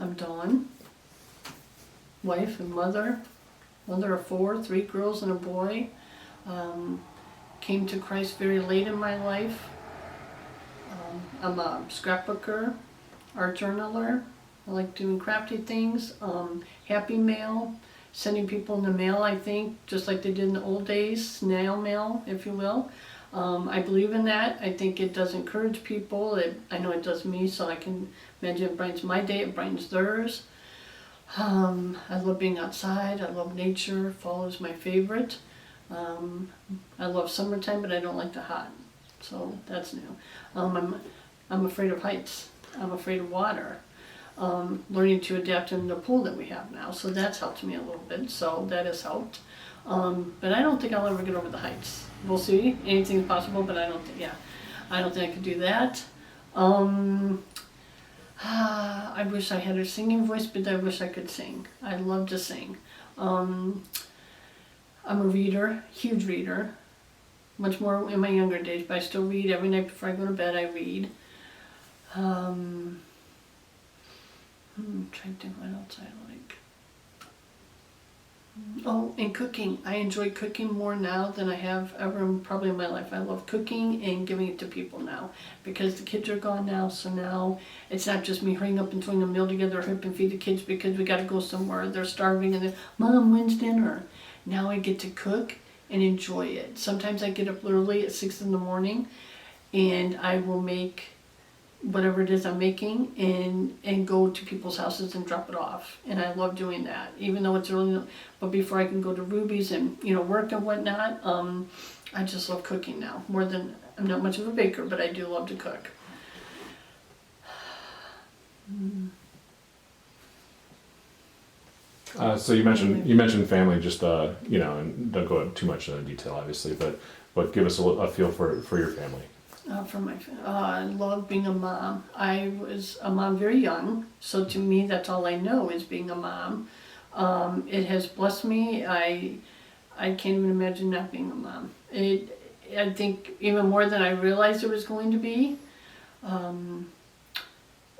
I'm Dawn, wife and mother of 4, 3 girls and a boy. Came to Christ very late in my life. I'm a scrapbooker, art journaler. I like doing crafty things. Happy mail, sending people in the mail, I think, just like they did in the old days, snail mail, if you will. I believe in that. I think it does encourage people. I know it does me, so I can imagine it brightens my day, it brightens theirs. I love being outside. I love nature. Fall is my favorite. I love summertime, but I don't like the hot. So that's new. I'm afraid of heights. I'm afraid of water. Learning to adapt in the pool that we have now. So that's helped me a little bit. So that has helped. But I don't think I'll ever get over the heights. We'll see. Anything's possible, but I don't think I could do that. I wish I had a singing voice, but I wish I could sing. I love to sing. I'm a reader, huge reader. Much more in my younger days, but I still read every night before I go to bed. I read. I'm trying to think what else I like. Oh, and cooking. I enjoy cooking more now than I have ever probably in my life. I love cooking and giving it to people now because the kids are gone now. So now it's not just me hurrying up and throwing a meal together, helping feed the kids because we got to go somewhere. They're starving and they're, Mom, when's dinner? Now I get to cook and enjoy it. Sometimes I get up early at 6 in the morning and I will make whatever it is I'm making and go to people's houses and drop it off. And I love doing that, even though it's early. But before I can go to Ruby's and work and whatnot, I just love cooking now more than I'm not much of a baker, but I do love to cook. So you mentioned family, just and don't go into too much detail, obviously, but give us a feel for your family. For my family, I love being a mom. I was a mom very young, so to me, that's all I know is being a mom. It has blessed me. I can't even imagine not being a mom. I think even more than I realized it was going to be. I'm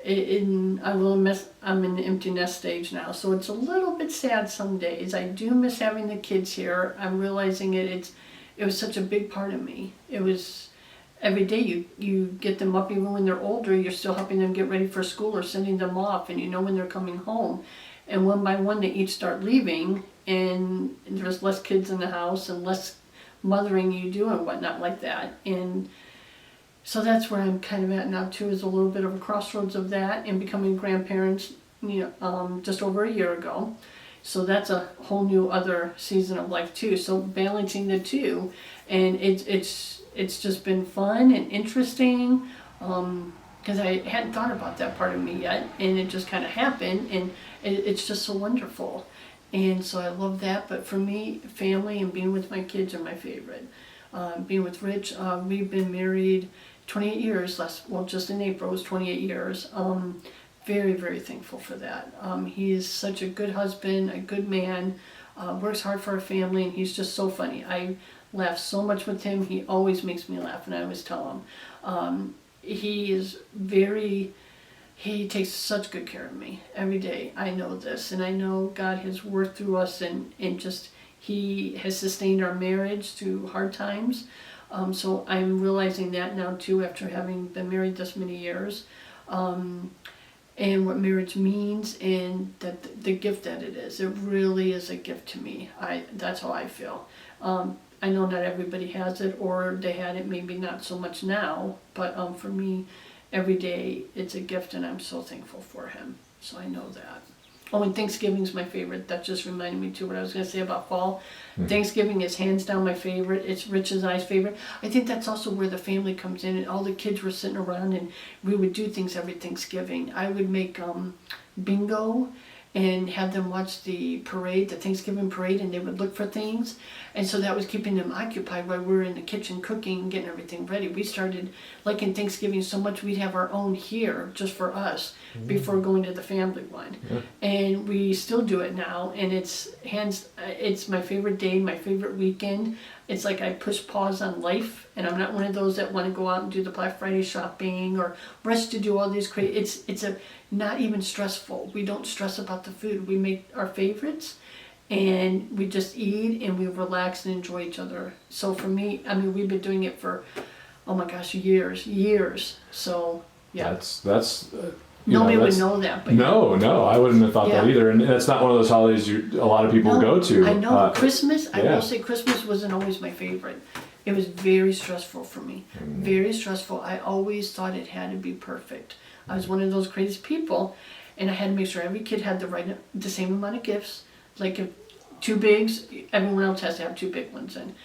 in the empty nest stage now, so it's a little bit sad some days. I do miss having the kids here. I'm realizing it was such a big part of me. It was every day you get them up, even when they're older, you're still helping them get ready for school or sending them off, and when they're coming home. And one by one they each start leaving, and there's less kids in the house and less mothering you do and whatnot like that. And so that's where I'm kind of at now too, is a little bit of a crossroads of that and becoming grandparents, just over a year ago. So that's a whole new other season of life too. So balancing the two, and it's just been fun and interesting, because I hadn't thought about that part of me yet, and it just kind of happened, and it's just so wonderful. And so I love that. But for me, family and being with my kids are my favorite. Being with Rich, we've been married 28 years, just in April was 28 years. Very, very thankful for that. He is such a good husband, a good man, works hard for our family, and he's just so funny. I laugh so much with him. He always makes me laugh, and I always tell him. He takes such good care of me every day. I know this, and I know God has worked through us, and just he has sustained our marriage through hard times. So I'm realizing that now too, after having been married this many years, and what marriage means, and that the gift that it is. It really is a gift to me. That's how I feel. I know not everybody has it, or they had it maybe not so much now, but for me, every day it's a gift, and I'm so thankful for him. So I know that. Oh, and Thanksgiving's my favorite. That just reminded me too what I was going to say about fall. Mm-hmm. Thanksgiving is hands down my favorite. It's Rich and I's favorite. I think that's also where the family comes in, and all the kids were sitting around, and we would do things every Thanksgiving. I would make bingo and have them watch the parade, the Thanksgiving parade, and they would look for things. And so that was keeping them occupied while we were in the kitchen cooking and getting everything ready. We started liking Thanksgiving so much we'd have our own here just for us before going to the family one. Yeah. And we still do it now, and it's my favorite day, my favorite weekend. it's like I push pause on life, and I'm not one of those that want to go out and do the Black Friday shopping or rush to do all these crazy. It's a not even stressful. We don't stress about the food. We make our favorites, and we just eat and we relax and enjoy each other. So for me, I mean, we've been doing it for, oh my gosh, years. So yeah, that's. Nobody would know that, but no, I wouldn't have thought that Yeah. either, and that's not one of those holidays a lot of people go to. I know. Christmas, I yeah. will say Christmas wasn't always my favorite. It was very stressful for me. Very stressful. I always thought it had to be perfect. I was one of those crazy people, and I had to make sure every kid had the same amount of gifts. Like if 2 bigs, everyone else has to have 2 big ones, and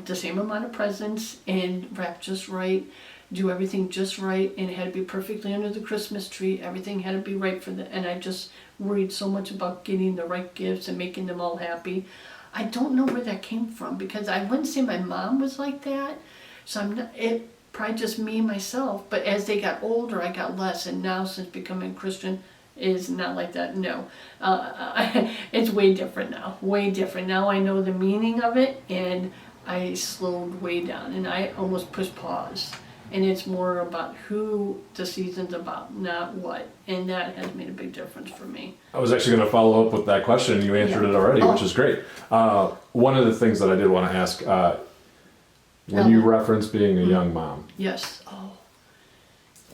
the same amount of presents, and wrap just right. Do everything just right, and it had to be perfectly under the Christmas tree. Everything had to be right and I just worried so much about getting the right gifts and making them all happy. I don't know where that came from, because I wouldn't say my mom was like that. So it probably just me myself. But as they got older, I got less, and now since becoming Christian is not like that. No, it's way different now. Way different now. I know the meaning of it, and I slowed way down, and I almost pushed pause. And it's more about who the season's about, not what. And that has made a big difference for me. I was actually going to follow up with that question. You answered it already, which is great. One of the things that I did want to ask, when you reference being a young mom, Yes. Oh.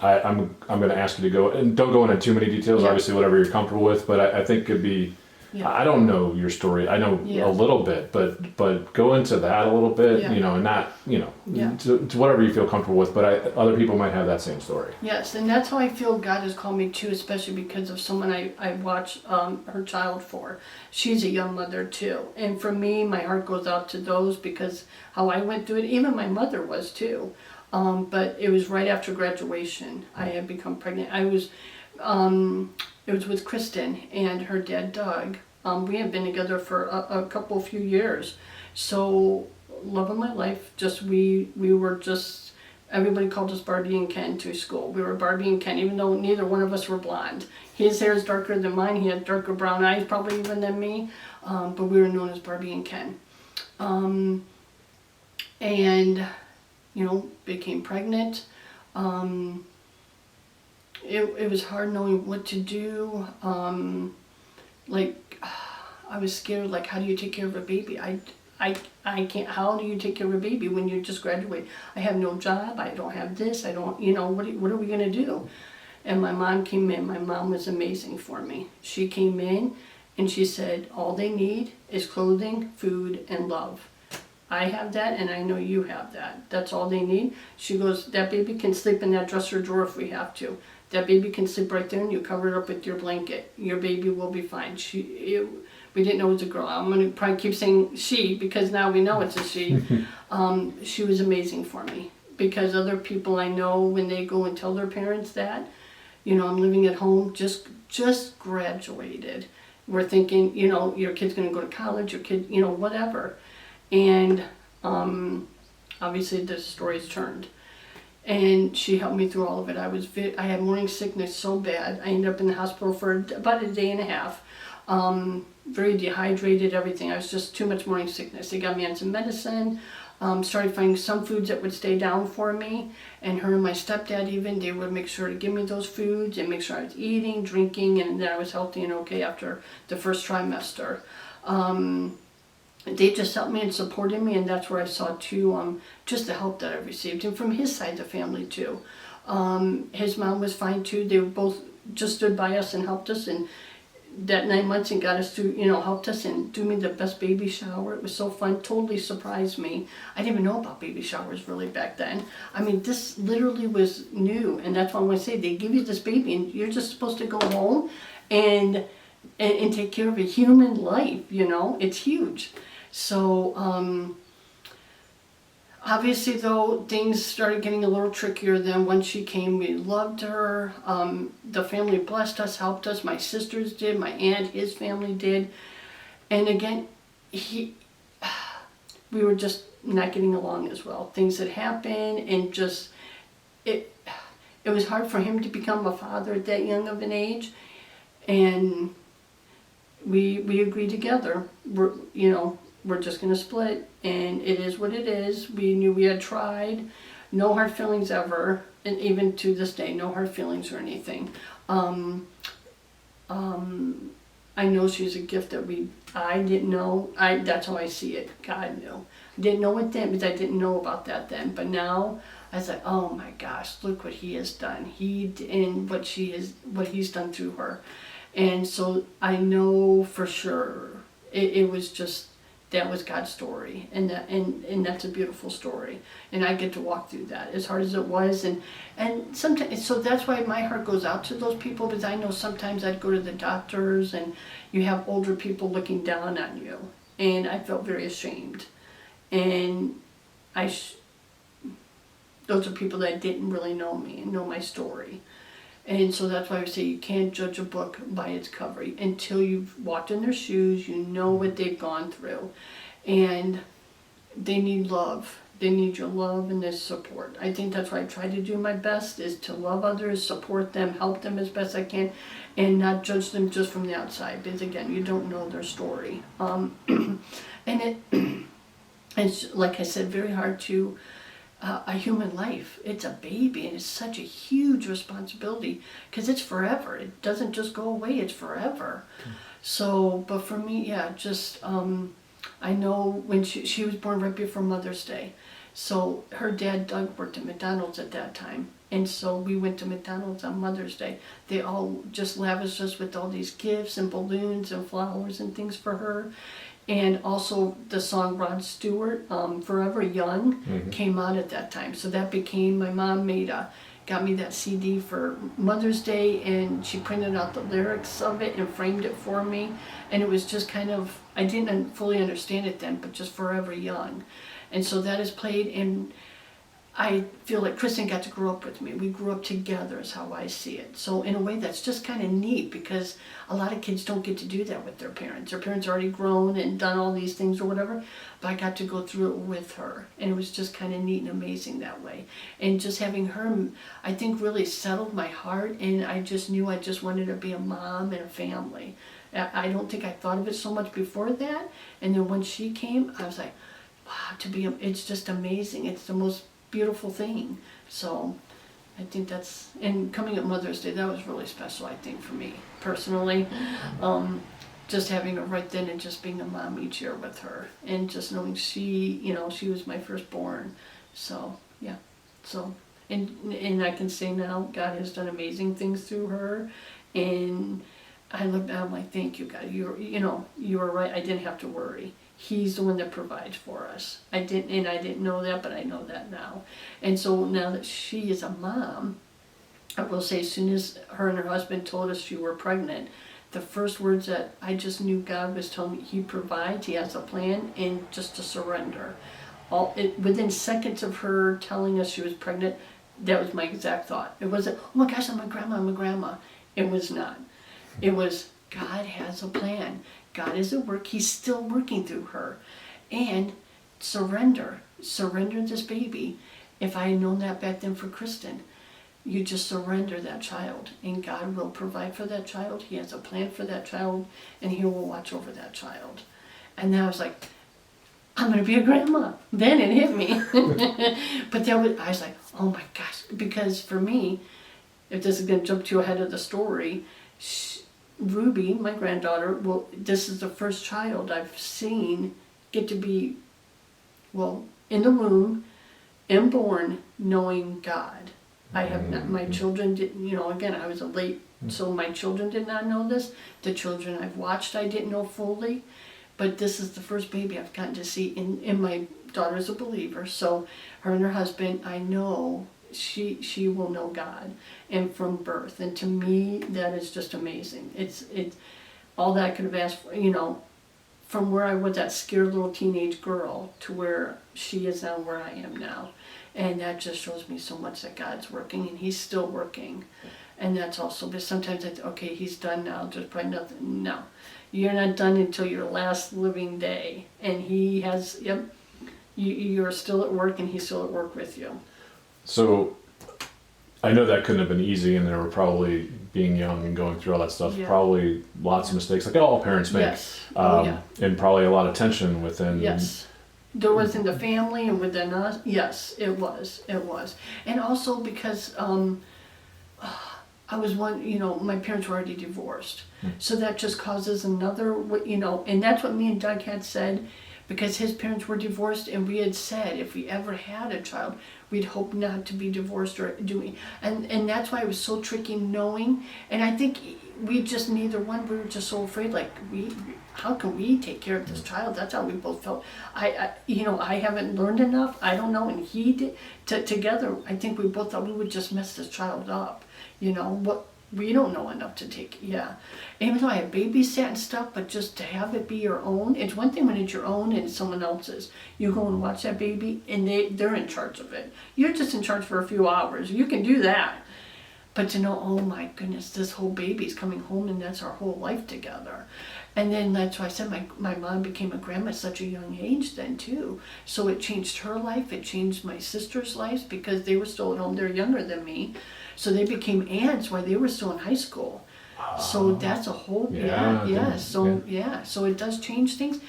I'm going to ask you to go, and don't go into too many details, Yeah. obviously whatever you're comfortable with, but I think it'd be, Yeah. I don't know your story. I know Yeah. a little bit, but go into that a little bit, Yeah. and not, Yeah. to whatever you feel comfortable with, but other people might have that same story. Yes, and that's how I feel God has called me too, especially because of someone I watch her child for. She's a young mother too. And for me, my heart goes out to those, because how I went through it, even my mother was too. But it was right after graduation. I had become pregnant. It was with Kristen and her dad, Doug. We had been together for a few years. So, love of my life, we were just, everybody called us Barbie and Ken to school. We were Barbie and Ken, even though neither one of us were blonde. His hair is darker than mine. He had darker brown eyes probably even than me. But we were known as Barbie and Ken. And, became pregnant. It was hard knowing what to do. I was scared, like, how do you take care of a baby? I can't, how do you take care of a baby when you just graduate? I have no job, I don't have this, I don't, what are we gonna do? And my mom came in. My mom was amazing for me. She came in and she said, all they need is clothing, food, and love. I have that, and I know you have that. That's all they need. She goes, that baby can sleep in that dresser drawer if we have to. That baby can sleep right there, and you cover it up with your blanket. Your baby will be fine. We didn't know it was a girl. I'm going to probably keep saying she, because now we know it's a she. She was amazing for me, because other people I know, when they go and tell their parents that, I'm living at home, just graduated. We're thinking, your kid's going to go to college, your kid, whatever. And obviously the story's turned. And she helped me through all of it. I had morning sickness so bad. I ended up in the hospital for about a day and a half. Very dehydrated, everything. I was just too much morning sickness. They got me on some medicine. Started finding some foods that would stay down for me. And her and my stepdad even, they would make sure to give me those foods and make sure I was eating, drinking, and that I was healthy and okay after the first trimester. They just helped me and supported me, and that's where I saw too, just the help that I received, and from his side of the family too. His mom was fine too. They were both just stood by us and helped us, and that 9 months and got us through, helped us and do me the best baby shower. It was so fun, totally surprised me. I didn't even know about baby showers really back then. I mean, this literally was new, and that's why when I say they give you this baby and you're just supposed to go home and take care of a human life, it's huge. So, obviously though, things started getting a little trickier. Then once she came, we loved her. The family blessed us, helped us. My sisters did, my aunt, his family did. And again, we were just not getting along as well. Things had happened, and just, it was hard for him to become a father at that young of an age. And we agreed together. we're just gonna split, and it is what it is. We knew we had tried. No hard feelings ever, and even to this day, no hard feelings or anything. I know she's a gift that I didn't know. That's how I see it. God knew. I didn't know it then, because I didn't know about that then. But now I was like, oh my gosh, look what he has done. And what he's done through her. And so I know for sure it was just, that was God's story, and that's a beautiful story, and I get to walk through that as hard as it was, and sometimes, so that's why my heart goes out to those people, because I know sometimes I'd go to the doctors and you have older people looking down on you, and I felt very ashamed, and those are people that didn't really know me and know my story. And so that's why I say you can't judge a book by its cover until you've walked in their shoes, you know what they've gone through. And they need love. They need your love and their support. I think that's why I try to do my best, is to love others, support them, help them as best I can, and not judge them just from the outside. Because again, you don't know their story. And it's, like I said, very hard to a human life. It's a baby, and it's such a huge responsibility, because it's forever. It doesn't just go away, it's forever. So, but for me, yeah, just, I know when she was born right before Mother's Day. So her dad, Doug, worked at McDonald's at that time. And so we went to McDonald's on Mother's Day. They all just lavished us with all these gifts and balloons and flowers and things for her. And also the song Rod Stewart, Forever Young, came out at that time. So that became, my mom got me that CD for Mother's Day, and she printed out the lyrics of it and framed it for me. And it was just kind of, I didn't fully understand it then, but just Forever Young. And so that is played, and I feel like Kristen got to grow up with me. We grew up together is how I see it. So in a way that's just kind of neat, because a lot of kids don't get to do that with their parents. Their parents are already grown and done all these things or whatever, but I got to go through it with her. And it was just kind of neat and amazing that way. And just having her, I think, really settled my heart, and I just knew I just wanted to be a mom and a family. I don't think I thought of it so much before that. And then when she came, I was like, wow, it's just amazing. It's the most beautiful thing. So I think that's, and coming up Mother's Day, that was really special, I think, for me personally. Just having her right then, and just being a mom each year with her, and just knowing she was my firstborn. So yeah, so and I can say now God has done amazing things through her, and I look back, I'm like, thank you, God. You were right. I didn't have to worry. He's the one that provides for us. I didn't know that, but I know that now. And so now that she is a mom, I will say, as soon as her and her husband told us she were pregnant, the first words that I just knew God was telling me, He provides, He has a plan, and just to surrender. Within seconds of her telling us she was pregnant, that was my exact thought. It wasn't, oh my gosh, I'm a grandma. It was not. It was, God has a plan. God is at work. He's still working through her. And surrender this baby. If I had known that back then for Kristen, you just surrender that child, and God will provide for that child. He has a plan for that child, and He will watch over that child. And then I was like, I'm going to be a grandma. Then it hit me. But I was like, oh my gosh. Because for me, if this is going to jump too ahead of the story, Ruby, my granddaughter, this is the first child I've seen get to be, in the womb and born knowing God. I have not, my children didn't, again, I was so my children did not know this. The children I've watched, I didn't know fully, but this is the first baby I've gotten to see, and my daughter's a believer, so her and her husband, I know she will know God, and from birth. And to me, that is just amazing. It's all that I could have asked for, from where I was that scared little teenage girl to where she is now, where I am now. And that just shows me so much that God's working, and He's still working. And that's also, but sometimes I think, okay, He's done now, there's probably nothing. No, you're not done until your last living day. And He has, you're still at work, and He's still at work with you. So I know that couldn't have been easy, and there were probably being young and going through all that stuff, Yeah. probably lots of mistakes, like all parents make. Yes. Oh, yeah. And probably a lot of tension within. Yes. There was in the family and within us. Yes, it was. And also because I was my parents were already divorced. So that just causes another, and that's what me and Doug had said, because his parents were divorced, and we had said if we ever had a child, we'd hope not to be divorced or doing, and that's why it was so tricky knowing, and I think we just, neither one, we were just so afraid, like, how can we take care of this child? That's how we both felt. I haven't learned enough, I don't know, and he did, together, I think we both thought we would just mess this child up, what, we don't know enough to take, even though I have babysat and stuff, but just to have it be your own, it's one thing when it's your own and it's someone else's. You go and watch that baby and they're in charge of it. You're just in charge for a few hours, you can do that. But to know, oh my goodness, this whole baby's coming home and that's our whole life together. And then that's why I said my mom became a grandma at such a young age then too. So it changed her life, it changed my sister's lives because they were still at home, they're younger than me. So they became aunts while they were still in high school. So that's a whole, so it does change things.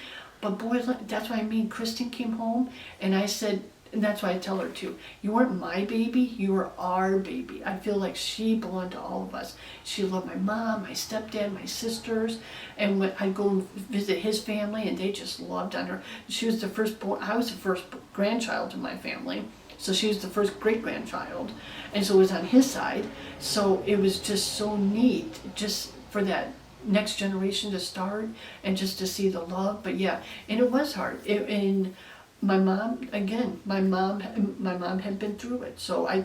But boy, that's why Kristen came home and I said, and that's why I tell her too, you weren't my baby, you were our baby. I feel like she belonged to all of us. She loved my mom, my stepdad, my sisters, and when I go and visit his family and they just loved on her. She was the firstborn, I was the first grandchild in my family. So she was the first great-grandchild, and so it was on his side. So it was just so neat, just for that next generation to start, and just to see the love. But yeah, and it was hard. And my mom, again, my mom had been through it. So I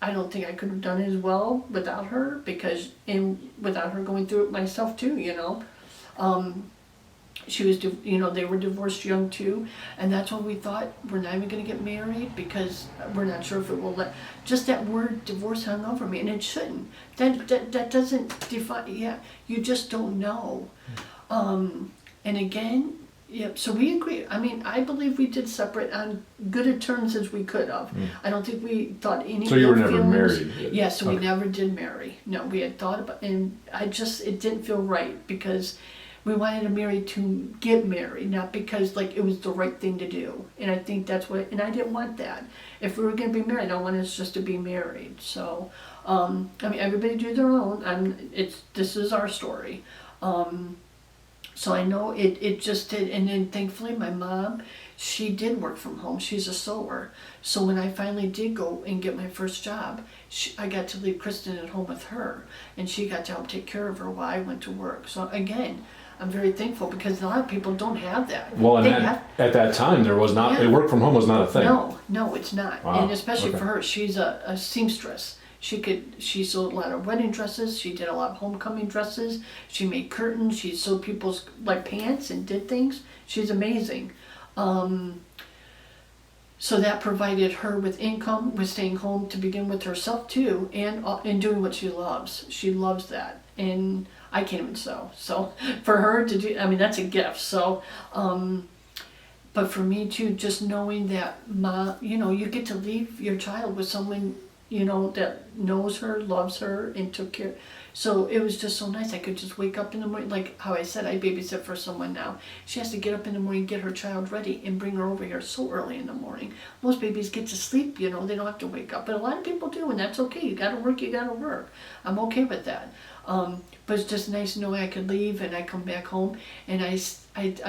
don't think I could have done it as well without her, without her going through it myself too. She was, they were divorced young too, and that's when we thought we're not even going to get married because we're not sure if it will just that word divorce hung over me, and it shouldn't. That doesn't define, you just don't know. And again, so we agree. I believe we did separate on good a terms as we could have. I don't think we thought any. So you were never married? Yeah, so we never did marry. No, we had thought about, and it didn't feel right because we wanted to marry to get married, not because it was the right thing to do. And I think that's what, and I didn't want that. If we were going to be married, I wanted us just to be married. So, everybody do their own. This is our story. So I know it just did, and then thankfully my mom, she did work from home. She's a sewer. So when I finally did go and get my first job, I got to leave Kristen at home with her, and she got to help take care of her while I went to work. So again, I'm very thankful because a lot of people don't have that. Well, and at that time, there was not, work from home was not a thing. No, it's not. Wow. And especially for her, she's a seamstress. She sewed a lot of wedding dresses, she did a lot of homecoming dresses, she made curtains, she sewed people's pants and did things. She's amazing. So that provided her with income, with staying home to begin with herself too, and doing what she loves. She loves that. And I can't even sew. So for her to do, that's a gift. So, but for me too, just knowing that you get to leave your child with someone, that knows her, loves her, and took care. So it was just so nice. I could just wake up in the morning, like how I said, I babysit for someone now. She has to get up in the morning, get her child ready, and bring her over here so early in the morning. Most babies get to sleep, they don't have to wake up. But a lot of people do, and that's okay. You gotta work. I'm okay with that. But it's just nice knowing I could leave and I come back home. And I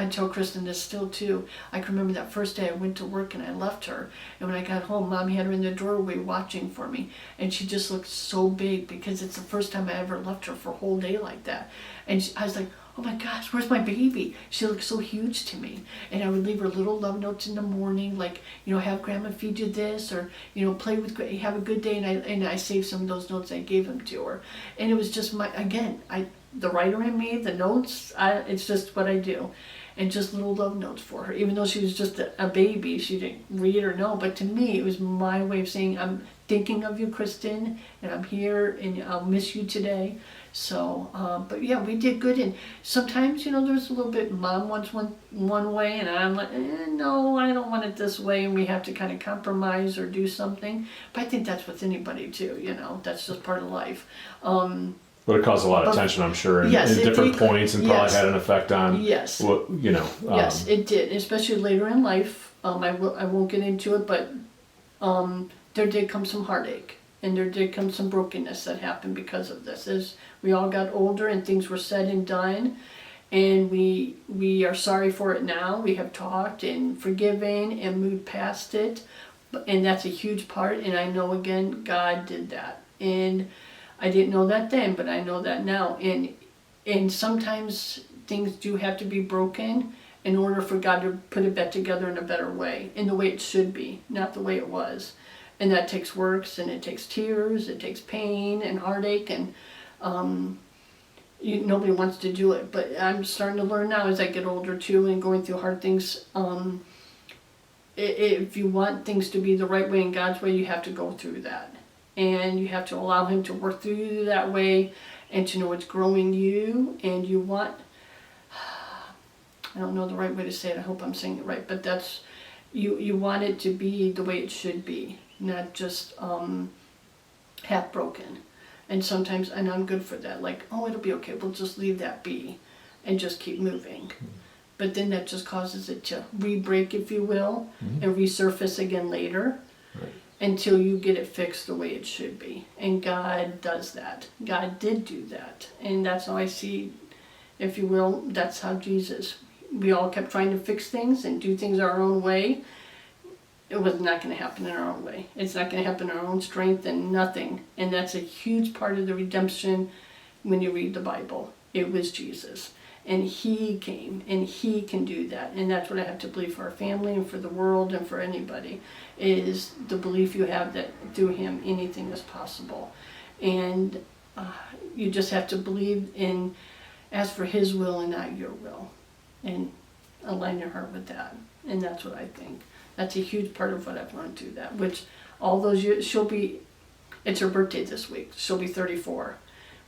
tell Kristen this still too. I can remember that first day I went to work and I left her. And when I got home, Mom had her in the doorway watching for me. And she just looked so big because it's the first time I ever left her for a whole day like that. And I was like, oh my gosh, where's my baby? She looked so huge to me. And I would leave her little love notes in the morning, like, have grandma feed you this, or, play with, have a good day. And I saved some of those notes, I gave them to her. And it was just the writer in me, the notes, it's just what I do. And just little love notes for her. Even though she was just a baby, she didn't read or know. But to me, it was my way of saying, thinking of you, Kristen, and I'm here, and I'll miss you today. So, but yeah, we did good. And sometimes, there's a little bit, Mom wants one way, and I'm like, no, I don't want it this way, and we have to kind of compromise or do something. But I think that's with anybody too, that's just part of life. But it caused a lot of tension, I'm sure, yes, in different did. points, and probably Yes. had an effect on Yes. what, Yes, it did, especially later in life. I won't get into it, but there did come some heartache, and there did come some brokenness that happened because of this. As we all got older and things were said and done, and we are sorry for it now. We have talked and forgiven and moved past it, and that's a huge part. And I know, again, God did that, and I didn't know that then, but I know that now. And sometimes things do have to be broken in order for God to put it back together in a better way, in the way it should be, not the way it was. And that takes works, and it takes tears, it takes pain and heartache, and nobody wants to do it. But I'm starting to learn now as I get older too, and going through hard things. If you want things to be the right way in God's way, you have to go through that. And you have to allow Him to work through you that way, and to know it's growing you. And you want, I don't know the right way to say it, I hope I'm saying it right, but that's, you want it to be the way it should be, not just half broken. And sometimes, and I'm good for that, like, oh, it'll be okay, we'll just leave that be and just keep moving. But then that just causes it to re-break, if you will, and resurface again later. Right. Until you get it fixed the way it should be. And God does that. God did do that. And that's how I see, if you will, that's how Jesus, we all kept trying to fix things and do things our own way. It was not going to happen in our own way. It's not going to happen in our own strength and nothing. And that's a huge part of the redemption when you read the Bible. It was Jesus. And He came, and He can do that. And that's what I have to believe for our family and for the world and for anybody, is the belief you have that through Him anything is possible. And you just have to believe and ask for His will and not your will. And align your heart with that. And that's what I think. That's a huge part of what I've learned through that. Which all those years, it's her birthday this week. She'll be 34.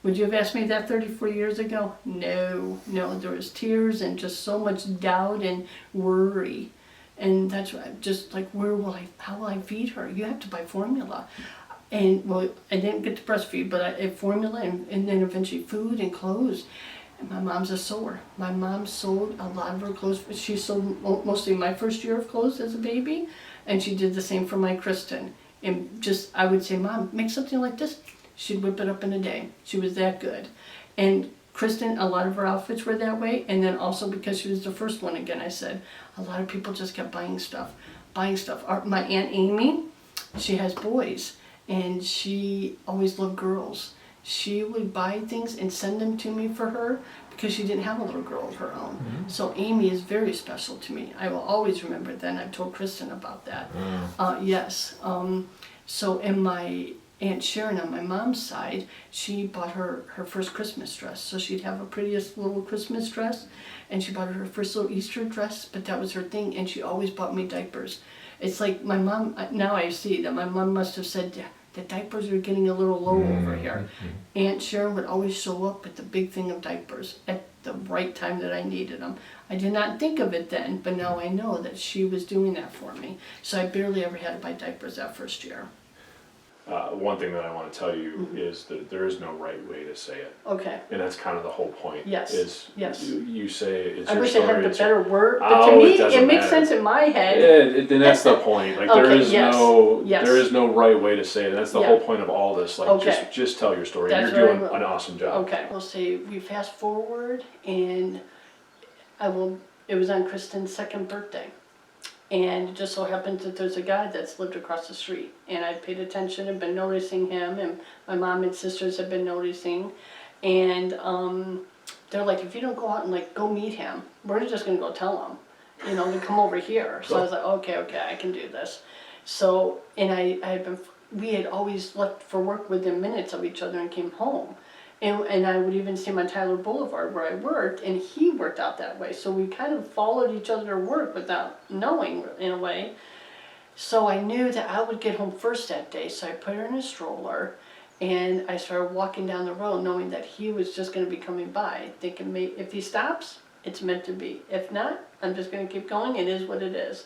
Would you have asked me that 34 years ago? No, there was tears and just so much doubt and worry. And that's why I'm just like, how will I feed her? You have to buy formula. And well, I didn't get to breastfeed, but I formula and then eventually food and clothes. And my mom's a sewer. My mom sold a lot of her clothes. She sold mostly my first year of clothes as a baby, and she did the same for my Kristen. And just, I would say, Mom, make something like this. She'd whip it up in a day. She was that good. And Kristen, a lot of her outfits were that way. And then also because she was the first one, again, I said, a lot of people just kept buying stuff. My Aunt Amy, she has boys, and she always loved girls. She would buy things and send them to me for her because she didn't have a little girl of her own. Mm-hmm. So Amy is very special to me. I will always remember that, and I've told Kristen about that. Yes. So in my Aunt Sharon on my mom's side, she bought her first Christmas dress. So she'd have a prettiest little Christmas dress, and she bought her first little Easter dress, but that was her thing, and she always bought me diapers. It's like my mom, now I see that my mom must have said, the diapers are getting a little low over here. Aunt Sharon would always show up with the big thing of diapers at the right time that I needed them. I did not think of it then, but now I know that she was doing that for me. So I barely ever had to buy diapers that first year. One thing that I want to tell you is that there is no right way to say it. Okay. And that's kind of the whole point. Yes. Yes. You say it's I your wish story. I had the better word, but to me it makes sense in my head. Yeah, and that's the point. Like there is no right way to say it. And that's the whole point of all this. Like just tell your story. That's You're doing an awesome job. Okay. We'll say we fast forward, and it was on Kristen's second birthday. And it just so happens that there's a guy that's lived across the street, and I paid attention and been noticing him, and my mom and sisters have been noticing, and they're like, if you don't go out and go meet him, we're just gonna go tell him, to come over here. So I was like, okay, I can do this. So, and we had always left for work within minutes of each other and came home. And I would even see him on Tyler Boulevard where I worked, and he worked out that way. So we kind of followed each other to work without knowing, in a way. So I knew that I would get home first that day, so I put her in a stroller, and I started walking down the road knowing that he was just going to be coming by, thinking maybe if he stops, it's meant to be. If not, I'm just going to keep going. It is what it is.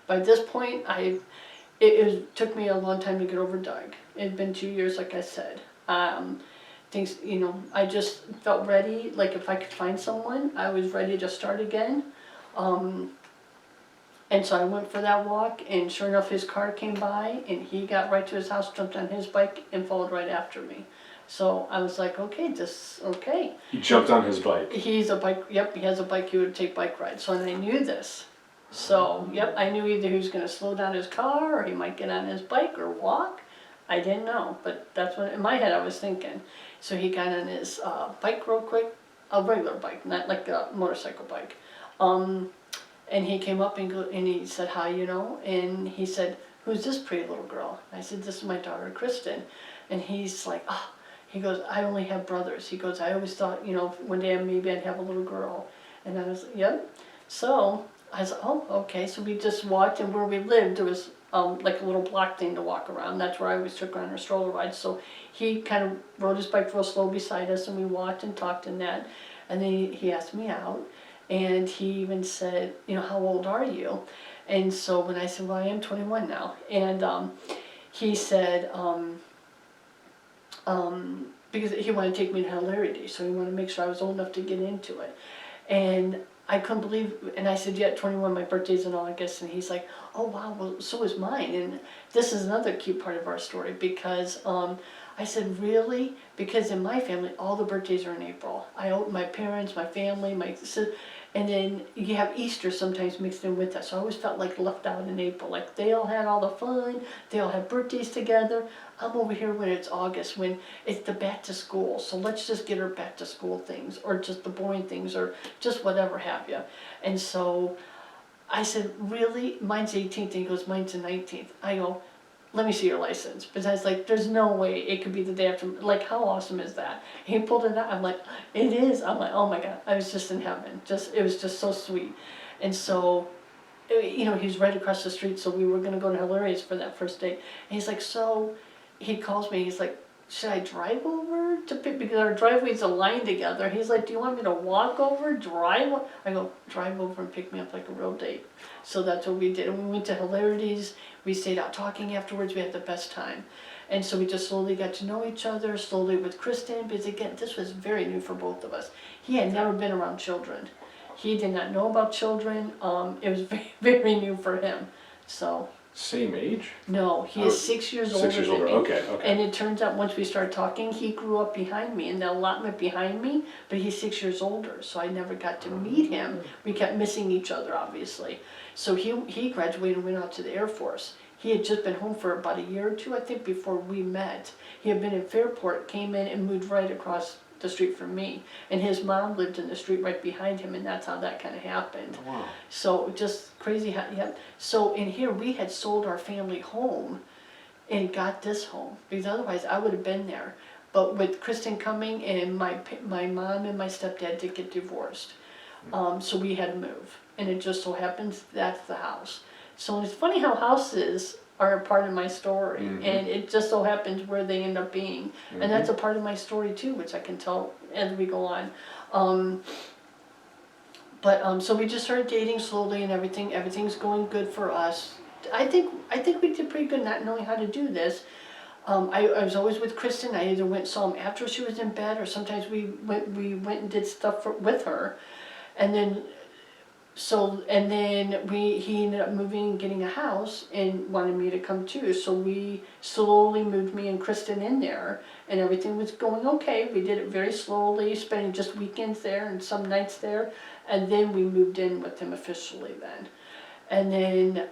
By this point, took me a long time to get over Doug. It had been 2 years, like I said. Things, I just felt ready. Like if I could find someone, I was ready to start again. And so I went for that walk, and sure enough, his car came by, and he got right to his house, jumped on his bike, and followed right after me. So I was like, okay. He jumped on his bike. He's a bike, yep, he has a bike, he would take bike rides. So and I knew this. So, yep, I knew either he was going to slow down his car, or he might get on his bike or walk. I didn't know, but that's what in my head I was thinking. So he got on his bike real quick, a regular bike, not like a motorcycle bike. And he came up and he said, hi, and he said, who's this pretty little girl? I said, this is my daughter, Kristen. And he's like, oh, he goes, I only have brothers. He goes, I always thought, one day maybe I'd have a little girl. And I was like, yep. So I was like, oh, okay. So we just walked, and where we lived, there was like a little block thing to walk around. That's where I always took her on her stroller ride. So he kind of rode his bike real slow beside us, and we walked and talked and that. And then he asked me out. And he even said, how old are you? And so when I said, well, I am 21 now. And he said, because he wanted to take me to hilarity, so he wanted to make sure I was old enough to get into it. And I couldn't believe, and I said, yeah, 21, my birthday's in August. And he's like, oh, wow, well, so is mine. And this is another cute part of our story, because I said, really? Because in my family, all the birthdays are in April. My parents, my family, my sister, and then you have Easter sometimes mixed in with that. So I always felt like left out in April. Like they all had all the fun, they all had birthdays together. I'm over here when it's August, when it's the back to school. So let's just get her back to school things, or just the boring things, or just whatever have you. And so I said, really? Mine's 18th. And he goes, mine's the 19th. I go, let me see your license. But I was like, there's no way it could be the day after. Like, how awesome is that? He pulled it out. I'm like, it is. I'm like, oh my God. I was just in heaven. It was just so sweet. And so, he's right across the street. So we were going to go to Hilarious for that first date. And he's like, so he calls me. He's like, should I drive over to pick, because our driveways align together. He's like, do you want me to walk over, drive? I go, drive over and pick me up like a real date. So that's what we did. And we went to Hilarities. We stayed out talking afterwards. We had the best time. And so we just slowly got to know each other, slowly with Kristen, because again, this was very new for both of us. He had never been around children. He did not know about children. It was very, very new for him. So. Same age? No, he is 6 years older than me. Okay. And it turns out once we started talking, he grew up behind me, in the allotment behind me, but he's 6 years older, so I never got to meet him. We kept missing each other, obviously. So he graduated and went out to the Air Force. He had just been home for about a year or two, I think, before we met. He had been in Fairport, came in and moved right across the street from me. And his mom lived in the street right behind him, and that's how that kind of happened. Wow. So just crazy how, yep. So in here, we had sold our family home and got this home, because otherwise I would have been there. But with Kristen coming, and my mom and my stepdad did get divorced. So we had to move. And it just so happens that's the house. So it's funny how houses are a part of my story, and it just so happens where they end up being. And that's a part of my story too, which I can tell as we go on. So we just started dating slowly and everything's going good for us. I think we did pretty good not knowing how to do this. I was always with Kristen. I either went and saw him after she was in bed, or sometimes we went and did stuff with her. And then he ended up moving and getting a house and wanted me to come too. So we slowly moved me and Kristen in there, and everything was going okay. We did it very slowly, spending just weekends there and some nights there. And then we moved in with him officially then. And then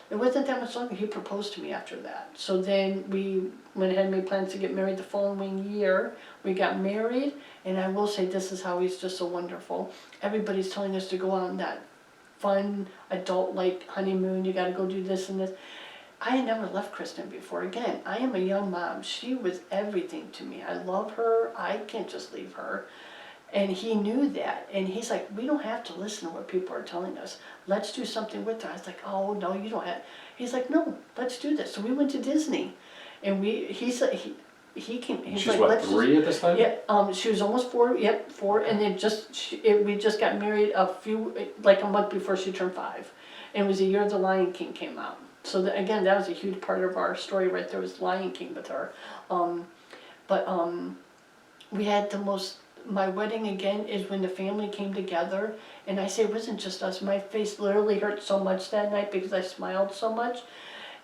it wasn't that much longer, he proposed to me after that. So then we went ahead and made plans to get married the following year. We got married, and I will say this is how he's just so wonderful. Everybody's telling us to go on that fun, adult-like honeymoon. You gotta go do this and this. I had never left Kristen before. Again, I am a young mom. She was everything to me. I love her. I can't just leave her. And he knew that, and he's like, we don't have to listen to what people are telling us. Let's do something with it. I was like, oh no, you don't have. He's like, no, let's do this. So we went to Disney, and he's like, he came. He's She's like, what, let's 3 at this time? yeah, she was almost 4. Yep, 4, and then we just got married like a month before she turned 5, and it was the year the Lion King came out. So again, that was a huge part of our story right there, was Lion King with her. But we had the most. My wedding again is when the family came together, and I say it wasn't just us. My face literally hurt so much that night because I smiled so much,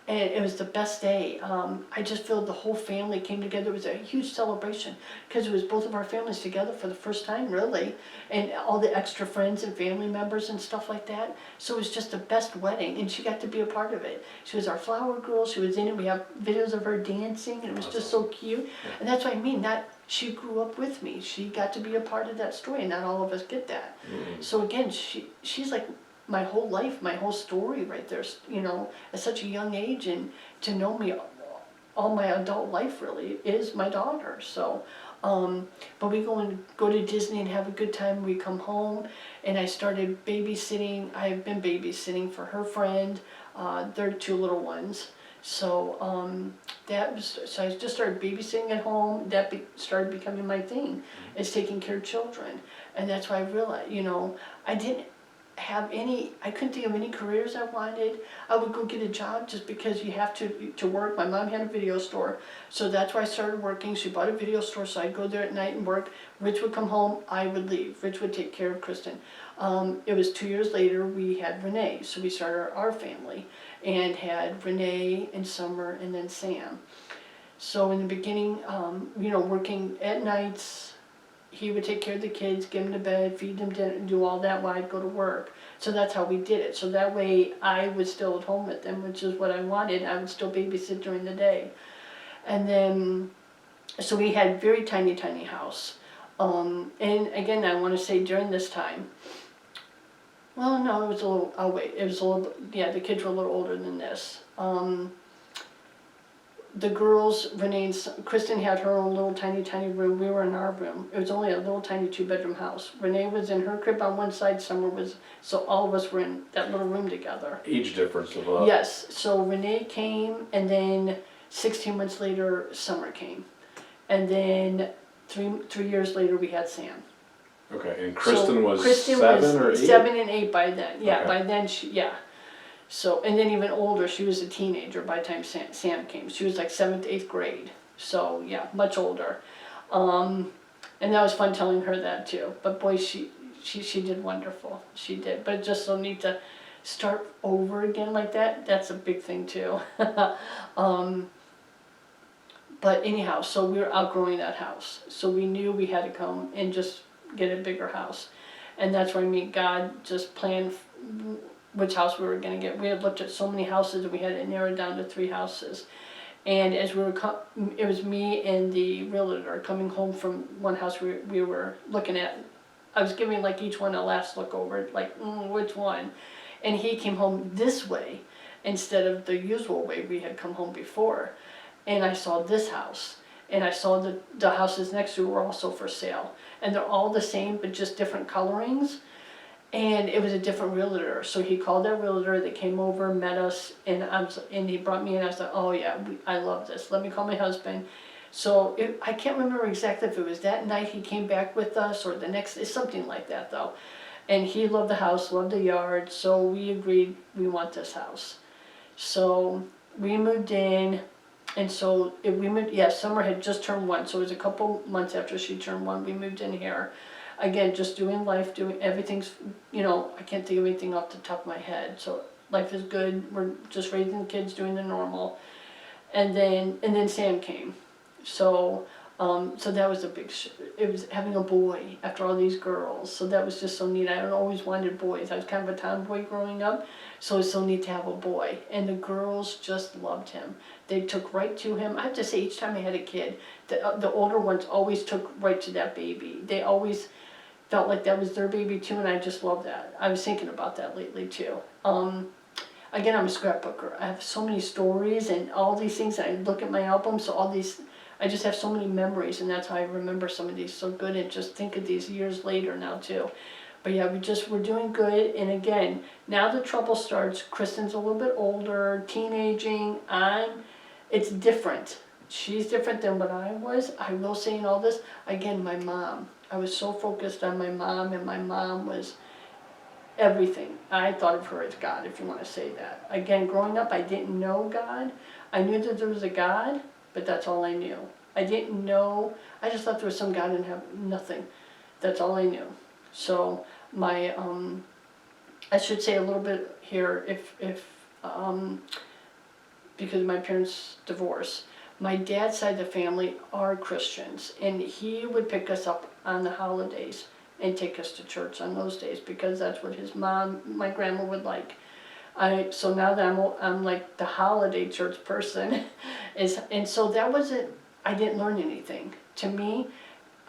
and it was the best day. I just feel the whole family came together. It was a huge celebration because it was both of our families together for the first time, really, and all the extra friends and family members and stuff like that. So it was just the best wedding, and she got to be a part of it. She was our flower girl. She was in it. We have videos of her dancing, and it was just so cute. And that's what I mean. She grew up with me. She got to be a part of that story. Not all of us get that. So again, she's like my whole life, my whole story right there, at such a young age, and to know me all my adult life really is my daughter. So, but we go to Disney and have a good time. We come home, and I started babysitting. I've been babysitting for her friend, their 2 little ones. So so I just started babysitting at home. That started becoming my thing, is taking care of children, and that's why I realized, I didn't have I couldn't think of any careers I wanted. I would go get a job just because you have to work. My mom had a video store, so that's why I started working. She bought a video store, so I'd go there at night and work. Rich would come home, I would leave. Rich would take care of Kristen. It was 2 years later, we had Renee, so we started our family, and had Renee and Summer and then Sam. So in the beginning, working at nights, he would take care of the kids, give them to bed, feed them dinner, do all that while I'd go to work. So that's how we did it. So that way I was still at home with them, which is what I wanted. I would still babysit during the day. And then, so we had very tiny, tiny house. And again, I want to say during this time, well, no, it was a little, it was a little, the kids were a little older than this. The girls, Renee and Kristen had her own little tiny, tiny room. We were in our room. It was only a little tiny 2-bedroom house. Renee was in her crib on one side, Summer was, so all of us were in that little room together. Age difference of Yes, so Renee came, and then 16 months later, Summer came. And then three years later, we had Sam. Okay, and Kristen was Kristen 7 or 8? 7 and 8 by then. Yeah, Okay. by then So, and then even older, she was a teenager by the time Sam came. She was like 7th, 8th grade. So yeah, much older. And that was fun telling her that too. But boy, she did wonderful. She did. But it's just so neat to start over again like that. That's a big thing too. But anyhow, so we were outgrowing that house. So we knew we had to come and just get a bigger house. And that's where God just planned which house we were going to get. We had looked at so many houses, and we had it narrowed down to 3 houses. And as we were, it was me and the realtor coming home from one house we were looking at. I was giving like each one a last look over, like, which one? And he came home this way instead of the usual way we had come home before. And I saw this house. And I saw the houses next to it were also for sale. And they're all the same, but just different colorings. And it was a different realtor. So he called that realtor, they came over, met us, and he brought me in. I was like, oh yeah, I love this. Let me call my husband. So I can't remember exactly if it was that night he came back with us or the next, it's something like that though. And he loved the house, loved the yard, so we agreed we want this house. So we moved in, and so we moved, Summer had just turned 1, so it was a couple months after she turned 1, we moved in here. Again, just doing life, doing everything's, I can't think of anything off the top of my head. So life is good. We're just raising the kids, doing the normal. And then Sam came. So so that was a big, it was having a boy after all these girls. So that was just so neat. I always wanted boys. I was kind of a tomboy growing up. So it's so neat to have a boy. And the girls just loved him. They took right to him. I have to say, each time I had a kid, the older ones always took right to that baby. They always felt like that was their baby too, and I just love that. I was thinking about that lately too. Again, I'm a scrapbooker. I have so many stories and all these things. I look at my album, so all these, I just have so many memories, and that's how I remember some of these so good, and just think of these years later now too. But yeah, we're doing good, and again, now the trouble starts. Kristen's a little bit older, teenaging, it's different. She's different than what I was. I will say in all this, again, my mom. I was so focused on my mom, and my mom was everything. I thought of her as God, if you want to say that. Again, growing up, I didn't know God. I knew that there was a God, but that's all I knew. I didn't know, I just thought there was some God in heaven, nothing. That's all I knew. So my, I should say a little bit here, because my parents divorced. My dad's side of the family are Christians, and he would pick us up on the holidays and take us to church on those days, because that's what his mom, my grandma, would like. So now that I'm like the holiday church person, and so that wasn't, I didn't learn anything. To me,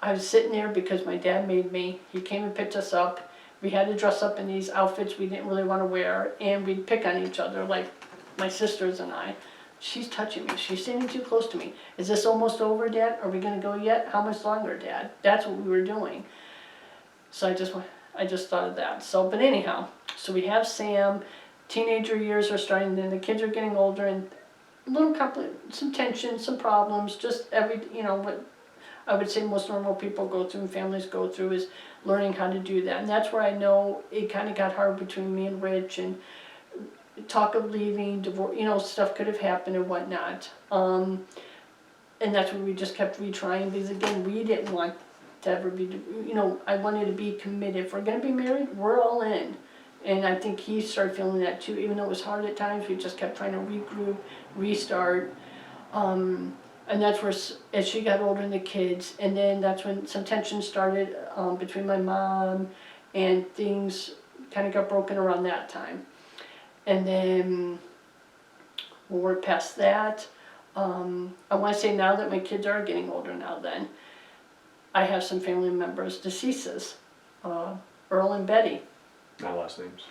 I was sitting there because my dad made me. He came and picked us up. We had to dress up in these outfits we didn't really want to wear, and we'd pick on each other, like my sisters and I. She's touching me. She's standing too close to me. Is this almost over, Dad? Are we going to go yet? How much longer, Dad? That's what we were doing. So I just thought of that. So, but anyhow, so we have Sam. Teenager years are starting, then the kids are getting older, and some tension, some problems, just what I would say most normal people go through and families go through is learning how to do that. And that's where I know it kind of got hard between me and Rich, and talk of leaving, divorce, stuff could have happened and whatnot. And that's where we just kept retrying, because again, we didn't want to ever be, I wanted to be committed. If we're going to be married, we're all in. And I think he started feeling that too, even though it was hard at times. We just kept trying to regroup, restart. And that's where, as she got older and the kids, and then that's when some tension started between my mom, and things kind of got broken around that time. And then we're past that. I want to say now that my kids are getting older now, then I have some family members, deceases, Earl and Betty. Not last names.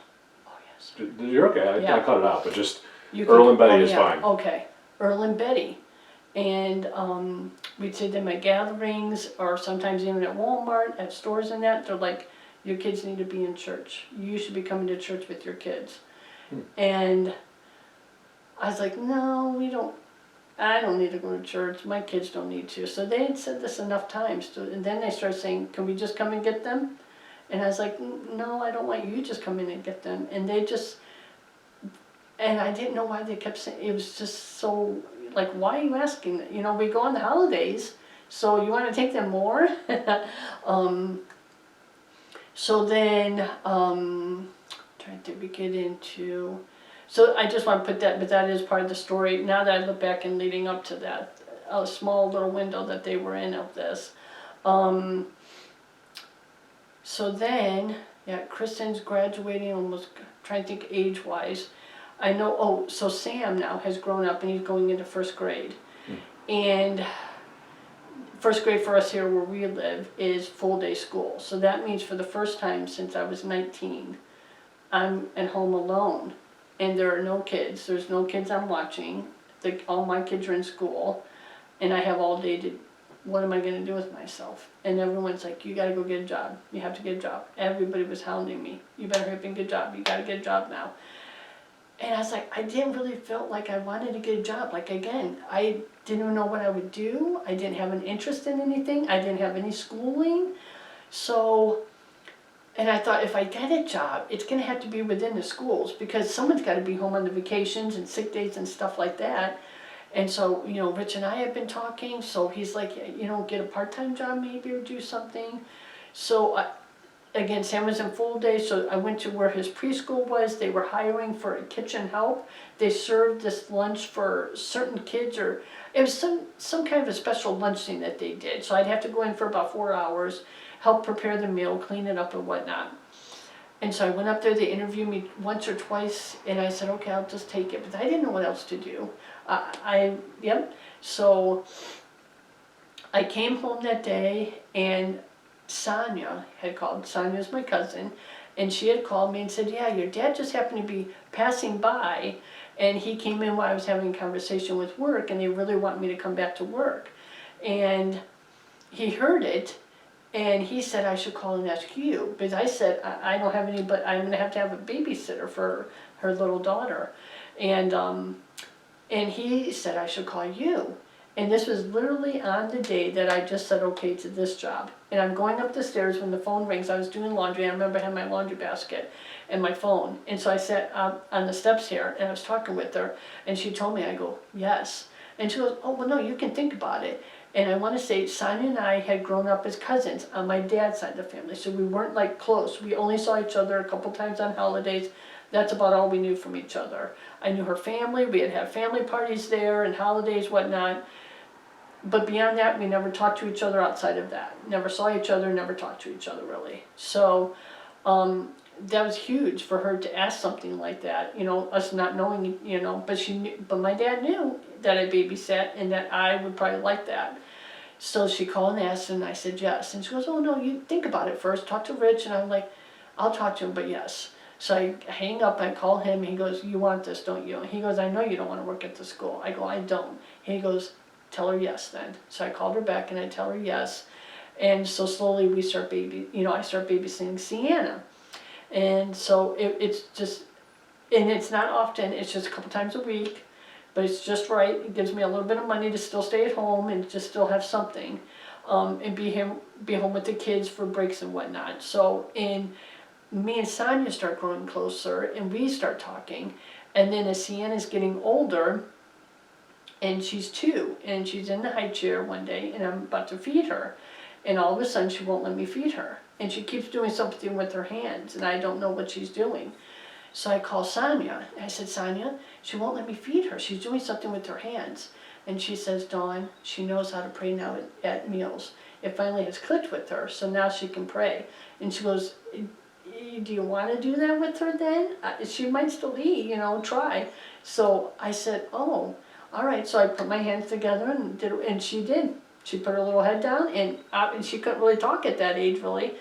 Oh, yes. You're okay. Yeah. I cut it out, but just You Earl can- and Betty oh, is yeah. fine. Okay, Earl and Betty. And we'd see them at gatherings, or sometimes even at Walmart, at stores and that. They're like, your kids need to be in church. You should be coming to church with your kids. And I was like, no, I don't need to go to church. My kids don't need to. So they had said this enough times. And then they started saying, can we just come and get them? And I was like, no, I don't want you to just come in and get them. And and I didn't know why they kept saying, it was just so, like, why are you asking that? We go on the holidays, so you want to take them more? So then, trying to get into, so I just want to put that, but that is part of the story. Now that I look back and leading up to that, a small little window that they were in of this. So then, Kristen's graduating, almost trying to think age-wise. I know, so Sam now has grown up and he's going into first grade. And first grade for us here where we live is full day school. So that means for the first time since I was 19, I'm at home alone. And there are no kids. There's no kids I'm watching. All my kids are in school. And I have all day to, what am I going to do with myself? And everyone's like, you got to go get a job. You have to get a job. Everybody was hounding me. You better hurry up and get a job. You got to get a job now. And I was like, I didn't really feel like I wanted to get a job. Like, again, I didn't even know what I would do. I didn't have an interest in anything. I didn't have any schooling. So, and I thought, if I get a job, it's going to have to be within the schools, because someone's got to be home on the vacations and sick days and stuff like that. And so, Rich and I have been talking. So he's like, get a part-time job maybe, or do something. So again, Sam was in full day, so I went to where his preschool was. They were hiring for a kitchen help. They served this lunch for certain kids, or it was some kind of a special lunch thing that they did. So I'd have to go in for about 4 hours, help prepare the meal, clean it up and whatnot. And so I went up there, they interviewed me once or twice, and I said, okay, I'll just take it. But I didn't know what else to do. So I came home that day, and Sonia had called. Sonia's my cousin, and she had called me and said, yeah, your dad just happened to be passing by, and he came in while I was having a conversation with work, and they really want me to come back to work. And he heard it, and he said I should call and ask you, because I said I don't have any, but I'm gonna have a babysitter for her little daughter, and he said I should call you. And this was literally on the day that I just said okay to this job. And I'm going up the stairs when the phone rings. I was doing laundry. I remember I had my laundry basket and my phone. And so I sat on the steps here and I was talking with her. And she told me, I go, yes. And she goes, oh, well, no, you can think about it. And I want to say Sonia and I had grown up as cousins on my dad's side of the family. So we weren't like close. We only saw each other a couple times on holidays. That's about all we knew from each other. I knew her family. We had family parties there and holidays, whatnot. But beyond that, we never talked to each other outside of that. Never saw each other, never talked to each other really. So that was huge for her to ask something like that, you know, us not knowing, you know, but she knew, but my dad knew that I babysat and that I would probably like that. So she called and asked and I said yes. And she goes, oh no, you think about it first, talk to Rich. And I'm like, I'll talk to him, but yes. So I hang up, I call him, he goes, you want this, don't you? He goes, I know you don't want to work at the school. I go, I don't. He goes, tell her yes then. So I called her back and I tell her yes. And so slowly we start I start babysitting Sienna. And so it's just, and it's not often, it's just a couple times a week, but it's just right. It gives me a little bit of money to still stay at home and just still have something. And be home with the kids for breaks and whatnot. So me and Sonia start growing closer and we start talking. And then as Sienna's getting older, and she's 2, and she's in the high chair one day, and I'm about to feed her, and all of a sudden she won't let me feed her, and she keeps doing something with her hands, and I don't know what she's doing. So I call Sonia, and I said, Sonia, she won't let me feed her, she's doing something with her hands. And she says, Dawn, she knows how to pray now at meals. It finally has clicked with her, so now she can pray. And she goes, do you want to do that with her then? She might still eat, you know, try. So I said, oh, all right, so I put my hands together and she did. She put her little head down and she couldn't really talk at that age really,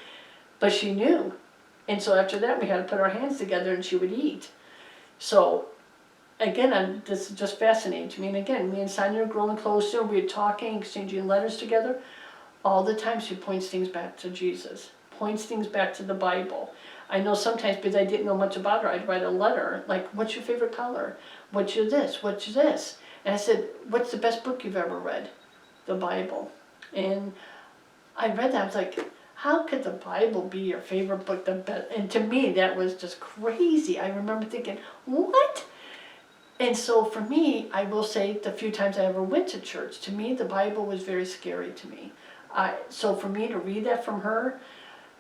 but she knew. And so after that we had to put our hands together and she would eat. So again, this is just fascinating to me. And again, me and Sonia are growing closer. We're talking, exchanging letters together. All the time she points things back to Jesus, points things back to the Bible. I know sometimes because I didn't know much about her, I'd write a letter like, what's your favorite color? What's your this? What's your this? And I said, what's the best book you've ever read? The Bible. And I read that, I was like, how could the Bible be your favorite book? The best? And to me, that was just crazy. I remember thinking, what? And so for me, I will say the few times I ever went to church, to me, the Bible was very scary to me. So for me to read that from her,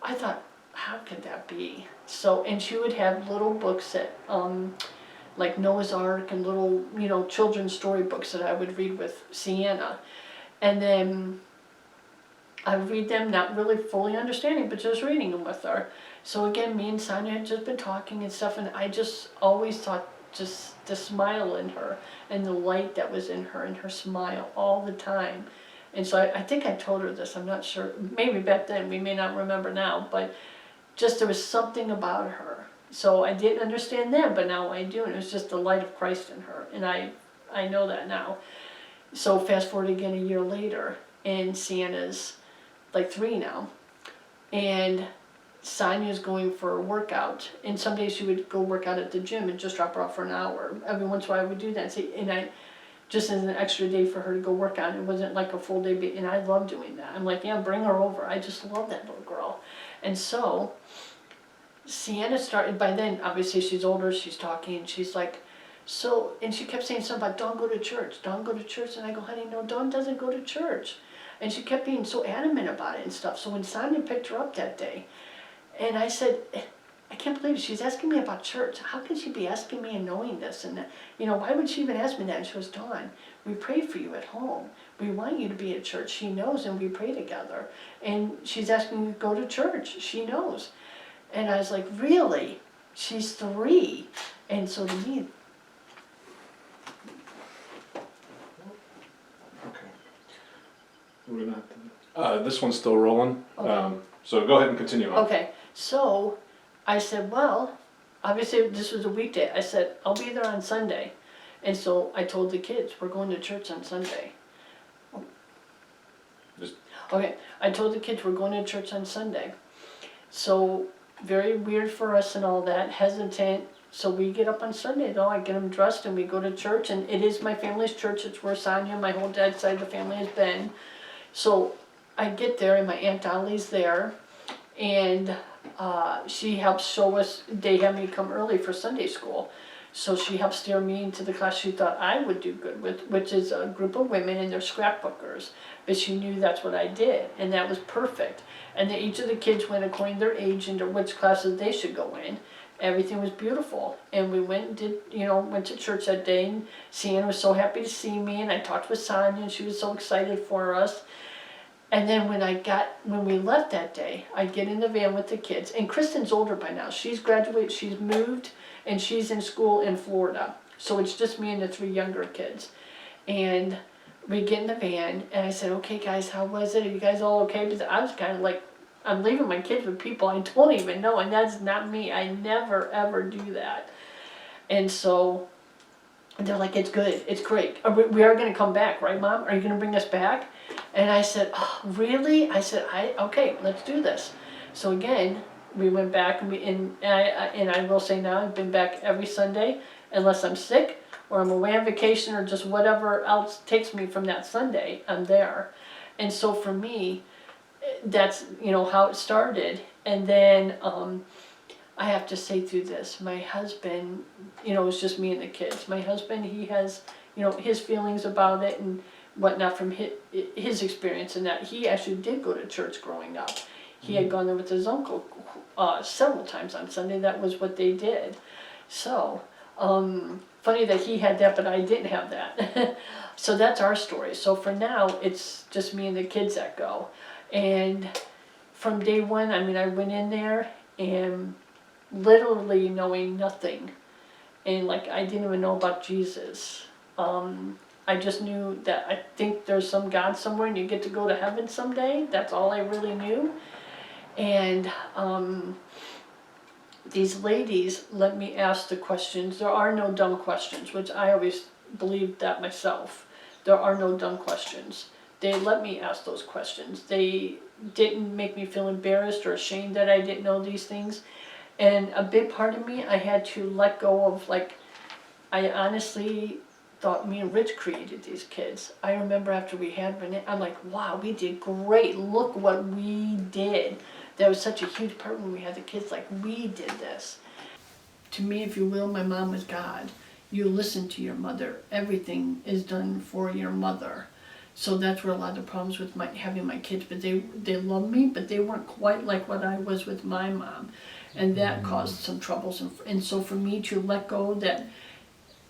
I thought, how could that be? So, and she would have little books that, like Noah's Ark and little, you know, children's storybooks that I would read with Sienna. And then I would read them, not really fully understanding, but just reading them with her. So again, me and Sonia had just been talking and stuff, and I just always thought just the smile in her and the light that was in her and her smile all the time. And so I think I told her this, I'm not sure, maybe back then, we may not remember now, but just there was something about her. So I didn't understand then, but now I do, and it was just the light of Christ in her, and I know that now. So fast forward again a year later, and Sienna's like 3 now, and Sonia's going for a workout, and some days she would go work out at the gym and just drop her off for an hour. Every once in a while I would do that, and I just as an extra day for her to go work out. It wasn't like a full day, and I love doing that. I'm like, yeah, bring her over. I just love that little girl. And so Sienna started, by then, obviously she's older, she's talking, and she's like, so, and she kept saying something about, Dawn, go to church, Dawn, go to church. And I go, honey, no, Dawn doesn't go to church. And she kept being so adamant about it and stuff. So when Sonia picked her up that day, and I said, I can't believe it. She's asking me about church. How can she be asking me and knowing this? And, you know, why would she even ask me that? And she goes, Dawn, we pray for you at home. We want you to be at church. She knows, and we pray together. And she's asking you to go to church. She knows. And I was like, really? She's 3. And so to me... Okay. Moving on. This one's still rolling. Okay. So go ahead and continue on. Okay, so I said, well, obviously this was a weekday. I said, I'll be there on Sunday. And so I told the kids, we're going to church on Sunday. Okay, I told the kids we're going to church on Sunday. So, very weird for us and all that, hesitant. So we get up on Sunday though, I get them dressed and we go to church, and it is my family's church. It's where Sonia, my whole dad's side of the family, has been. So I get there and my Aunt Dolly's there, and she helps show us, they have me come early for Sunday school. So she helped steer me into the class she thought I would do good with, which is a group of women and they're scrapbookers. But she knew that's what I did, and that was perfect. And then each of the kids went according to their age into which classes they should go in. Everything was beautiful. And we went and did, went to church that day, and Sienna was so happy to see me, and I talked with Sonia and she was so excited for us. And then when we left that day, I get in the van with the kids, and Kristen's older by now. She's graduated, she's moved, and she's in school in Florida. So it's just me and the 3 younger kids. And we get in the van, and I said, okay guys, how was it? Are you guys all okay? Because I was kind of like, I'm leaving my kids with people I don't even know, and that's not me. I never ever do that. And so they're like, it's good, it's great. We are going to come back, right, Mom? Are you going to bring us back? And I said, oh, really? I said, okay, let's do this. So again, we went back, and I will say now, I've been back every Sunday, unless I'm sick, or I'm away on vacation, or just whatever else takes me from that Sunday, I'm there. And so for me, that's, how it started. And then I have to say through this, my husband, it's just me and the kids. My husband, he has, his feelings about it and whatnot from his experience, and that he actually did go to church growing up. He had gone there with his uncle several times on Sunday. That was what they did. So, funny that he had that, but I didn't have that. So that's our story. So for now, it's just me and the kids that go. And from day one, I went in there and literally knowing nothing. And I didn't even know about Jesus. I just knew that I think there's some God somewhere and you get to go to heaven someday. That's all I really knew. And these ladies let me ask the questions. There are no dumb questions, which I always believed that myself. There are no dumb questions. They let me ask those questions. They didn't make me feel embarrassed or ashamed that I didn't know these things. And a big part of me, I had to let go of, I honestly thought me and Rich created these kids. I remember after we had Renee, I'm like, wow, we did great. Look what we did. That was such a huge part when we had the kids, we did this. To me, if you will, my mom was God. You listen to your mother. Everything is done for your mother. So that's where a lot of the problems with having my kids, but they love me, but they weren't quite like what I was with my mom. And that caused some troubles. And so for me to let go that,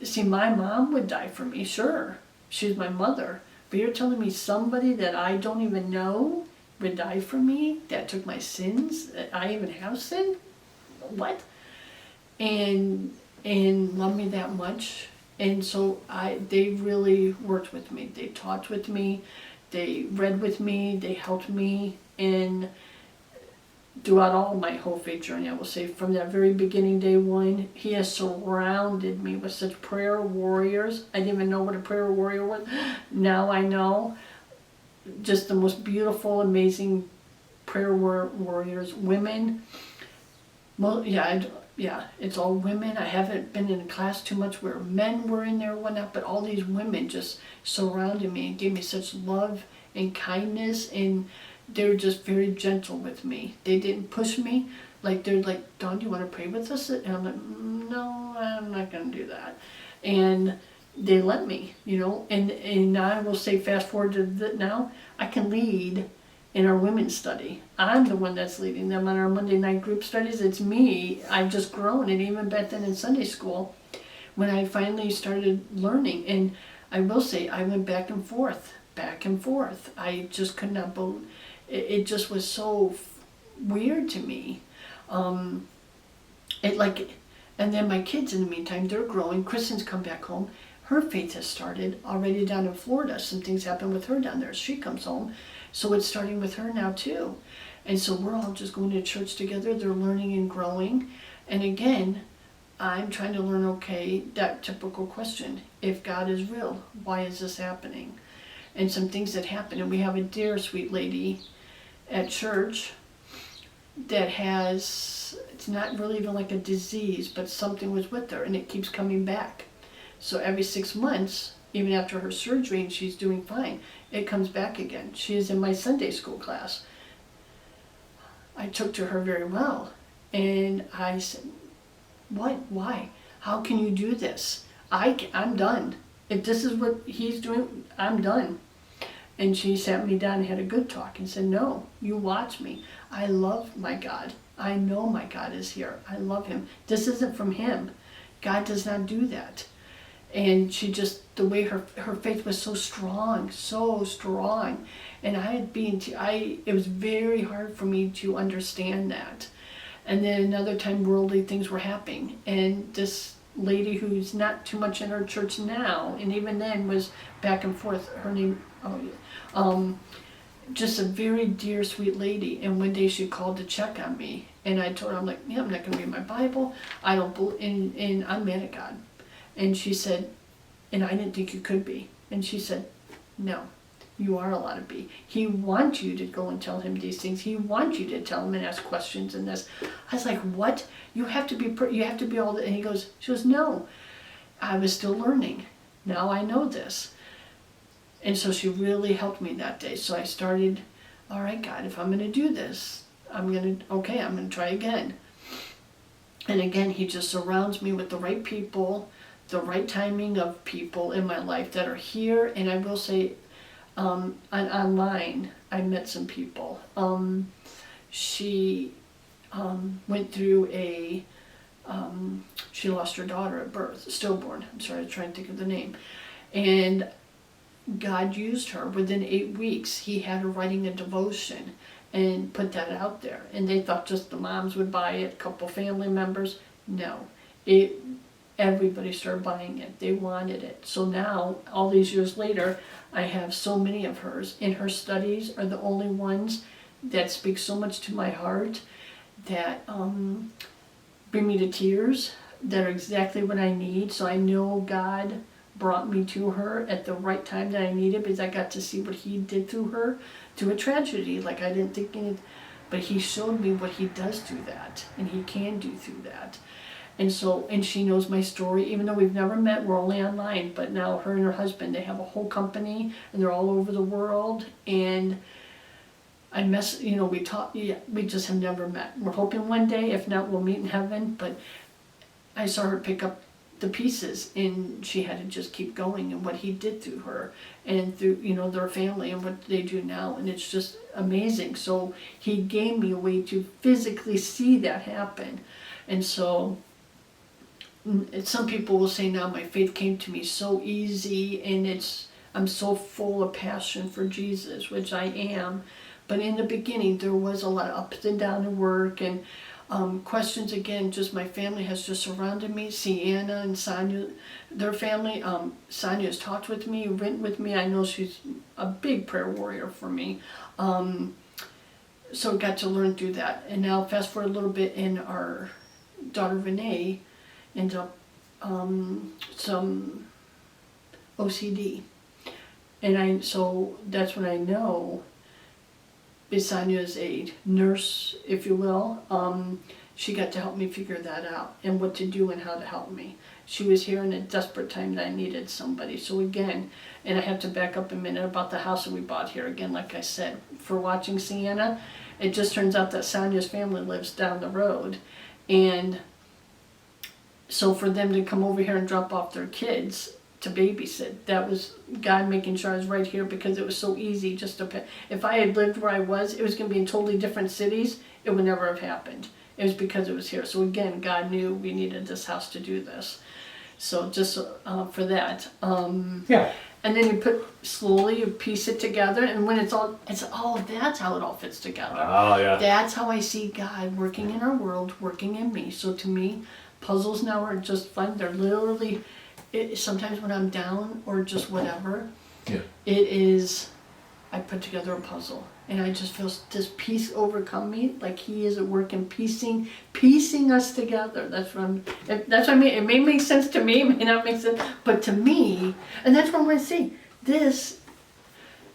see, my mom would die for me, sure. She was my mother. But you're telling me somebody that I don't even know would die for me, that took my sins, that I even have sinned? What? And love me that much. And so they really worked with me. They talked with me, they read with me, they helped me, and throughout all my whole faith journey, I will say, from that very beginning, day one, he has surrounded me with such prayer warriors. I didn't even know what a prayer warrior was. Now I know. Just the most beautiful, amazing prayer warriors, women. Well, yeah, it's all women. I haven't been in a class too much where men were in there or whatnot, but all these women just surrounded me and gave me such love and kindness, and they're just very gentle with me. They didn't push me. They're like, Dawn, do you want to pray with us? And I'm like, no, I'm not going to do that. And they let me, and now I will say, fast forward to now, I can lead in our women's study. I'm the one that's leading them on our Monday night group studies. It's me. I've just grown. And even back then in Sunday school, when I finally started learning, and I will say, I went back and forth. I just could not believe. It just was so weird to me. And then my kids, in the meantime, they're growing. Kristen's come back home. Her faith has started already down in Florida. Some things happen with her down there. She comes home. So it's starting with her now too. And so we're all just going to church together. They're learning and growing. And again, I'm trying to learn, okay, that typical question. If God is real, why is this happening? and some things that happen. And we have a dear sweet lady at church that has, it's not really even like a disease, but something was with her and it keeps coming back. So every 6 months, even after her surgery and she's doing fine, it comes back again. She is in my Sunday school class. I took to her very well. And I said, what? Why? How can you do this? I'm done. If this is what he's doing, I'm done. And she sat me down and had a good talk and said, no, you watch me. I love my God. I know my God is here. I love him. This isn't from him. God does not do that. And she just, the way her faith was so strong. And it was very hard for me to understand that. And then another time worldly things were happening. And this lady who's not too much in her church now, and even then was back and forth, her name, just a very dear, sweet lady. And one day she called to check on me. And I told her, I'm like, yeah, I'm not going to read my Bible. I don't believe, and I'm mad at God. And she said, and I didn't think you could be. And she said, no, you are allowed to be. He wants you to go and tell him these things. He wants you to tell him and ask questions and this. I was like, what? You have to be all that. And she goes, no, I was still learning. Now I know this. And so she really helped me that day. So I started, all right, God, if I'm going to do this, I'm going to try again. And again, he just surrounds me with the right people, the right timing of people in my life that are here. And I will say, online, I met some people. She went through she lost her daughter at birth, stillborn. I'm sorry, I'm trying to think of the name. And God used her. Within 8 weeks, he had her writing a devotion and put that out there. And they thought just the moms would buy it, a couple family members. No, everybody started buying it. They wanted it. So now, all these years later, I have so many of hers. And her studies are the only ones that speak so much to my heart, that bring me to tears, that are exactly what I need. So I know God brought me to her at the right time that I needed, because I got to see what he did through her, through a tragedy. Like, I didn't think anything, but he showed me what he does through that, and he can do through that. And she knows my story, even though we've never met, we're only online, but now her and her husband, they have a whole company, and they're all over the world, and we talk, we just have never met. We're hoping one day, if not, we'll meet in heaven, but I saw her pick up the pieces, and she had to just keep going, and what he did through her, and through, their family, and what they do now, and it's just amazing. So he gave me a way to physically see that happen. And so some people will say now my faith came to me so easy, and I'm so full of passion for Jesus, which I am. But in the beginning, there was a lot of ups and downs at work, and questions again. Just my family has just surrounded me. Sienna and Sonia, their family. Sonia has talked with me, written with me. I know she's a big prayer warrior for me. So got to learn through that. And now fast forward a little bit, and our daughter Renee ended up some OCD, and so that's when I know. Sonia is a nurse, if you will. She got to help me figure that out, and what to do and how to help me. She was here in a desperate time that I needed somebody. So again, and I have to back up a minute about the house that we bought here. Again, like I said, for watching Sienna, it just turns out that Sonia's family lives down the road. And so for them to come over here and drop off their kids to babysit, that was God making sure I was right here, because it was so easy just to pay. If I had lived where I was, it was going to be in totally different cities, it would never have happened. It was because it was here. So again, God knew we needed this house to do this. So just for that. Yeah. And then you piece it together, and when that's how it all fits together. Oh, yeah. That's how I see God working in our world, working in me. So to me, puzzles now are just fun. They're literally, sometimes when I'm down or just whatever, I put together a puzzle, and I just feel this peace overcome me, like he is at work in piecing us together. That's what I mean. It may make sense to me, it may not make sense, but to me, and that's what I want to see. This,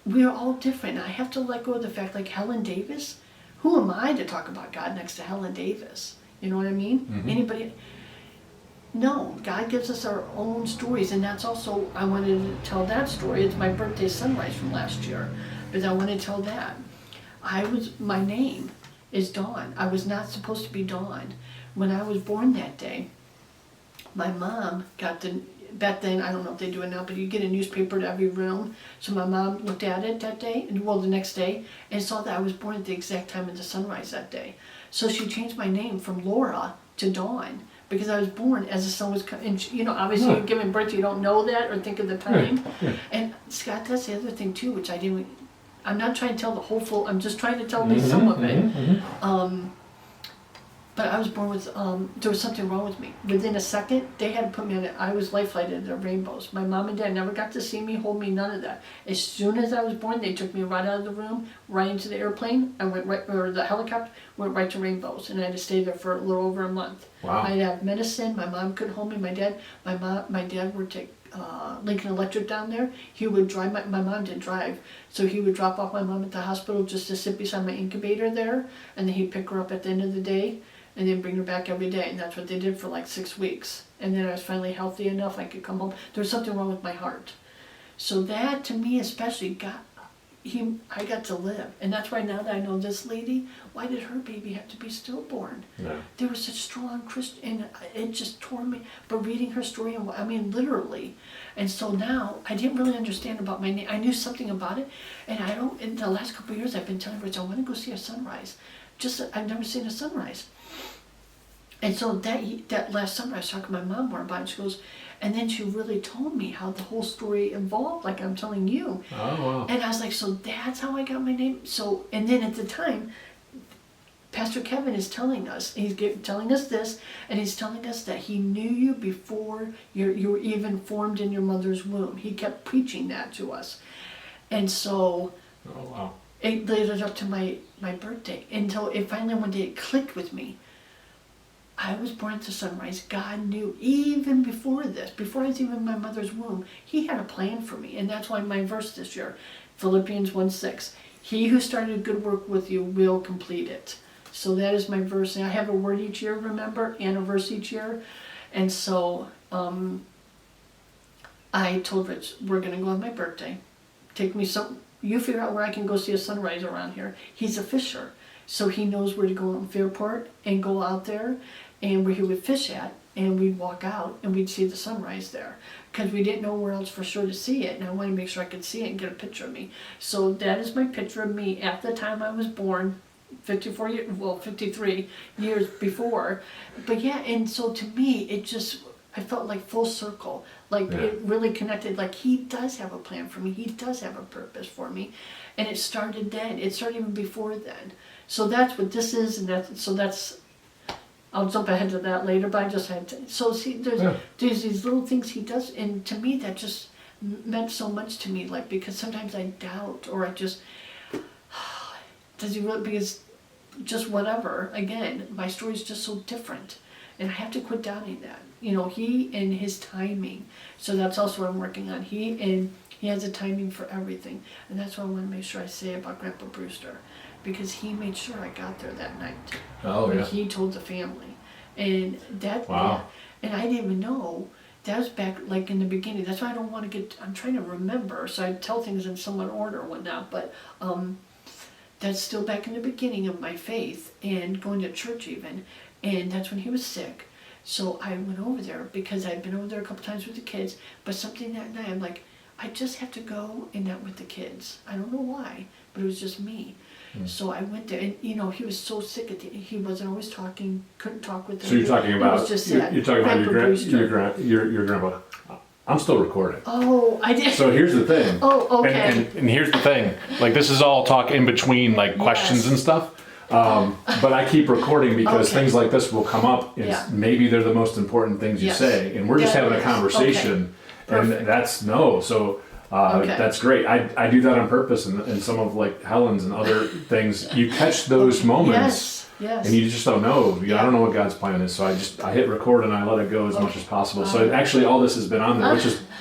we're all different. I have to let go of the fact, like Helen Davis, who am I to talk about God next to Helen Davis? You know what I mean? Mm-hmm. Anybody? No, God gives us our own stories, and that's also, I wanted to tell that story. It's my birthday sunrise from last year, but I want to tell that. My name is Dawn. I was not supposed to be Dawn. When I was born that day, my mom got back then, I don't know if they do it now, but you get a newspaper to every room. So my mom looked at it that day, the next day, and saw that I was born at the exact time of the sunrise that day. So she changed my name from Laura to Dawn, because I was born as the sun was coming. And obviously you're giving birth, you don't know that or think of the time. Yeah. And Scott, that's the other thing too, which I'm not trying to tell the whole full, I'm just trying to tell me some of it. But I was born with, there was something wrong with me. Within a second, they had to put me on it. I was life flighted to rainbows. My mom and dad never got to see me, hold me, none of that. As soon as I was born, they took me right out of the room, right into the airplane. I went right, or the helicopter, went right to rainbows. And I had to stay there for a little over a month. Wow. I'd have medicine. My mom couldn't hold me. My dad would take Lincoln Electric down there. He would drive, my mom didn't drive. So he would drop off my mom at the hospital just to sit beside my incubator there. And then he'd pick her up at the end of the day. And then bring her back every day, and that's what they did for like 6 weeks. And then I was finally healthy enough I could come home. There was something wrong with my heart. So that, to me especially, I got to live. And that's why now that I know this lady, why did her baby have to be stillborn? Yeah. There was such strong Christian, and it just tore me. But reading her story, I mean, literally. And so now, I didn't really understand about my name. I knew something about it, and in the last couple of years, I've been telling Rich, I want to go see a sunrise. I've never seen a sunrise. And so that last summer I was talking to my mom more about it. She goes, and then she really told me how the whole story evolved, like I'm telling you. Oh, wow. And I was like, so that's how I got my name? So, and then at the time, Pastor Kevin is telling us, telling us this, and he's telling us that he knew you before you were even formed in your mother's womb. He kept preaching that to us. And so, Oh, wow. it led up to my birthday, until it finally one day it clicked with me. I was born at the sunrise. God knew even before this, before I was even in my mother's womb, He had a plan for me. And that's why my verse this year, Philippians 1:6, He who started a good work with you will complete it. So that is my verse. And I have a word each year, remember, and a verse each year. And so I told Rich, we're going to go on my birthday. Take me you figure out where I can go see a sunrise around here. He's a fisher. So he knows where to go in Fairport and go out there and where he would fish at, and we'd walk out and we'd see the sunrise there, because we didn't know where else for sure to see it, and I wanted to make sure I could see it and get a picture of me. So that is my picture of me at the time I was born, 53 years before. But yeah, and so to me, I felt like full circle, like it really connected, like He does have a plan for me, He does have a purpose for me, and it started then, it started even before then. So that's what this is, and that's, I'll jump ahead to that later, but I just had to, so see, there's these little things He does, and to me that just meant so much to me, like, because sometimes I doubt, or I just, does He really, because just whatever, again, my story's just so different, and I have to quit doubting that. He and His timing, so that's also what I'm working on. He has a timing for everything, and that's what I want to make sure I say about Grandpa Brewster, because he made sure I got there that night. Oh, yeah. He told the family, and that. Wow. Yeah, and I didn't even know. That was back like in the beginning. That's why I don't want to get. I'm trying to remember, so I tell things in somewhat order and whatnot. But that's still back in the beginning of my faith and going to church even, and that's when he was sick. So I went over there because I'd been over there a couple times with the kids, but something that night I'm like, I just have to go and not with the kids. I don't know why, but it was just me. So I went there, and he was so sick he wasn't always talking, couldn't talk with them. So you're talking about, He was just sad. you're talking about Grandpa your grandpa. I'm still recording. Oh, I did. So here's the thing. Oh, okay. And here's the thing. Like, this is all talk in between, like, questions and stuff. But I keep recording because things like this will come up, and maybe they're the most important things you say, and we're just having a conversation, and that's so that's great. I do that on purpose, and some of like Helen's and other things, you catch those moments Yes. And you just don't know. I don't know what God's plan is, so I hit record and I let it go as much as possible. So actually, all this has been on there,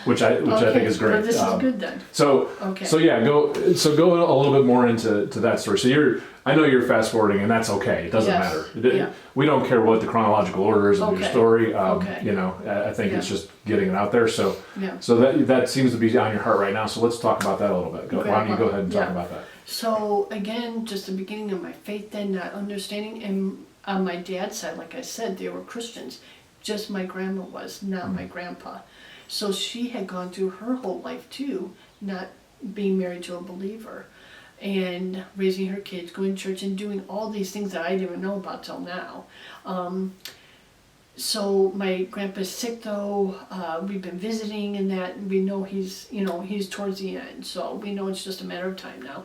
which I think is great. Well, this is good then. So yeah, go a little bit more into that story. So I know you're fast forwarding, and that's okay. It doesn't matter. We don't care what the chronological order is of your story. You know, I think it's just getting it out there. So that seems to be on your heart right now. So let's talk about that a little bit. Why don't you go ahead and talk about that? So again, just the beginning of my faith then, not understanding, and on my dad's side, like I said, they were Christians. Just my grandma was, not my grandpa. So she had gone through her whole life too, not being married to a believer, and raising her kids, going to church, and doing all these things that I didn't even know about till now. So my grandpa's sick though, we've been visiting, and that we know he's towards the end, so we know it's just a matter of time now.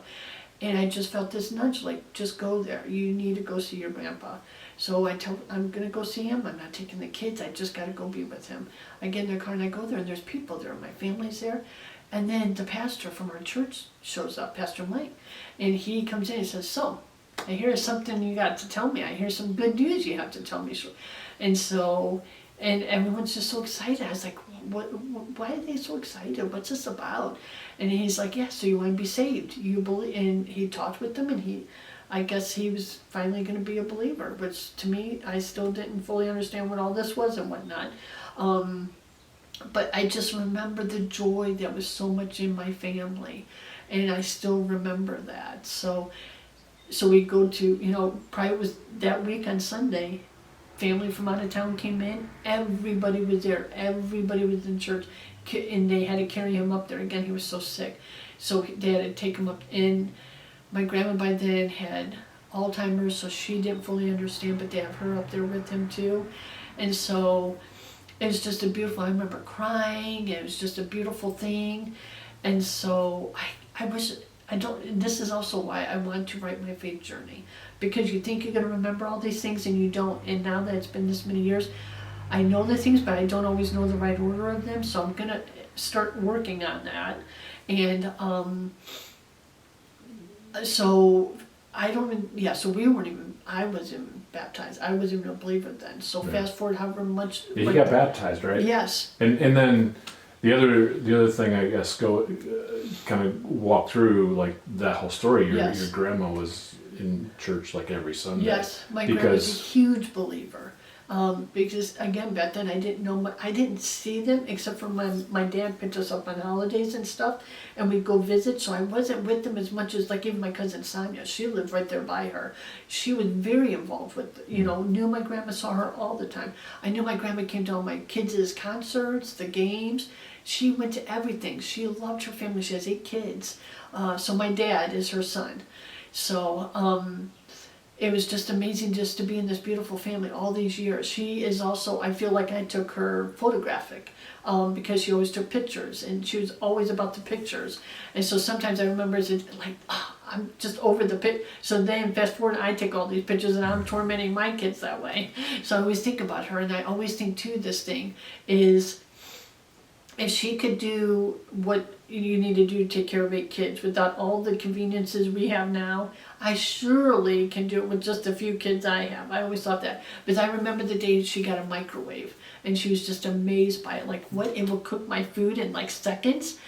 And I just felt this nudge, like, just go there. You need to go see your grandpa. So I'm gonna go see him. I'm not taking the kids. I just gotta go be with him. I get in their car and I go there, and there's people there. My family's there. And then the pastor from our church shows up, Pastor Mike. And he comes in and says, so, I hear something you got to tell me. I hear some good news you have to tell me. And everyone's just so excited. I was like, why are they so excited? What's this about? And he's like, yeah, so you want to be saved. You believe? And he talked with them, and I guess he was finally going to be a believer, which to me, I still didn't fully understand what all this was and whatnot. But I just remember the joy that was so much in my family, and I still remember that. So we go to, probably it was that week on Sunday, family from out of town came in, everybody was there, everybody was in church, and they had to carry him up there. Again, he was so sick, so they had to take him up. And my grandma by then had Alzheimer's, so she didn't fully understand, but they have her up there with him too. And so it was just I remember crying, it was just a beautiful thing. And so this is also why I want to write my faith journey, because you think you're going to remember all these things and you don't. And now that it's been this many years, I know the things, but I don't always know the right order of them. So I'm going to start working on that. And so I wasn't baptized. I wasn't even a believer then. So fast forward however much. Yeah, you got baptized, right? Yes. And then the other thing, I guess, kind of walk through like that whole story. Your grandma was in church like every Sunday. Yes, my grandma was a huge believer. Because again, back then I didn't see them except for my dad picked us up on holidays and stuff, and we'd go visit. So I wasn't with them as much as like even my cousin Sonia. She lived right there by her. She was very involved with, knew my grandma, saw her all the time. I knew my grandma came to all my kids' concerts, the games. She went to everything. She loved her family. She has 8 kids. So my dad is her son. So it was just amazing just to be in this beautiful family all these years. She is also, I feel like I took her photographic because she always took pictures, and she was always about the pictures. And so sometimes I remember I'm just over the pic. So then fast forward, I take all these pictures and I'm tormenting my kids that way. So I always think about her, and I always think too, this thing is, if she could do what you need to do to take care of 8 kids without all the conveniences we have now, I surely can do it with just a few kids I have. I always thought that. Because I remember the day she got a microwave, and she was just amazed by it. Like, what? It will cook my food in like seconds?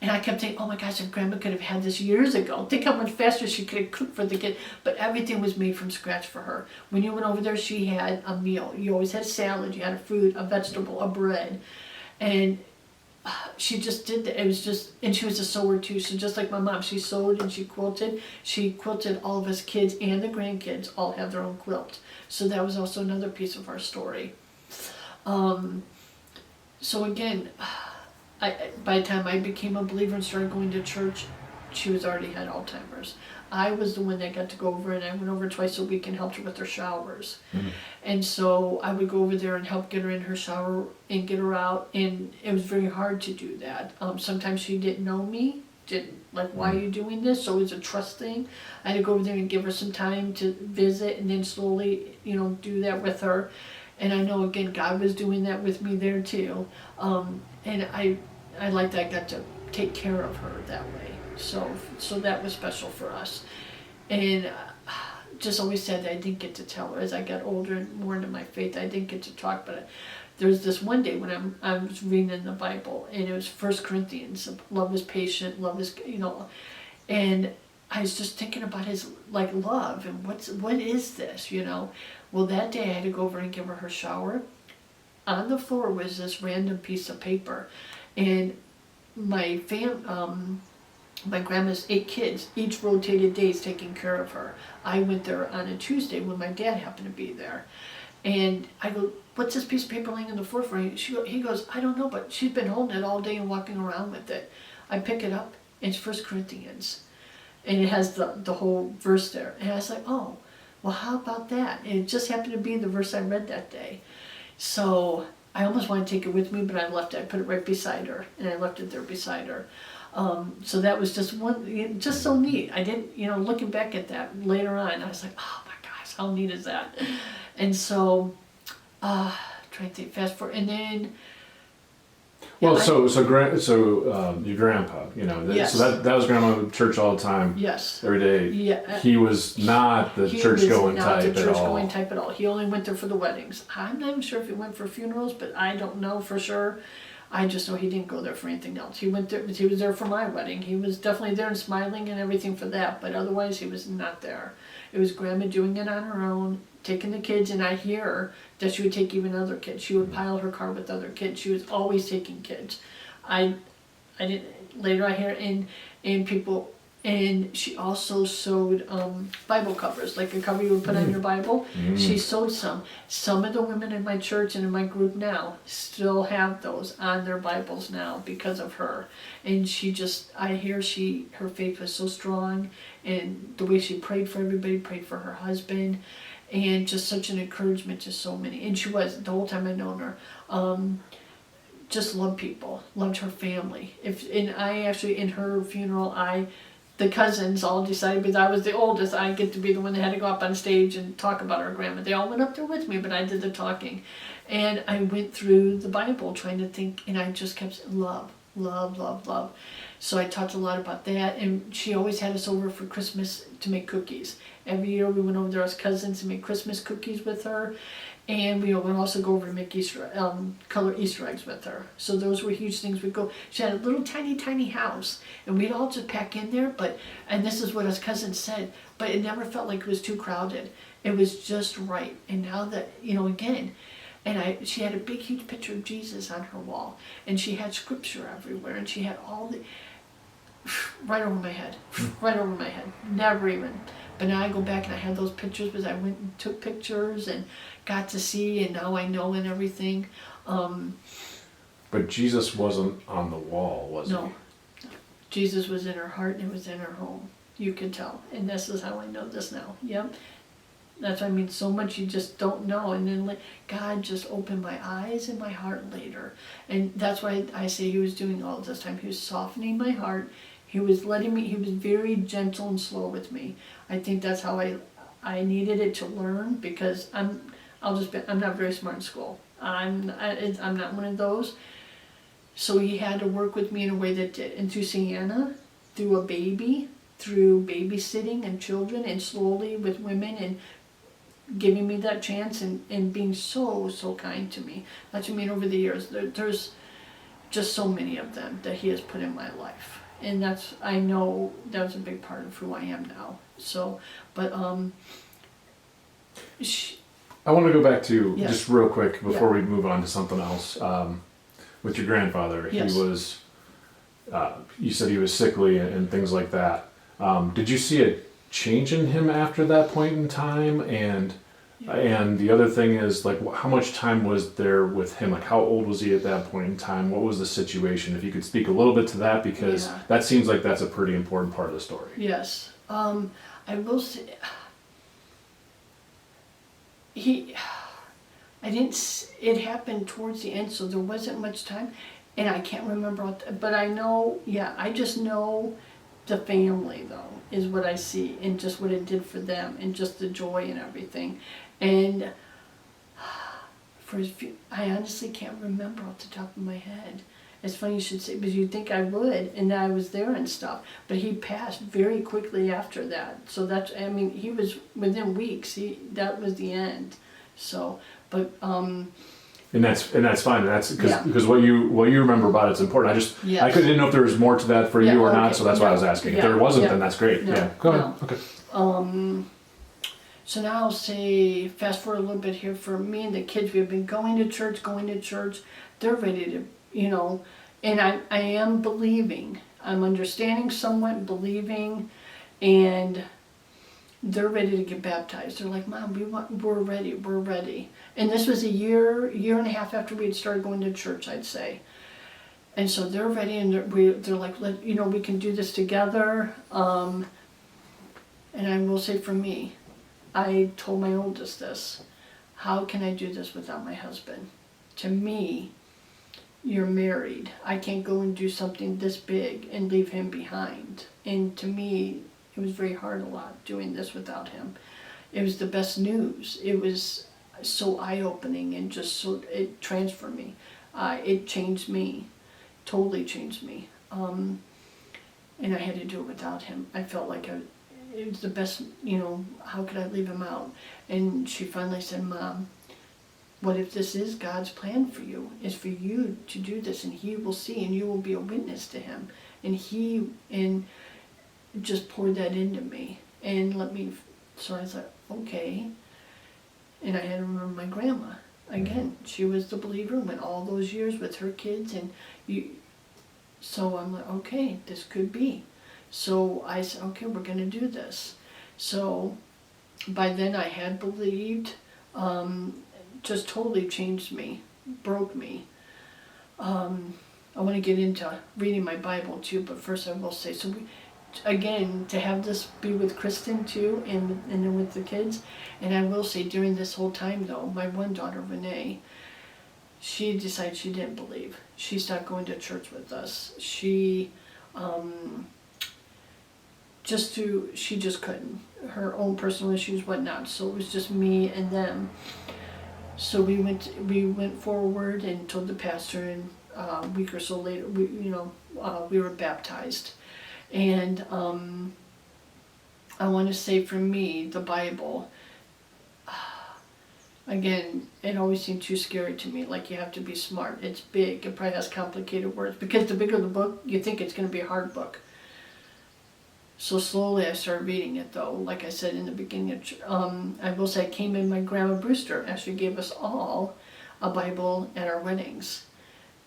And I kept thinking, oh my gosh, if Grandma could have had this years ago. Think how much faster she could have cooked for the kid. But everything was made from scratch for her. When you went over there, she had a meal. You always had a salad, you had a fruit, a vegetable, a bread. And she just did that. It was just, and she was a sewer too. So just like my mom, she sewed and she quilted. She quilted all of us kids, and the grandkids all have their own quilt. So that was also another piece of our story. So again, by the time I became a believer and started going to church, she was already had Alzheimer's. I was the one that got to go over, and I went over twice a week and helped her with her showers. Mm-hmm. And so I would go over there and help get her in her shower and get her out, and it was very hard to do that. Sometimes she didn't know me, why are you doing this? So it was a trust thing. I had to go over there and give her some time to visit, and then slowly, do that with her. And I know, again, God was doing that with me there too. And I like that I got to take care of her that way. So that was special for us. And just always said that I didn't get to tell her. As I got older and more into my faith, I didn't get to talk. But there's this one day when I was reading in the Bible, and it was 1 Corinthians. Love is patient, love is, and I was just thinking about his love and what is this, Well, that day I had to go over and give her shower. On the floor was this random piece of paper, and my grandma's 8 kids, each rotated days taking care of her. I went there on a Tuesday when my dad happened to be there. And I go, what's this piece of paper laying on the floor for? He goes, I don't know, but she's been holding it all day and walking around with it. I pick it up, and it's 1 Corinthians. And it has the whole verse there. And I was like, oh, well, how about that? And it just happened to be the verse I read that day. So I almost wanted to take it with me, but I left it. I put it right beside her, and I left it there beside her. So that was just so neat. I didn't, looking back at that later on, I was like, oh my gosh, how neat is that? And so, trying to think fast forward, and then. Well, so your grandpa, Yes. so that was grandma at church all the time. Yes. Every day. Yeah. He was not the church-going type at all. He was not the church-going type at all. He only went there for the weddings. I'm not even sure if he went for funerals, but I don't know for sure. I just know he didn't go there for anything else. He went there. He was there for my wedding. He was definitely there and smiling and everything for that, but otherwise he was not there. It was grandma doing it on her own, taking the kids, and I hear that she would take even other kids. She would pile her car with other kids. She was always taking kids. I didn't. Later I hear and people, and she also sewed Bible covers, like a cover you would put on your Bible. She sewed some. Some of the women in my church and in my group now still have those on their Bibles now because of her. And I hear her faith was so strong, and the way she prayed for everybody, prayed for her husband, and just such an encouragement to so many. And she was, the whole time I'd known her, just loved people, loved her family. In her funeral, the cousins all decided, because I was the oldest, I get to be the one that had to go up on stage and talk about her grandma. They all went up there with me, but I did the talking. And I went through the Bible trying to think, and I just kept saying, love, love, love, love. So I talked a lot about that, and she always had us over for Christmas to make cookies. Every year we went over there as cousins and made Christmas cookies with her. And we would also go over and make color Easter eggs with her. So those were huge things. We'd go. She had a little tiny, tiny house, and we'd all just pack in there. And this is what us cousins said. But it never felt like it was too crowded. It was just right. And now that again, she had a big, huge picture of Jesus on her wall, and she had scripture everywhere, and she had all the right over my head, never even. But now I go back and I have those pictures because I went and took pictures and got to see, and now I know and everything. But Jesus wasn't on the wall, was he? No. Jesus was in her heart, and it was in her home. You could tell. And this is how I know this now. Yep. That's what I mean, so much you just don't know. And then God just opened my eyes and my heart later. And that's why I say he was doing all this time. He was softening my heart. He was very gentle and slow with me. I think that's how I needed it to learn, because I'm not very smart in school. I'm not one of those. So he had to work with me in a way that did. And through Sienna, through a baby, through babysitting and children, and slowly with women, and giving me that chance, and being so, so kind to me. That's what I mean, over the years. There's just so many of them that he has put in my life. And I know that was a big part of who I am now. So, but, I want to go back to, Yes. just real quick, before we move on to something else. With your grandfather, Yes. he was, you said he was sickly and things like that. Did you see a change in him after that point in time? And the other thing is, how much time was there with him? How old was he at that point in time? What was the situation? If you could speak a little bit to that, because that seems like that's a pretty important part of the story. yes. I will say, it happened towards the end, so there wasn't much time, and I can't remember, but I know, I just know the family, though, is what I see, and just what it did for them, and just the joy and everything. And I honestly can't remember off the top of my head. It's funny you should say, because you'd think I would, and that I was there and stuff. But he passed very quickly after that. So that's, I mean, he was within weeks. That was the end. So, but And that's fine. That's Yeah. because what you remember about it's important. I Yes. didn't know if there was more to that for you or not, okay. so that's why I was asking. If Yeah. there wasn't, Yeah. then that's great. No. Yeah, go ahead. No. Okay. So now I'll say, fast forward a little bit here, for me and the kids, we've been going to church. They're ready to, and I am believing. I'm understanding somewhat, believing, and they're ready to get baptized. They're like, Mom, we're ready. And this was a year and a half after we had started going to church, I'd say. And so they're ready, and they're like, we can do this together. And I will say for me, I told my oldest this, how can I do this without my husband? To me, you're married. I can't go and do something this big and leave him behind. And to me, it was very hard a lot doing this without him. It was the best news. It was so eye-opening and just so, it transformed me. It changed me, totally changed me. And I had to do it without him. I felt like it was the best, how could I leave him out? And she finally said, Mom, what if this is God's plan for you? Is for you to do this, and he will see, and you will be a witness to him. And just poured that into me and so I was like, okay. And I had to remember my grandma. Again, she was the believer, went all those years with her kids, so I'm like, okay, this could be. So I said, okay, we're going to do this. So by then I had believed, just totally changed me, broke me. I want to get into reading my Bible too, but first I will say, again, to have this be with Kristen too, and then with the kids. And I will say, during this whole time though, my one daughter, Renee, she decided she didn't believe. She stopped going to church with us. She just couldn't. Her own personal issues, whatnot. So it was just me and them. So we went forward and told the pastor, and a week or so later, we were baptized. And I want to say, for me, the Bible, again, it always seemed too scary to me. Like, you have to be smart. It's big. It probably has complicated words. Because the bigger the book, you think it's going to be a hard book. So slowly I started reading it, though. Like I said in the beginning, I will say I came in, my grandma Brewster actually gave us all a Bible at our weddings.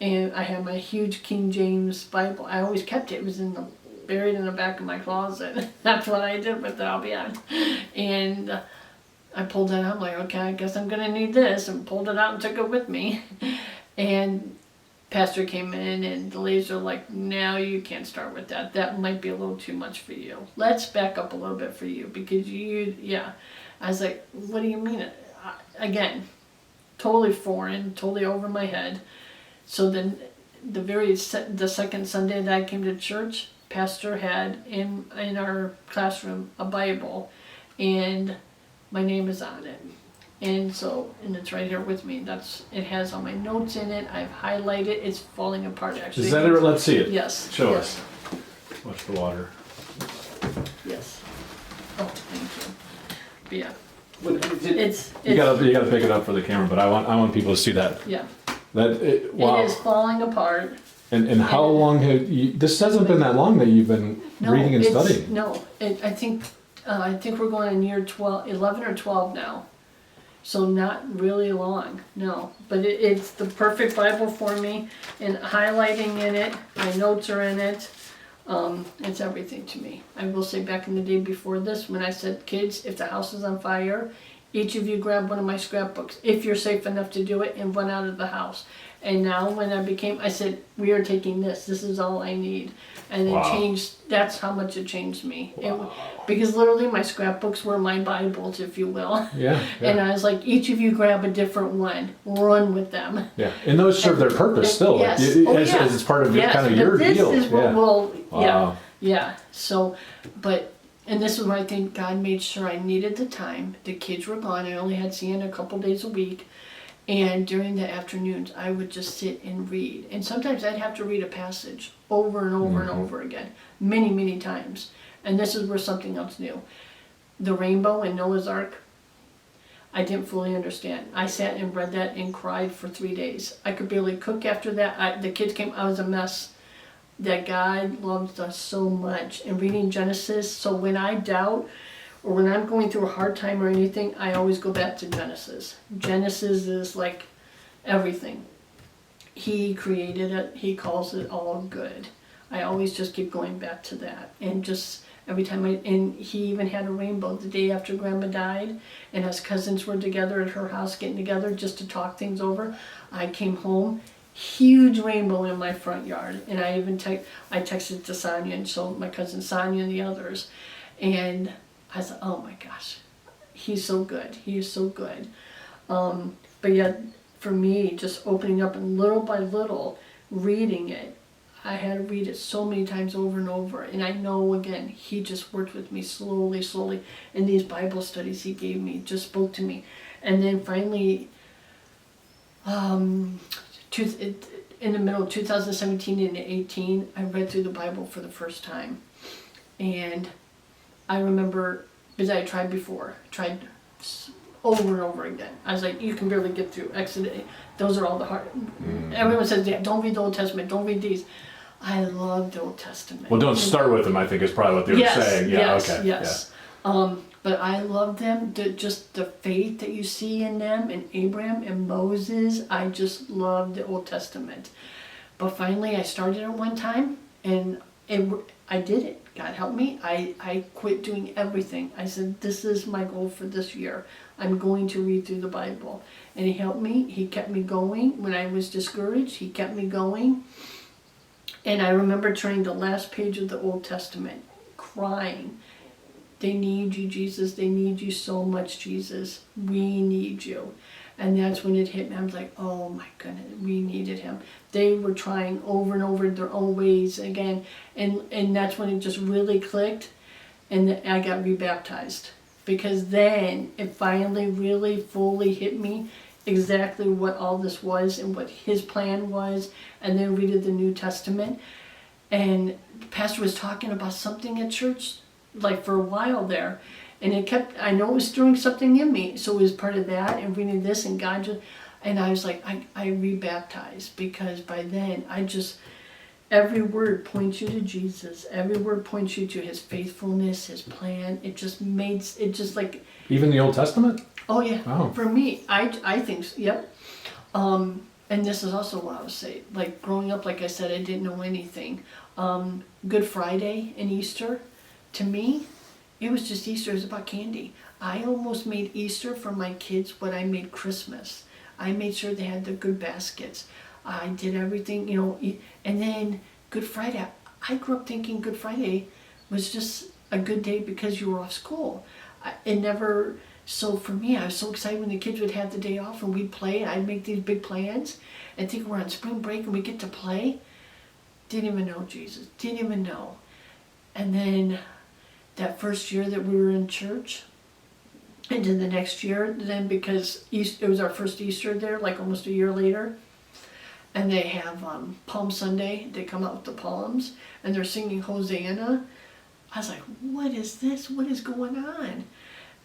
And I had my huge King James Bible. I always kept it. It was buried in the back of my closet. That's what I did with it, I'll be honest. And I pulled it out. I'm like, okay, I guess I'm going to need this. And pulled it out and took it with me. And pastor came in, and the ladies are like, no, you can't start with that. That might be a little too much for you. Let's back up a little bit for you, because I was like, what do you mean? Again, totally foreign, totally over my head. So then the second Sunday that I came to church, pastor had in our classroom a Bible, and my name is on it. And it's right here with me. It has all my notes in it. I've highlighted. It's falling apart, actually. Is that it? Let's see it. Yes. Show yes. us. Watch the water. Yes. Oh, thank you. But yeah. You gotta pick it up for the camera, but I want people to see that. Yeah. Wow. It is falling apart. And how long have you? This hasn't been that long that you've been reading and studying. No, I think we're going in year 11 or 12 now. So not really long, no. But it's the perfect Bible for me, and highlighting in it, my notes are in it. It's everything to me. I will say, back in the day before this, when I said, kids, if the house is on fire, each of you grab one of my scrapbooks, if you're safe enough to do it, and run out of the house. And now when I said, we are taking this is all I need. And it changed, that's how much it changed me. Because literally my scrapbooks were my Bibles, if you will. Yeah. And I was like, each of you grab a different one, run with them. Yeah, and those serve their purpose still. Yes. As it's part of kind of your deal. This is what yeah. So, and this is where I think God made sure I needed the time. The kids were gone. I only had Sienna a couple days a week. And during the afternoons, I would just sit and read. And sometimes I'd have to read a passage over and over and over again, many, many times. And this is where something else new. The rainbow in Noah's Ark, I didn't fully understand. I sat and read that and cried for 3 days. I could barely cook after that. The kids came, I was a mess. That God loved us so much. And reading Genesis, so when I doubt, or when I'm going through a hard time or anything, I always go back to Genesis. Genesis is like everything. He created it. He calls it all good. I always just keep going back to that. And just every time and he even had a rainbow the day after Grandma died, and us cousins were together at her house getting together just to talk things over. I came home, huge rainbow in my front yard. And I even I texted to Sonia, and so my cousin Sonia and the others. And I thought, oh my gosh, he's so good. He is so good. But yet, for me, just opening up and little by little reading it, I had to read it so many times over and over. And I know, again, he just worked with me slowly, slowly. And these Bible studies he gave me just spoke to me. And then finally, in the middle of 2017 and 18, I read through the Bible for the first time. And I remember, because I tried before, over and over again. I was like, you can barely get through Exodus. Those are all the hard. Everyone says, yeah, don't read the Old Testament, don't read these. I love the Old Testament. Well, don't start with them, I think is probably what they were saying. Yeah, yes, okay. Yes. Yeah. But I love them, just the faith that you see in them, and Abraham and Moses. I just love the Old Testament. But finally, I started it one time, and I did it. God help me. I quit doing everything. I said, this is my goal for this year. I'm going to read through the Bible. And he helped me. He kept me going. When I was discouraged, he kept me going. And I remember turning the last page of the Old Testament, crying. They need you, Jesus. They need you so much, Jesus. We need you. And that's when it hit me. I was like, oh my goodness, we needed him. They were trying over and over their own ways again. And that's when it just really clicked. And I got rebaptized. Because then it finally really fully hit me exactly what all this was and what his plan was. And then read the New Testament. And the pastor was talking about something at church, like for a while there. And it kept, I know it was stirring something in me. So it was part of that and reading this, and God just, and I was like, I rebaptized, because by then every word points you to Jesus. Every word points you to his faithfulness, his plan. It just like. Even the Old Testament? Oh yeah. Oh. For me, I think so, yep. And this is also what I was saying. Like growing up, like I said, I didn't know anything. Good Friday and Easter, to me, it was just Easter. It was about candy. I almost made Easter for my kids what I made Christmas. I made sure they had the good baskets. I did everything, and then Good Friday. I grew up thinking Good Friday was just a good day because you were off school. So for me, I was so excited when the kids would have the day off and we'd play. I'd make these big plans and think we're on spring break and we get to play. Didn't even know Jesus. Didn't even know. And then that first year that we were in church, and then the next year, then because it was our first Easter there, like almost a year later, and they have Palm Sunday, they come out with the palms, and they're singing Hosanna. I was like, what is this? What is going on?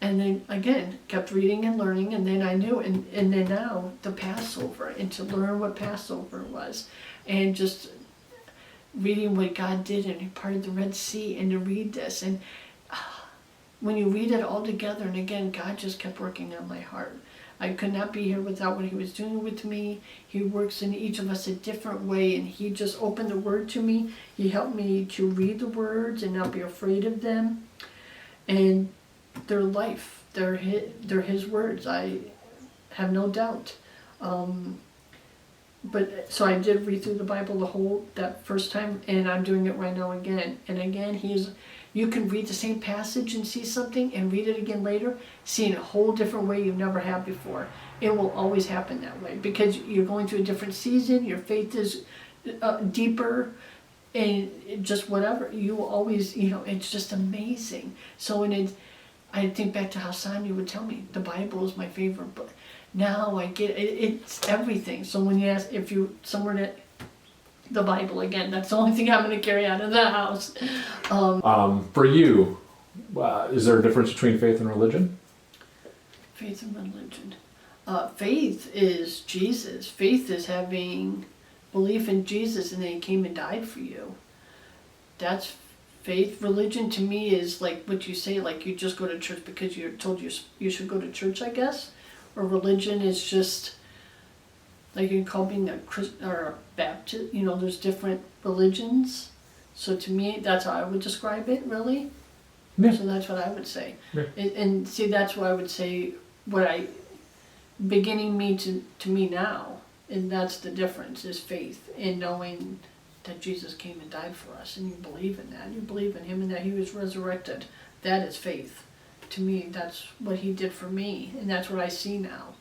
And then again, kept reading and learning, and then I knew, and then now the Passover, and to learn what Passover was, and just reading what God did, and he parted the Red Sea, and to read this, and when you read it all together, and again, God just kept working on my heart. I could not be here without what he was doing with me. He works in each of us a different way, and he just opened the word to me. He helped me to read the words and not be afraid of them. And they're life. They're his words. I have no doubt. But so I did read through the Bible that first time, and I'm doing it right now again. And again, you can read the same passage and see something, and read it again later, seeing a whole different way you never have before. It will always happen that way because you're going through a different season. Your faith is deeper, and just whatever. You will always, it's just amazing. So I think back to how Sonia would tell me, the Bible is my favorite book. Now I get it, it's everything. So when you ask if you somewhere that the Bible again, that's the only thing I'm going to carry out of the house. For you, is there a difference between faith and religion? Faith and religion. Faith is Jesus. Faith is having belief in Jesus and that he came and died for you. That's faith. Religion to me is like what you say, like you just go to church because you're told you should go to church, I guess. Or religion is just like you can call being a Christian or a Baptist. There's different religions. So to me, that's how I would describe it, really. Yeah. So that's what I would say. Yeah. And see, that's what I would say, beginning me to me now. And that's the difference, is faith in knowing that Jesus came and died for us. And you believe in that. You believe in him and that he was resurrected. That is faith. To me, that's what he did for me. And that's what I see now.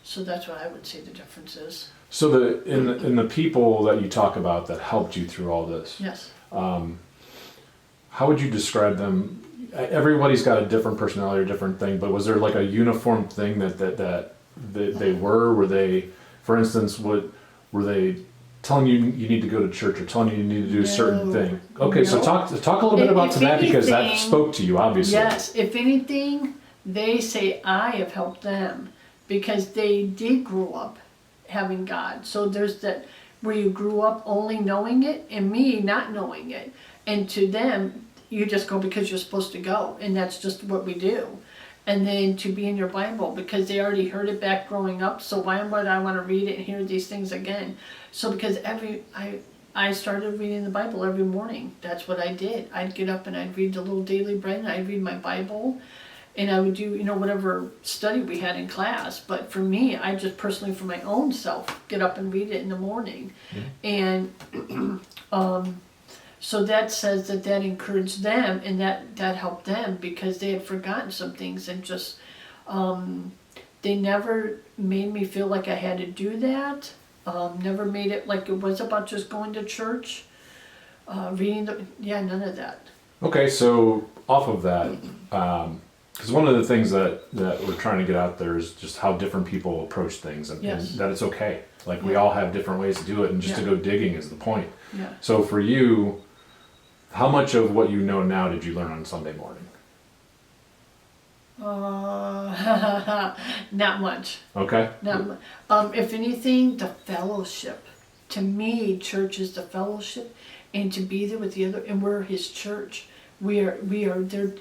So that's what I would say the difference is. So in the people that you talk about that helped you through all this, Yes. how would you describe them? Everybody's got a different personality or different thing, but was there like a uniform thing that they were? Were they, for instance, were they telling you need to go to church or telling you need to do a certain thing? Okay, so talk a little bit about that, because that spoke to you, obviously. Yes, if anything, they say I have helped them because they did grow up having God. So there's that where you grew up only knowing it and me not knowing it. And to them, you just go because you're supposed to go, and that's just what we do. And then to be in your Bible because they already heard it back growing up, so why would I want to read it and hear these things again? So because I started reading the Bible every morning. That's what I did. I'd get up and I'd read the little daily bread and I'd read my Bible, and I would do whatever study we had in class. But for me, I just personally, for my own self, get up and read it in the morning. Mm-hmm. And so that says that encouraged them and that helped them because they had forgotten some things, and just they never made me feel like I had to do that. Never made it like it was about just going to church, reading none of that. Okay, so off of that, because one of the things that we're trying to get out there is just how different people approach things, and that it's okay. Like we all have different ways to do it, and just to go digging is the point. Yeah. So for you, how much of what you know now did you learn on Sunday morning? Not much. Okay. If anything, the fellowship. To me, church is the fellowship, and to be there with the other, and we're his church. We are there.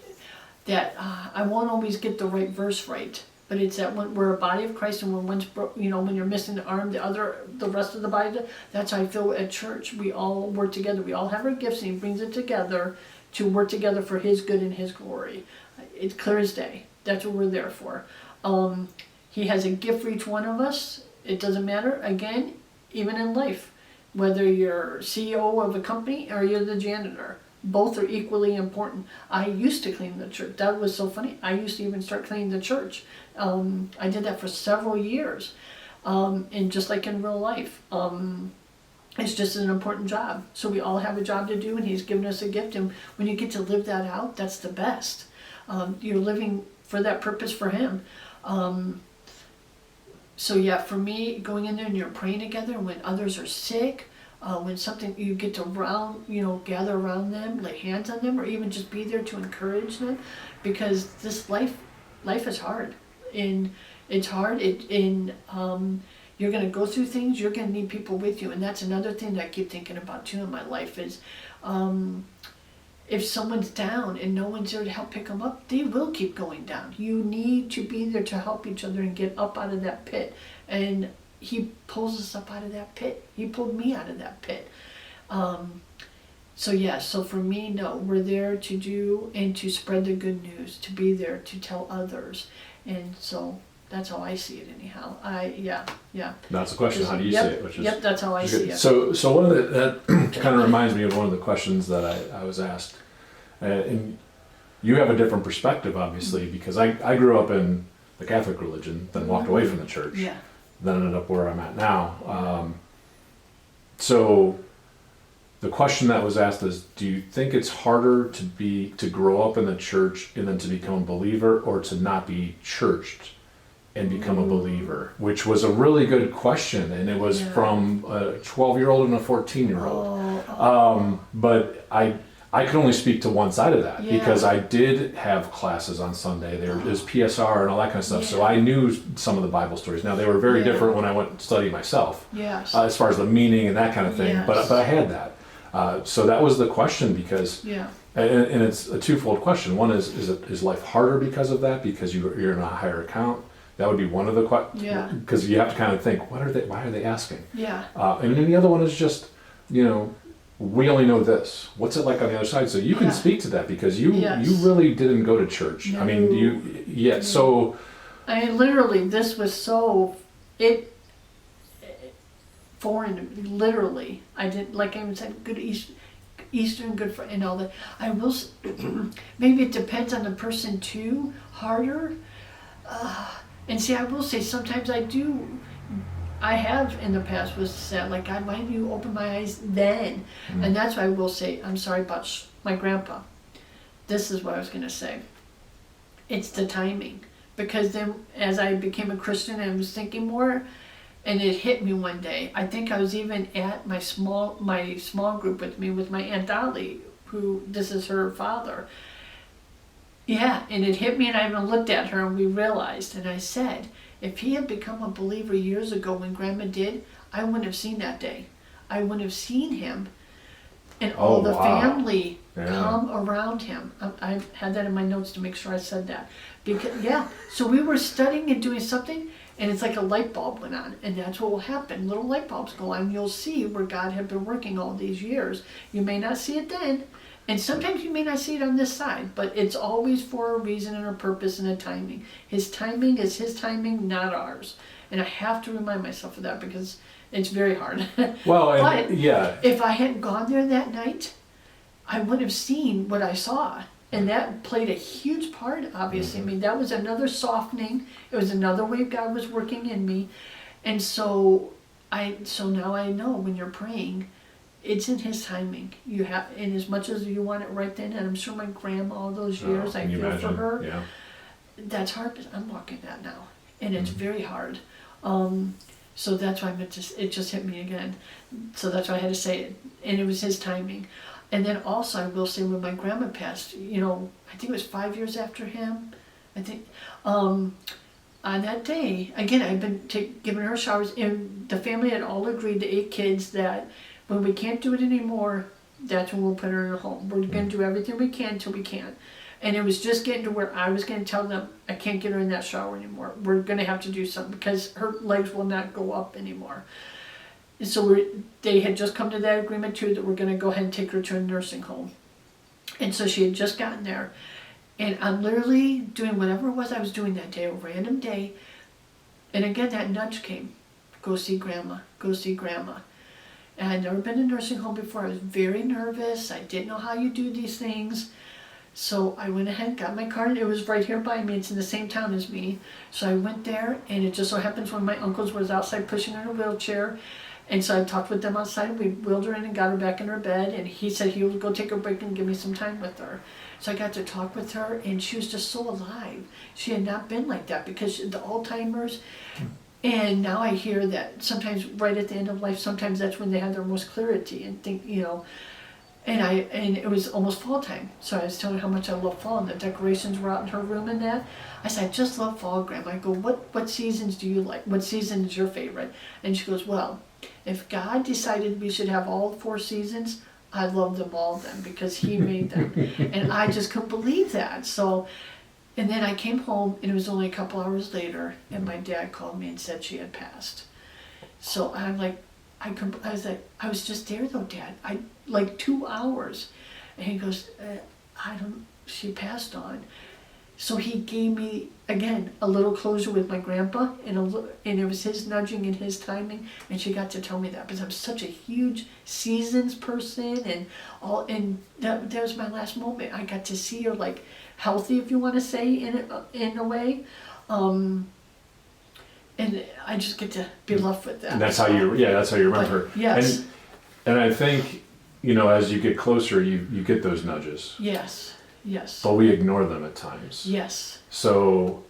That I won't always get the right verse right, but it's that when we're a body of Christ, and when one's when you're missing the arm, the rest of the body. That's how I feel at church. We all work together. We all have our gifts, and he brings it together to work together for his good and his glory. It's clear as day. That's what we're there for. He has a gift for each one of us. It doesn't matter, again, even in life, whether you're CEO of a company or you're the janitor. Both are equally important. I used to clean the church. That was so funny. I used to even start cleaning the church. I did that for several years. And just like in real life, it's just an important job. So we all have a job to do, and he's given us a gift. And when you get to live that out, that's the best. You're living for that purpose for him. So yeah, for me, going in there and you're praying together when others are sick, when something, you get to gather around them, lay hands on them, or even just be there to encourage them, because this life is hard, and it's hard. You're going to go through things. You're going to need people with you, and that's another thing that I keep thinking about too in my life is, if someone's down and no one's there to help pick them up, they will keep going down. You need to be there to help each other and get up out of that pit. And he pulls us up out of that pit. He pulled me out of that pit. So for me, no, we're there to do and to spread the good news, to be there to tell others. And so that's how I see it anyhow. Yeah. That's the question. How do you see it? Which is, that's how I see it. So one of that kind of reminds me of one of the questions that I was asked. And you have a different perspective, obviously, because I grew up in the Catholic religion, then walked away from the church, then ended up where I'm at now. So the question that was asked is, do you think it's harder to grow up in the church and then to become a believer, or to not be churched and become a believer? Which was a really good question, and it was from a 12-year-old and a 14-year-old. But I could only speak to one side of that, because I did have classes on Sunday. There was PSR and all that kind of stuff, so I knew some of the Bible stories. Now, they were very different when I went and studied myself, as far as the meaning and that kind of thing, but I had that. So that was the question, because, and it's a twofold question. One is life harder because of that, because you're in a higher account? That would be one of the questions, because you have to kind of think, why are they asking? And then the other one is just, we only know this. What's it like on the other side? So you can speak to that, because you really didn't go to church. No. I mean, so. I literally, this was so, foreign to me, literally. I didn't, like I said, good Eastern, good for, and all that. I will, maybe it depends on the person too, harder. And see, I will say, sometimes I have in the past was said, like, God, why didn't you open my eyes then? And that's why I will say, I'm sorry about my grandpa. This is what I was going to say. It's the timing. Because then, as I became a Christian, I was thinking more, and it hit me one day. I think I was even at my small group with my Aunt Dolly, who, this is her father. Yeah, and it hit me, and I even looked at her, and we realized, and I said, if he had become a believer years ago when Grandma did, I wouldn't have seen that day. I wouldn't have seen him and all the family come around him. I had that in my notes to make sure I said that. Because so we were studying and doing something, and it's like a light bulb went on, and that's what will happen. Little light bulbs go on. You'll see where God had been working all these years. You may not see it then, and sometimes you may not see it on this side, but it's always for a reason and a purpose and a timing. His timing is his timing, not ours. And I have to remind myself of that, because it's very hard. Well, but if I hadn't gone there that night, I would have seen what I saw. And that played a huge part, obviously. I mean, that was another softening. It was another way God was working in me. And so now I know when you're praying, it's in his timing. You have, and as much as you want it right then, and I'm sure my grandma all those years, I feel for her. Yeah. That's hard, but I'm walking that now. And it's very hard. So that's why it just hit me again. So that's why I had to say it. And it was his timing. And then also, I will say, when my grandma passed, I think it was 5 years after him. I think on that day, again, I'd been giving her showers, and the family had all agreed, the 8 kids, that when we can't do it anymore, that's when we'll put her in a home. We're going to do everything we can till we can't. And it was just getting to where I was going to tell them, I can't get her in that shower anymore. We're going to have to do something, because her legs will not go up anymore. So they had just come to that agreement too, that we're going to go ahead and take her to a nursing home. And so she had just gotten there. And I'm literally doing whatever it was I was doing that day, a random day. And again, that nudge came. Go see Grandma. Go see Grandma. And I'd never been in a nursing home before. I was very nervous. I didn't know how you do these things. So I went ahead, got my car, and it was right here by me. It's in the same town as me. So I went there, and it just so happens one of my uncles was outside pushing her in a wheelchair. And so I talked with them outside, and we wheeled her in and got her back in her bed, and he said he would go take a break and give me some time with her. So I got to talk with her, and she was just so alive. She had not been like that, because the Alzheimer's, and now I hear that sometimes right at the end of life, sometimes that's when they have their most clarity and think, and it was almost fall time. So I was telling her how much I love fall, and the decorations were out in her room and that. I said, I just love fall, Grandma. I go, what seasons do you like? What season is your favorite? And she goes, well, if God decided we should have all 4 seasons, I love them all then, because he made them. And I just couldn't believe that. So, and then I came home, and it was only a couple hours later, and my dad called me and said she had passed. So I'm like, I was like, I was just there though, Dad. Like 2 hours. And he goes, she passed on. So he gave me, again, a little closure with my grandpa, and it was his nudging and his timing, and she got to tell me that, because I'm such a huge seasons person, and that was my last moment. I got to see her, like, healthy, if you want to say, in a way, and I just get to be left with that. And that's how you remember her. Yes. And I think as you get closer, you get those nudges, Yes. Yes. but we ignore them at times. Yes. So,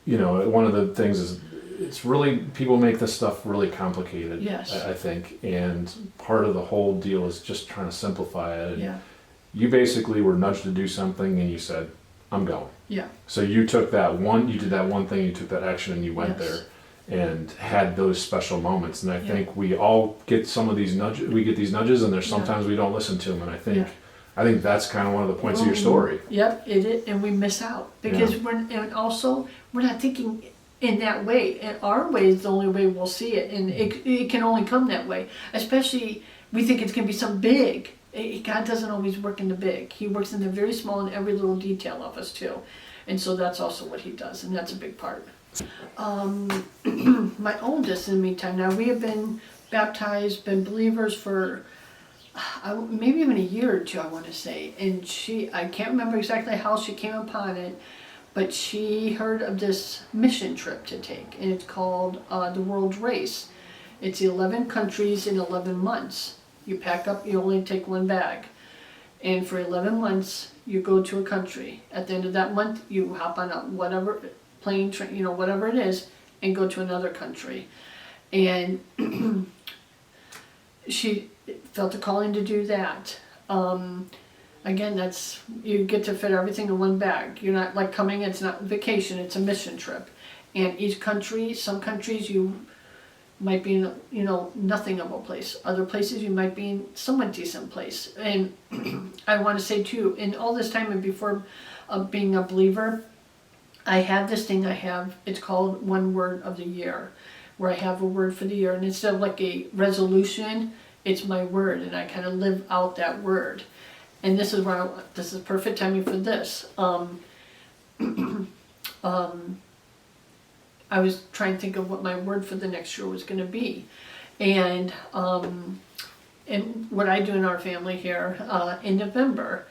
one of the things is it's really, people make this stuff really complicated. Yes. I think, and part of the whole deal is just trying to simplify it. Yeah. You basically were nudged to do something, and you said, "I'm going." Yeah. So you did that one thing, you took that action, and you went Yes. there and had those special moments. And I think we all get some of these nudges. We get these nudges, and there's sometimes we don't listen to them. And I think that's kind of one of the points of your story. Yep, it is, and we miss out because we're not thinking in that way. And our way is the only way we'll see it, and it can only come that way. Especially, we think it's gonna be something big. God doesn't always work in the big. He works in the very small and every little detail of us too, and so that's also what He does, and that's a big part. My oldest, in the meantime, now we have been baptized, been believers for maybe even a year or two, I want to say. And I can't remember exactly how she came upon it, but she heard of this mission trip to take, and it's called the World Race. It's 11 countries in 11 months. You pack up, you only take one bag. And for 11 months, you go to a country. At the end of that month, you hop on a whatever plane, train, whatever it is, and go to another country. And she felt a calling to do that. Again, you get to fit everything in one bag. You're not like coming, it's not vacation, it's a mission trip. And each country, some countries you might be in, nothing of a place. Other places you might be in somewhat decent place. And I want to say too, in all this time and before being a believer, I have this thing it's called One Word of the Year, where I have a word for the year. And instead of like a resolution, it's my word, and I kind of live out that word. And this is this is perfect timing for this. I was trying to think of what my word for the next year was going to be, and what I do in our family here in November,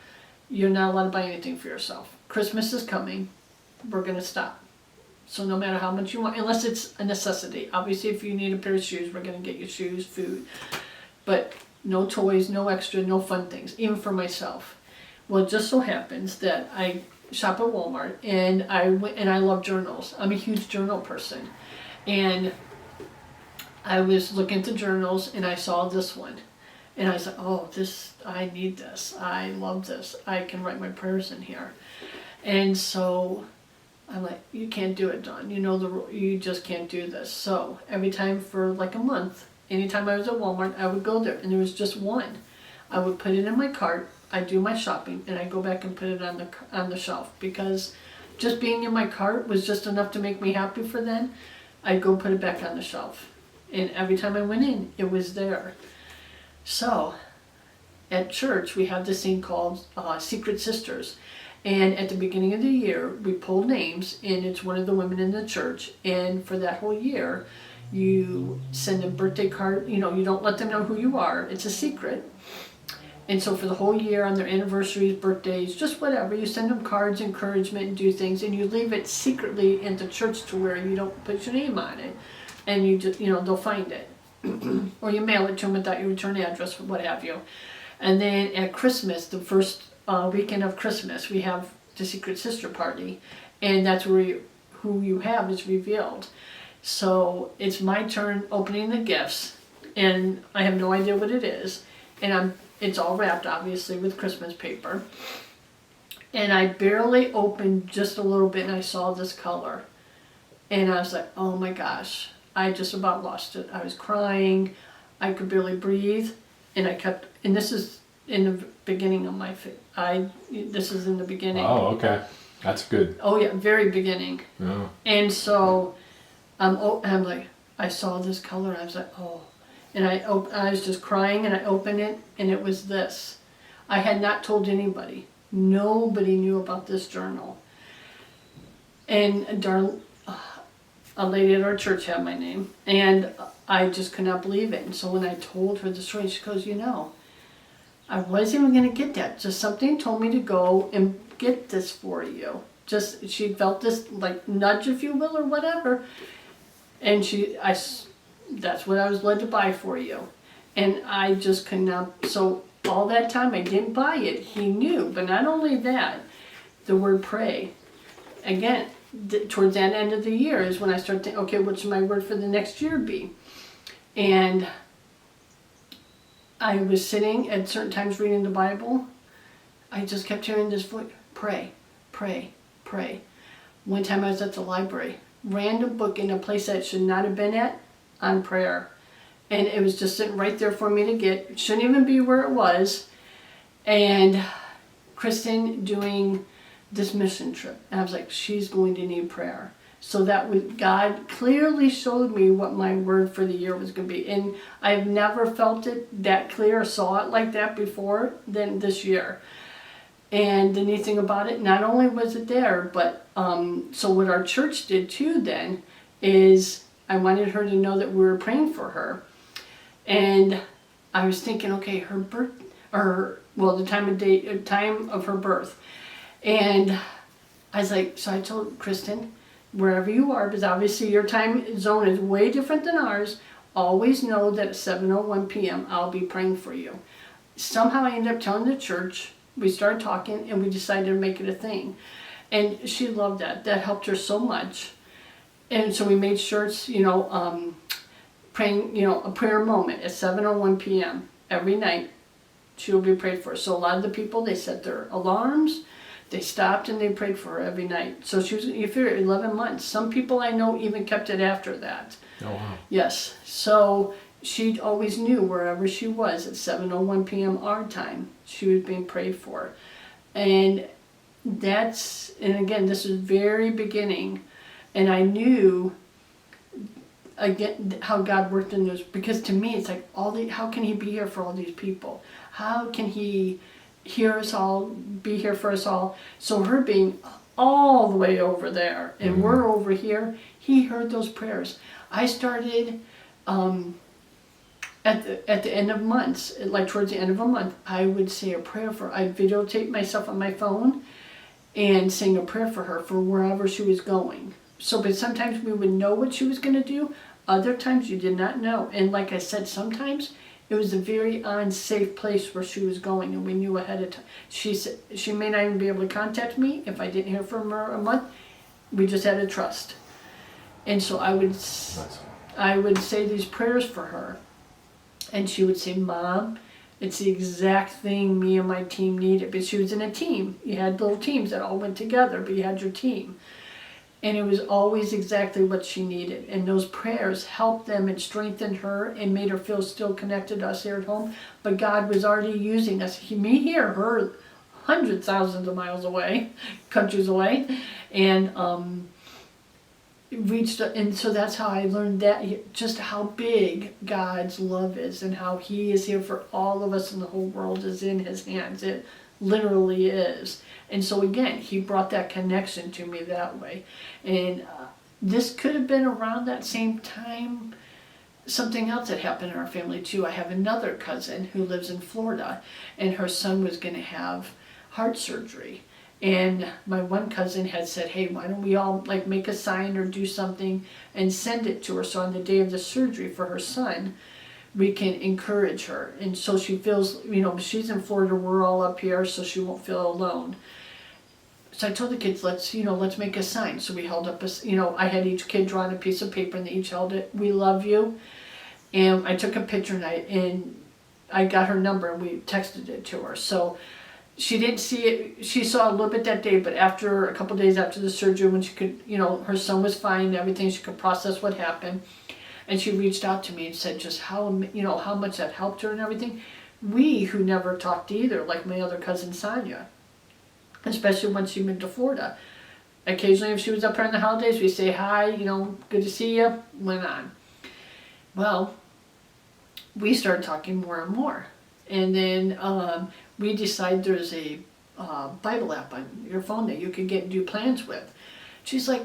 you're not allowed to buy anything for yourself. Christmas is coming, we're going to stop. So no matter how much you want, unless it's a necessity. Obviously, if you need a pair of shoes, we're going to get you shoes, food. But no toys, no extra, no fun things, even for myself. Well, it just so happens that I shop at Walmart, and I love journals. I'm a huge journal person. And I was looking at the journals, and I saw this one. And I was like, oh, I need this. I love this. I can write my prayers in here. And so I'm like, you can't do it, Dawn. You know the rule. You just can't do this. So every time for like a month, anytime I was at Walmart, I would go there, and there was just one. I would put it in my cart, I do my shopping, and I go back and put it on the shelf, because just being in my cart was just enough to make me happy for then. I'd go put it back on the shelf, and every time I went in, it was there. So at church, we have this thing called Secret Sisters, and at the beginning of the year, we pull names, and it's one of the women in the church, and for that whole year, you send a birthday card, you don't let them know who you are, it's a secret. And so for the whole year, on their anniversaries, birthdays, just whatever, you send them cards, encouragement, and do things, and you leave it secretly in the church to where you don't put your name on it, and you just, they'll find it. Or you mail it to them without your return address, what have you. And then at Christmas, the first weekend of Christmas, we have the Secret Sister Party, and that's where who you have is revealed. So it's my turn opening the gifts, and I have no idea what it is, and it's all wrapped obviously with Christmas paper, and I barely opened just a little bit, and I saw this color, and I was like, oh my gosh, I just about lost it. I was crying, I could barely breathe, and this is in the beginning of this is in the beginning. Oh, okay, that's good. Oh yeah, very beginning. Oh. And so I'm like, I saw this color, I was like, oh. And I was just crying, and I opened it, and it was this. I had not told anybody. Nobody knew about this journal. And a lady at our church had my name, and I just could not believe it. And so when I told her the story, she goes, I wasn't even going to get that. Just something told me to go and get this for you. Just, she felt this like nudge, if you will, or whatever. And that's what I was led to buy for you. And I just could not, so all that time I didn't buy it. He knew. But not only that, the word pray. Again, towards that end of the year is when I start thinking, okay, what should my word for the next year be? And I was sitting at certain times reading the Bible. I just kept hearing this voice, pray, pray, pray. One time I was at the library, random book in a place that it should not have been at, on prayer. And it was just sitting right there for me to get. It shouldn't even be where it was. And Kristen doing this mission trip. And I was like, she's going to need prayer. So that was, God clearly showed me what my word for the year was going to be. And I've never felt it that clear, saw it like that before than this year. And the neat thing about it, not only was it there, but so what our church did too then is I wanted her to know that we were praying for her. And I was thinking, okay, her birth, the time of her birth. And I was like, so I told Kristen, wherever you are, because obviously your time zone is way different than ours, always know that at 7:01 p.m. I'll be praying for you. Somehow I ended up telling the church, we started talking, and we decided to make it a thing. And she loved that. That helped her so much. And so we made sure it's, praying, a prayer moment at 7:01 p.m. every night. She will be prayed for. So a lot of the people, they set their alarms. They stopped and they prayed for her every night. So she was, you figure, 11 months. Some people I know even kept it after that. Oh, wow. Yes. So she always knew wherever she was at 7:01 p.m. our time, she was being prayed for. And again, this is very beginning. And I knew, again, how God worked in those, because to me it's like, how can he be here for all these people? How can he hear us all, be here for us all? So her being all the way over there and we're over here, he heard those prayers. I started at the end of months, like towards the end of a month, I would say a prayer for, I'd videotape myself on my phone and sing a prayer for her for wherever she was going. So, but sometimes we would know what she was going to do. Other times you did not know. And like I said, sometimes it was a very unsafe place where she was going, and we knew ahead of time. She said she may not even be able to contact me if I didn't hear from her a month. We just had to trust. And so I would say these prayers for her, and she would say, "Mom, it's the exact thing me and my team needed." But she was in a team. You had little teams that all went together, but you had your team. And it was always exactly what she needed. And those prayers helped them and strengthened her and made her feel still connected to us here at home. But God was already using us. Me here, her hundreds, thousands of miles away, countries away. And and so that's how I learned that, just how big God's love is and how he is here for all of us and the whole world is in his hands. It literally is. And so again, he brought that connection to me that way. And this could have been around that same time. Something else that happened in our family too. I have another cousin who lives in Florida, and her son was going to have heart surgery. And my one cousin had said, hey, why don't we all like make a sign or do something and send it to her, so on the day of the surgery for her son, we can encourage her. And so she feels, she's in Florida, we're all up here, so she won't feel alone. So I told the kids, let's make a sign. So we held up I had each kid draw on a piece of paper and they each held it, "We love you." And I took a picture and I got her number and we texted it to her. So she didn't see it, she saw a little bit that day, but after a couple days after the surgery, when she could, her son was fine and everything, she could process what happened. And she reached out to me and said just how much that helped her and everything. We, who never talked either, like my other cousin Sonia, especially when she moved to Florida. Occasionally, if she was up here on the holidays, we'd say hi, good to see you, went on. Well, we started talking more and more. And then we decided there's a Bible app on your phone that you can get and do plans with. She's like,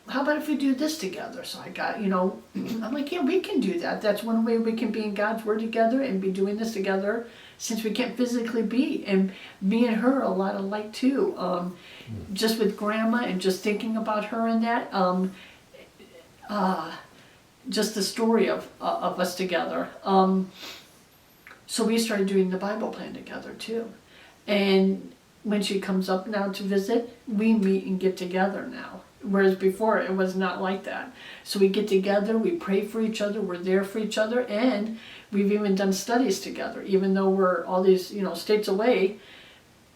how about if we do this together? So I got, I'm like, yeah, we can do that. That's one way we can be in God's Word together and be doing this together, since we can't physically be. And me and her are a lot alike too. Just with Grandma and just thinking about her and that. Just the story of us together. So we started doing the Bible plan together too. And when she comes up now to visit, we meet and get together now. Whereas before it was not like that. So we get together, we pray for each other, we're there for each other, and we've even done studies together. Even though we're all these, states away,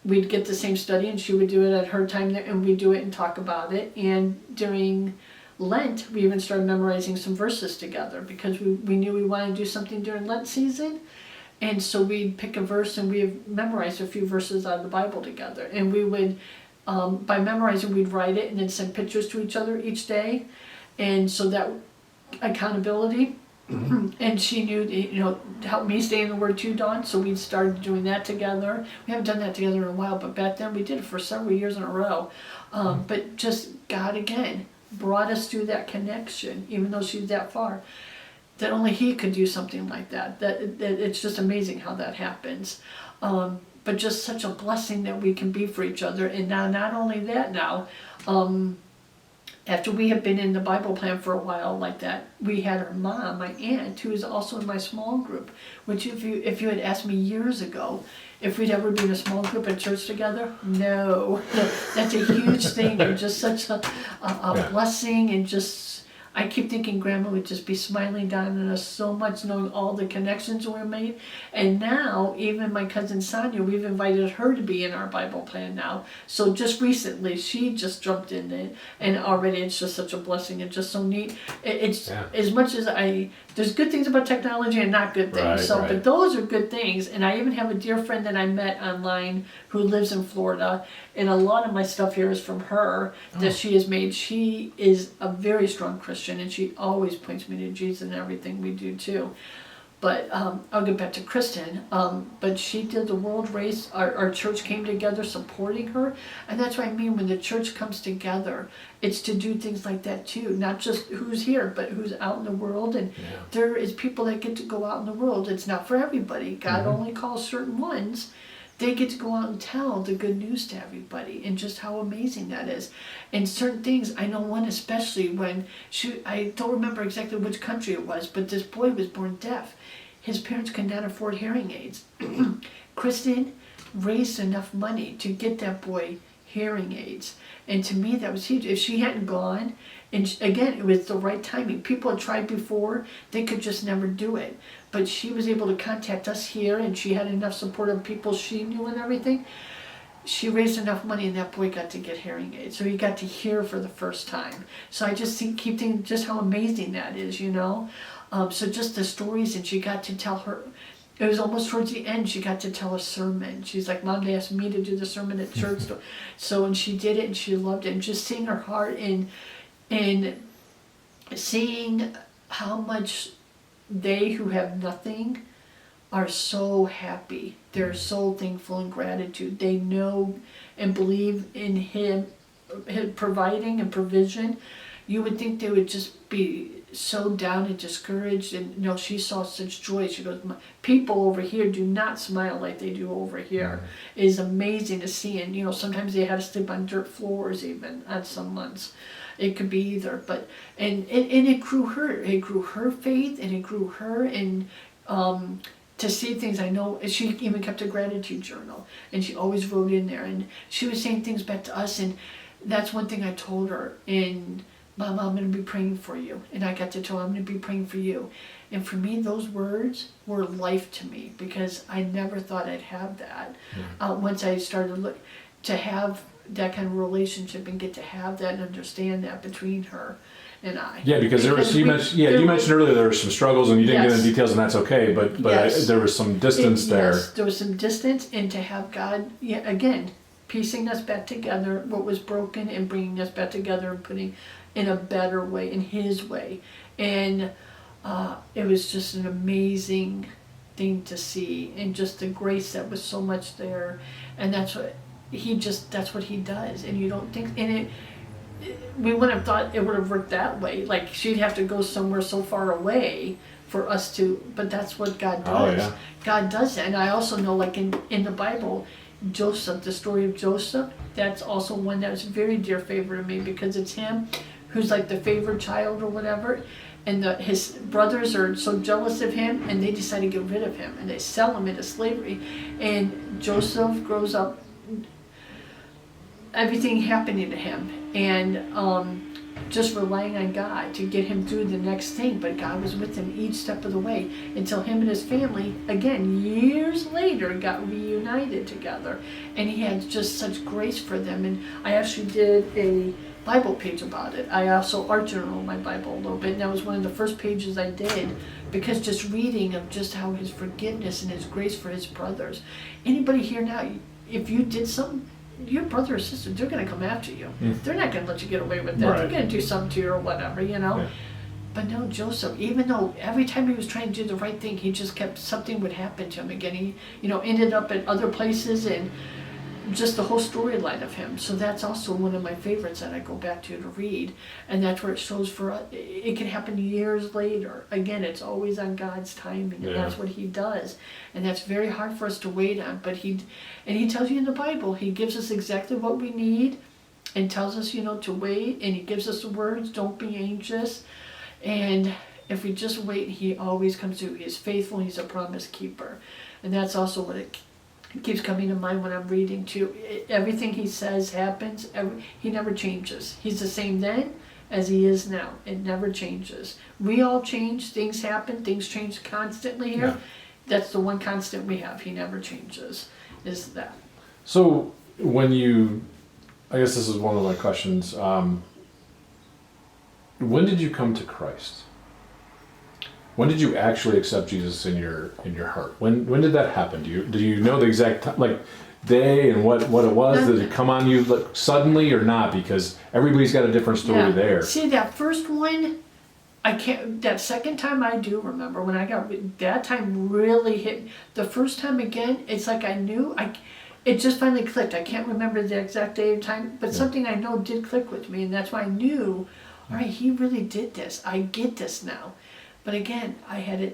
we'd get the same study and she would do it at her time there, and we'd do it and talk about it. And during Lent, we even started memorizing some verses together because we knew we wanted to do something during Lent season. And so we'd pick a verse and we've memorized a few verses out of the Bible together. And we would, by memorizing, we'd write it and then send pictures to each other each day. And so that accountability. And she knew, to help me stay in the Word too, Dawn. So we started doing that together. We haven't done that together in a while, but back then we did it for several years in a row. But just God again brought us through that connection, even though she's that far. That only He could do something like that. That it's just amazing how that happens. But just such a blessing that we can be for each other. And now, not only that, after we have been in the Bible plan for a while like that, we had her mom, my aunt, who is also in my small group. Which, if you had asked me years ago if we'd ever been a small group at church together, no, that's a huge thing. And just such a blessing, and just. I keep thinking Grandma would just be smiling down on us so much, knowing all the connections we made. And now, even my cousin Sonia, we've invited her to be in our Bible plan now. So just recently, she just jumped in it, and already it's just such a blessing. It's just so neat. It's as much as there's good things about technology and not good things. Right. But those are good things. And I even have a dear friend that I met online who lives in Florida, and a lot of my stuff here is from her that she has made. She is a very strong Christian, and she always points me to Jesus in everything we do too. But I'll get back to Kristen. But she did the world race. Our church came together supporting her. And that's what I mean when the church comes together. It's to do things like that too. Not just who's here, but who's out in the world. And there is people that get to go out in the world. It's not for everybody. God only calls certain ones. They get to go out and tell the good news to everybody, and just how amazing that is. And certain things, I know one especially when I don't remember exactly which country it was, but this boy was born deaf. His parents could not afford hearing aids. Kristen raised enough money to get that boy hearing aids. And to me, that was huge. If she hadn't gone, and again, it was the right timing. People had tried before, they could just never do it. But she was able to contact us here, and she had enough support of people she knew and everything. She raised enough money, and that boy got to get hearing aids. So he got to hear for the first time. So I just keep thinking just how amazing that is, So just the stories, and she got to tell her. It was almost towards the end, she got to tell a sermon. She's like, Mom, they asked me to do the sermon at church. And she did it, and she loved it. And just seeing her heart and seeing how much they who have nothing are so happy. They're so thankful and gratitude. They know and believe in Him providing and provision. You would think they would just be so down and discouraged, and she saw such joy. She goes, people over here do not smile like they do over here. It is amazing to see. And sometimes they had to sleep on dirt floors even on some months. It could be either, but and it grew her. It grew her faith, and it grew her, and to see things. I know she even kept a gratitude journal, and she always wrote in there, and she was saying things back to us. And that's one thing I told her. And Mom, I'm going to be praying for you. And I got to tell her, I'm going to be praying for you. And for me, those words were life to me, because I never thought I'd have that. Once I started to have that kind of relationship and get to have that and understand that between her and I. Yeah, because you mentioned earlier there were some struggles, and you didn't get into details, and that's okay. But there was some distance there. Yes, there was some distance, and to have God, again, piecing us back together, what was broken, and bringing us back together and putting in a better way, in His way. And it was just an amazing thing to see, and just the grace that was so much there. And that's what He does. And you don't think, and we wouldn't have thought it would have worked that way. Like she'd have to go somewhere so far away for us to, but that's what God does. Oh, yeah. God does that. And I also know, like in the Bible, Joseph, the story of Joseph, that's also one that was very dear favorite to me, because it's him who's like the favorite child or whatever, and his brothers are so jealous of him, and they decide to get rid of him, and they sell him into slavery. And Joseph grows up, everything happening to him, and just relying on God to get him through the next thing. But God was with him each step of the way until him and his family, again, years later, got reunited together. And he had just such grace for them. And I actually did a Bible page about it. I also art journaled my Bible a little bit, and that was one of the first pages I did, because just reading of just how his forgiveness and his grace for his brothers. Anybody here now, if you did something, your brother or sister, they're going to come after you. They're not going to let you get away with that. Right. They're going to do something to you or whatever, you know. Yeah. But no, Joseph, even though every time he was trying to do the right thing, he just kept, something would happen to him again. He, ended up at other places, and just the whole storyline of him. So that's also one of my favorites that I go back to read. And that's where it shows for us, it can happen years later. Again, it's always on God's timing, and that's what he does. And that's very hard for us to wait on. But he tells you in the Bible, he gives us exactly what we need and tells us, to wait. And he gives us the words, don't be anxious. And if we just wait, he always comes through. He is faithful, he's a promise keeper. And that's also what it keeps coming to mind when I'm reading too. Everything he says happens. He never changes. He's the same then as he is now. It never changes. We all change. Things happen. Things change constantly here. Yeah. That's the one constant we have. He never changes. Is that. So when I guess this is one of my questions. When did you come to Christ? When did you actually accept Jesus in your heart? When did that happen? Do you know the exact time, day and what it was? Did it come on you suddenly or not? Because everybody's got a different story there. See, that first one, I can't. That second time I do remember when I got that time really hit. The first time again, it's like I knew. It just finally clicked. I can't remember the exact day and time, but something I know did click with me, and that's why I knew. All right, he really did this. I get this now. But again, I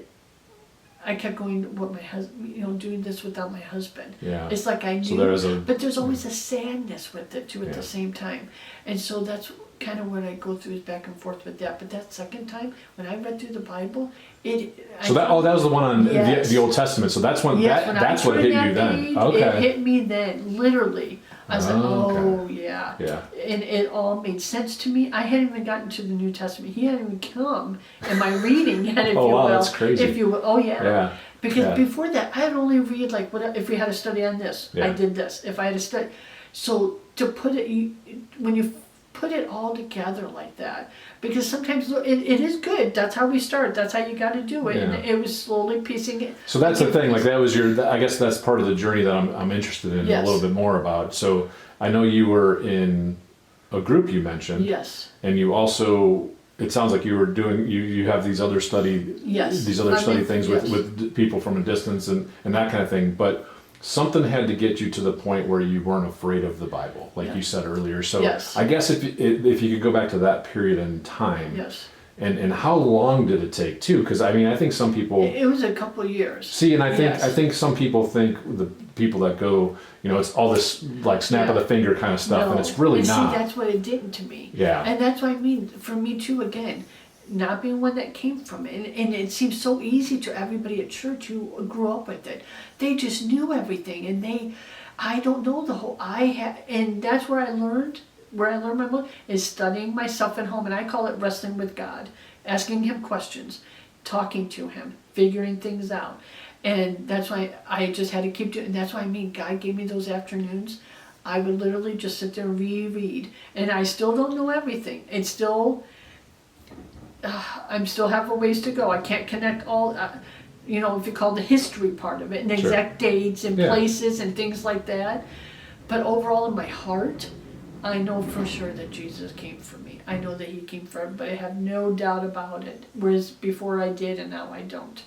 kept going with my husband, doing this without my husband. Yeah. It's like I knew, but there's always a sadness with it too at the same time. And so that's kind of what I go through, is back and forth with that. But that second time, when I read through the Bible, that was the one on the Old Testament. So that's when that's what hit you then. Okay. It hit me then, literally. I was okay. Yeah. Yeah. And it all made sense to me. I hadn't even gotten to the New Testament. He hadn't even come in my reading yet, if you will. That's crazy. If you will. Oh, yeah. Yeah. Because before that, I had only read, if we had a study on this, I did this. If I had a study. So to put it, when you put it all together like that, because sometimes it is good. That's how we start. That's how you got to do it. Yeah. And it was slowly piecing it. So that's the thing. That was I guess that's part of the journey that I'm interested in a little bit more about. So I know you were in a group you mentioned. Yes. And you also, it sounds like you were doing, you have these other study things with people from a distance and that kind of thing. But something had to get you to the point where you weren't afraid of the Bible, like you said earlier. So I guess if you could go back to that period in time. Yes. And how long did it take too? Because I think some people. It was a couple of years. See, and I think some people think the people that go, it's all this snap of the finger kind of stuff, and it's really not. See, that's what it did to me. Yeah. And that's what I mean. For me too, again, not being one that came from it, and it seems so easy to everybody at church who grew up with it. They just knew everything, and I don't know the whole. And that's where I learned. Where I learned my book is studying myself at home, and I call it wrestling with God, asking him questions, talking to him, figuring things out. And that's why I just had to keep doing, and that's why God gave me those afternoons. I would literally just sit there and reread, and I still don't know everything. It's still, I'm still have a ways to go. I can't connect all, if you call the history part of it, and exact dates and places and things like that. But overall in my heart, I know for sure that Jesus came for me. I know that he came for everybody. I have no doubt about it. Whereas before I did and now I don't.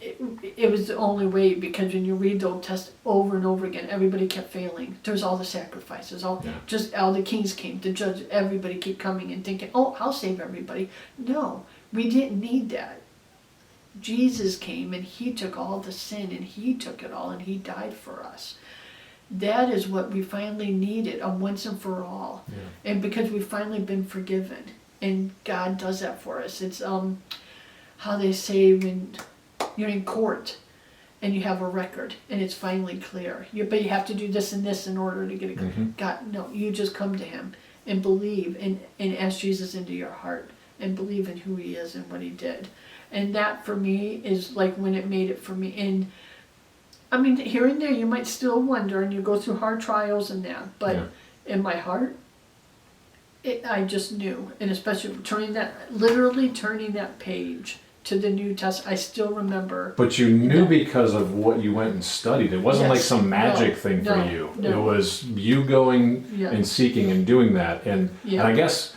It was the only way, because when you read the Old Testament over and over again, everybody kept failing. There's all the sacrifices, all the kings came, the judge, everybody keep coming and thinking, I'll save everybody. No, we didn't need that. Jesus came and he took all the sin and he took it all and he died for us. that is what we finally needed, a once and for all. Yeah. And because we've finally been forgiven, and God does that for us. It's how they say when you're in court and you have a record and it's finally clear. But you have to do this and this in order to get it. Mm-hmm. God, no, you just come to him and believe and ask Jesus into your heart and believe in who he is and what he did. And that for me is like when it made it for me. And I mean, here and there you might still wonder and you go through hard trials and that, but in my heart, I just knew. And especially literally turning that page to the New Testament, I still remember. But you knew because of what you went and studied. It wasn't like some magic thing for no, you. no. It was you going and seeking and doing that. And I guess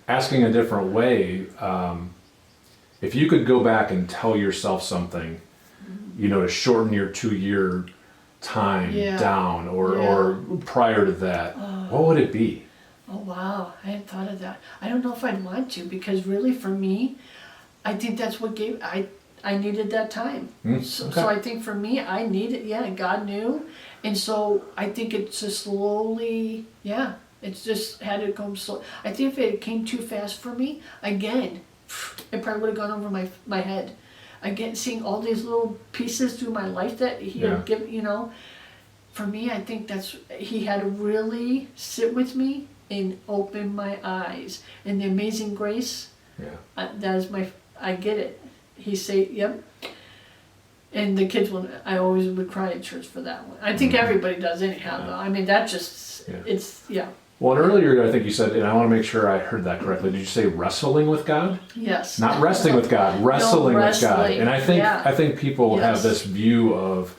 asking a different way, if you could go back and tell yourself something, to shorten your 2-year time down or prior to that, what would it be? Oh, wow. I hadn't thought of that. I don't know if I'd want to, because really for me, I think that's what I needed that time. So I think for me, I needed, God knew. And so I think it's just slowly, it's just had to come slow. I think if it came too fast for me, again, it probably would have gone over my head. Again, seeing all these little pieces through my life that he had given, for me, I think he had to really sit with me and open my eyes. And the Amazing Grace, that is I get it. He say, yep. And the kids I always would cry at church for that one. I think everybody does anyhow, though. I mean, that just, Well, and earlier I think you said, and I want to make sure I heard that correctly, did you say wrestling with God? Yes. Not resting with God, wrestling with God. And I think people have this view of,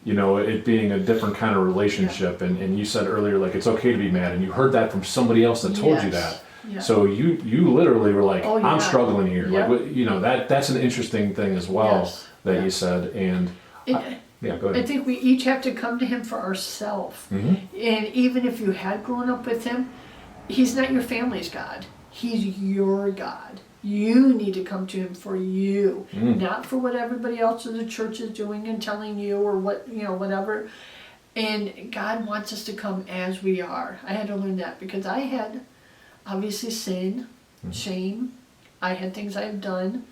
it being a different kind of relationship. And you said earlier, like, it's okay to be mad. And you heard that from somebody else that told you that. Yeah. So you literally were like, I'm struggling here. Yep. Like, that's an interesting thing as well that you said. And go ahead. I think we each have to come to him for ourselves. Mm-hmm. And even if you had grown up with him, he's not your family's God. He's your God. You need to come to him for you, not for what everybody else in the church is doing and telling you or what, whatever. And God wants us to come as we are. I had to learn that because I had obviously sin, shame. I had things I had done.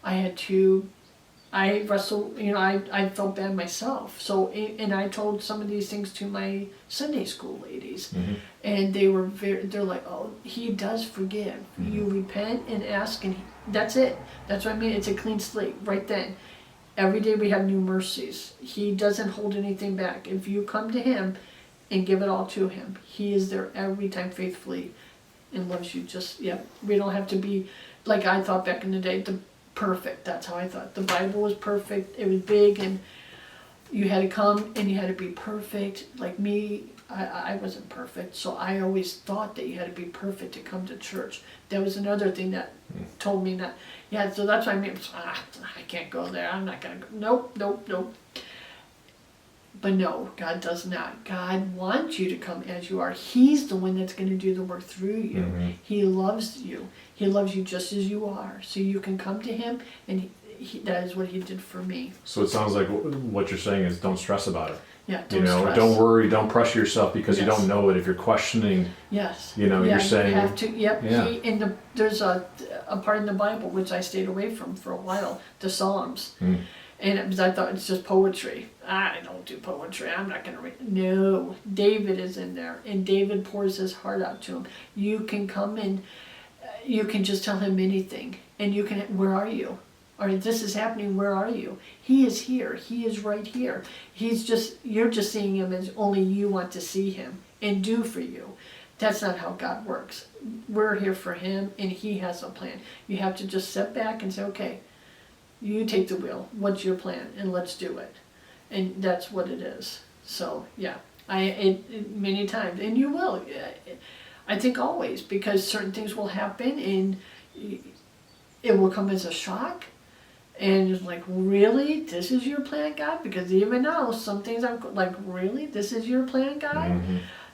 I wrestled, I felt bad myself. So, and I told some of these things to my Sunday school ladies. And they're like, oh, he does forgive. You repent and ask, and that's it. That's what I mean. It's a clean slate right then. Every day we have new mercies. He doesn't hold anything back. If you come to him and give it all to him, he is there every time faithfully and loves you. We don't have to be, like I thought back in the day, perfect. That's how I thought. The Bible was perfect. It was big, and you had to come and you had to be perfect. Like me, I wasn't perfect, so I always thought that you had to be perfect to come to church. That was another thing that told me that. So that's why I can't go there. I'm not gonna go. Nope. But no, God does not. God wants you to come as you are. He's the one that's going to do the work through you. He loves you. He loves you just as you are. So you can come to him, and that is what he did for me. So it sounds like what you're saying is don't stress about it. Yeah, don't stress. Don't worry, don't pressure yourself because you don't know it. If you're questioning, you're saying... You have to, there's a part in the Bible which I stayed away from for a while, the Psalms. And it was, I thought it's just poetry. I don't do poetry. I'm not going to read. No, David is in there, and David pours his heart out to him. You can come and you can just tell him anything, and you can. Where are you? Or this is happening. Where are you? He is here. He is right here. You're just seeing him as only you want to see him and do for you. That's not how God works. We're here for him, and he has a plan. You have to just sit back and say, okay. You take the wheel. What's your plan? And let's do it. And that's what it is. So, many times. And you will. I think always. Because certain things will happen and it will come as a shock. And it's like, really? This is your plan, God? Because even now, some things I'm like, really? This is your plan, God?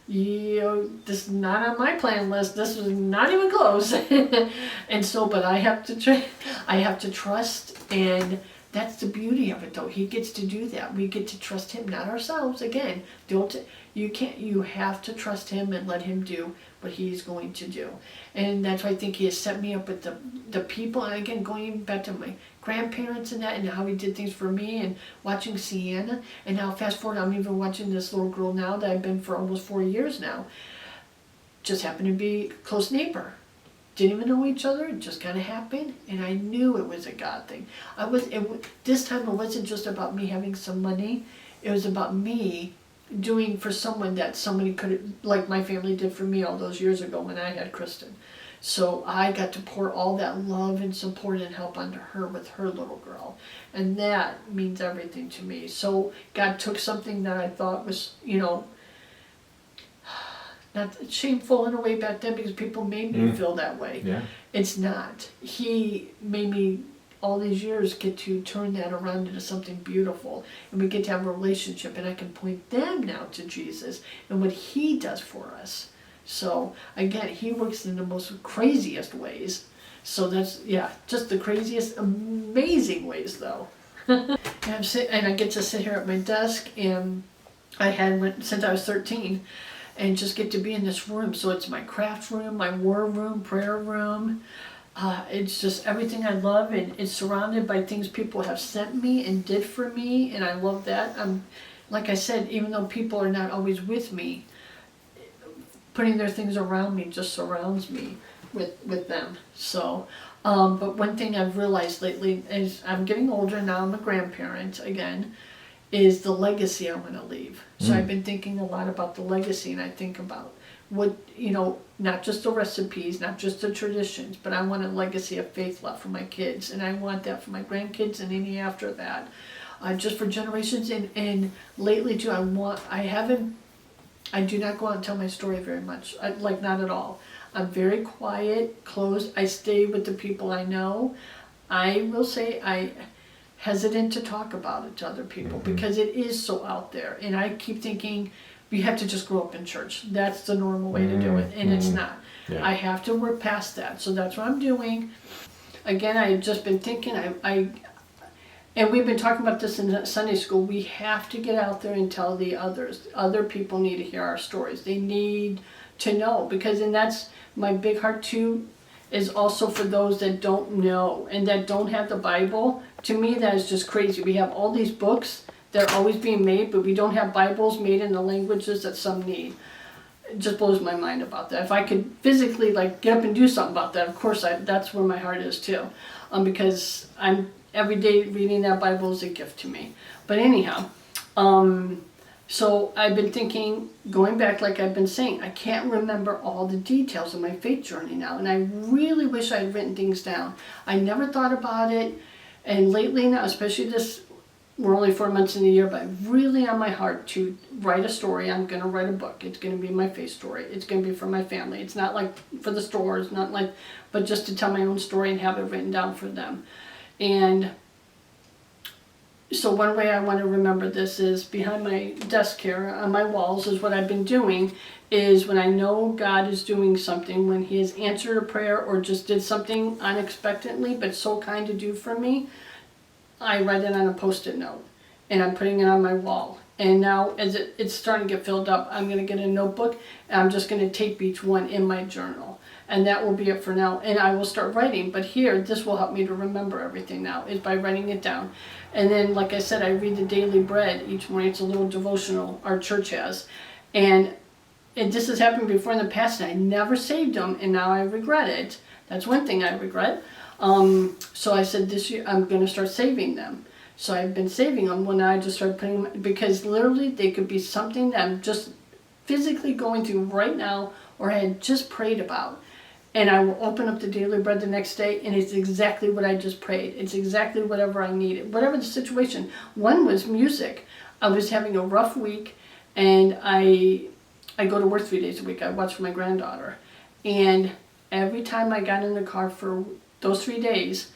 This is not on my plan list. This was not even close. And so, but I have to trust, and that's the beauty of it, though. He gets to do that. We get to trust him, not ourselves. Again, you have to trust him and let him do what he's going to do. And that's why I think he has set me up with the people. And again, going even back to my grandparents and that, and how he did things for me, and watching Sienna, and now fast forward, I'm even watching this little girl now that I've been for almost 4 years now. Just happened to be a close neighbor. Didn't even know each other. It just kind of happened, and I knew it was a God thing. This time it wasn't just about me having some money. It was about me doing for someone that somebody could, like my family did for me all those years ago when I had Kristen. So I got to pour all that love and support and help onto her with her little girl, and that means everything to me. So God took something that I thought was, not shameful in a way back then, because people made me feel that way. Yeah. It's not. He made me all these years get to turn that around into something beautiful, and we get to have a relationship, and I can point them now to Jesus and what he does for us. So again, he works in the most craziest ways. So that's, just the craziest, amazing ways though. And I get to sit here at my desk, and I had since I was 13. And just get to be in this room. So it's my craft room, my war room, prayer room. It's just everything I love, and it's surrounded by things people have sent me and did for me, and I love that. Like I said, even though people are not always with me, putting their things around me just surrounds me with them. So, but one thing I've realized lately is I'm getting older now. I'm a grandparent again. Is the legacy I want to leave. So I've been thinking a lot about the legacy, and I think about what, not just the recipes, not just the traditions, but I want a legacy of faith left for my kids, and I want that for my grandkids and any after that, just for generations. And lately too, I do not go out and tell my story very much, not at all. I'm very quiet, closed. I stay with the people I know. I will say hesitant to talk about it to other people because it is so out there, and I keep thinking you have to just grow up in church. That's the normal way to do it, and it's not. I have to work past that, so that's what I'm doing. Again, I had just been thinking, and we've been talking about this in Sunday school, we have to get out there and tell the others. Other people need to hear our stories. They need to know, and that's my big heart too, is also for those that don't know and that don't have the Bible. To me, that is just crazy. We have all these books that are always being made, but we don't have Bibles made in the languages that some need. It just blows my mind about that. If I could physically get up and do something about that, of course, that's where my heart is too. Because I'm every day reading that Bible is a gift to me. But anyhow, so I've been thinking, going back, like I've been saying, I can't remember all the details of my faith journey now, and I really wish I had written things down. I never thought about it, and lately now, especially we're only 4 months in the year, but really on my heart to write a story. I'm going to write a book. It's going to be my faith story. It's going to be for my family. It's not like for the stores, but just to tell my own story and have it written down for them. And so one way I want to remember this is behind my desk here on my walls is what I've been doing is when I know God is doing something, when he has answered a prayer or just did something unexpectedly but so kind to do for me, I write it on a Post-it note and I'm putting it on my wall. And now as it's starting to get filled up, I'm going to get a notebook and I'm just going to tape each one in my journal. And that will be it for now. And I will start writing. But here, this will help me to remember everything now, is by writing it down. And then, like I said, I read the Daily Bread each morning. It's a little devotional our church has. And this has happened before in the past, and I never saved them, and now I regret it. That's one thing I regret. So I said this year, I'm going to start saving them. So I've been saving them when I just started putting them, because literally they could be something that I'm just physically going through right now or I had just prayed about. And I will open up the Daily Bread the next day, and it's exactly what I just prayed. It's exactly whatever I needed, whatever the situation. One was music. I was having a rough week, and I go to work 3 days a week. I watch for my granddaughter. And every time I got in the car for those 3 days,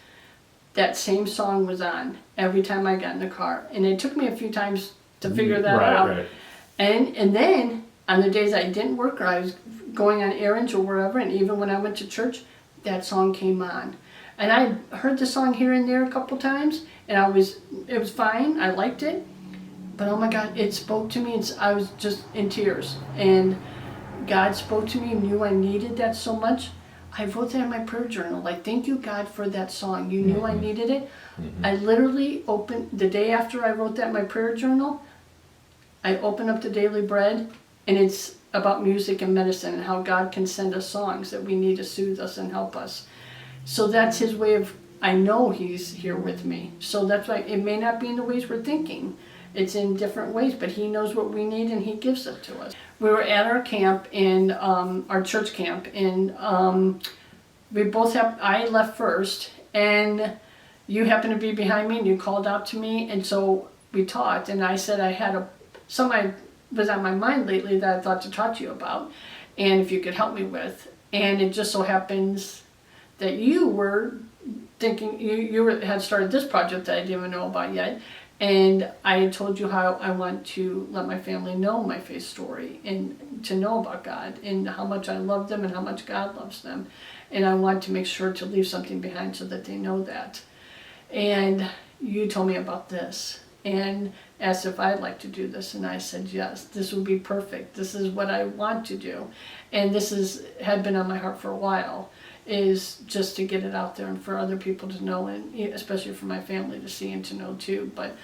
that same song was on every time I got in the car. And it took me a few times to figure that out. Right. And then on the days I didn't work or I was going on errands or wherever, and even when I went to church, that song came on. And I heard the song here and there a couple times, and it was fine. I liked it, but oh my God, it spoke to me. I was just in tears, and God spoke to me, knew I needed that so much. I wrote that in my prayer journal. Like, thank you, God, for that song. You knew I needed it. I literally opened, the day after I wrote that in my prayer journal, I opened up the Daily Bread, and it's about music and medicine and how God can send us songs that we need to soothe us and help us. So that's his way of, I know he's here with me. So that's why it may not be in the ways we're thinking. It's in different ways, but he knows what we need and he gives it to us. We were at our camp, in our church camp, and I left first, and you happened to be behind me, and you called out to me, and so we talked, and I said I had something was on my mind lately that I thought to talk to you about, and if you could help me with. And it just so happens that you were thinking, you had started this project that I didn't even know about yet, and I had told you how I want to let my family know my faith story and to know about God and how much I love them and how much God loves them. And I want to make sure to leave something behind so that they know that. And you told me about this and asked if I'd like to do this, and I said yes, this would be perfect. This is what I want to do. And this had been on my heart for a while, is just to get it out there and for other people to know, and especially for my family to see and to know too. But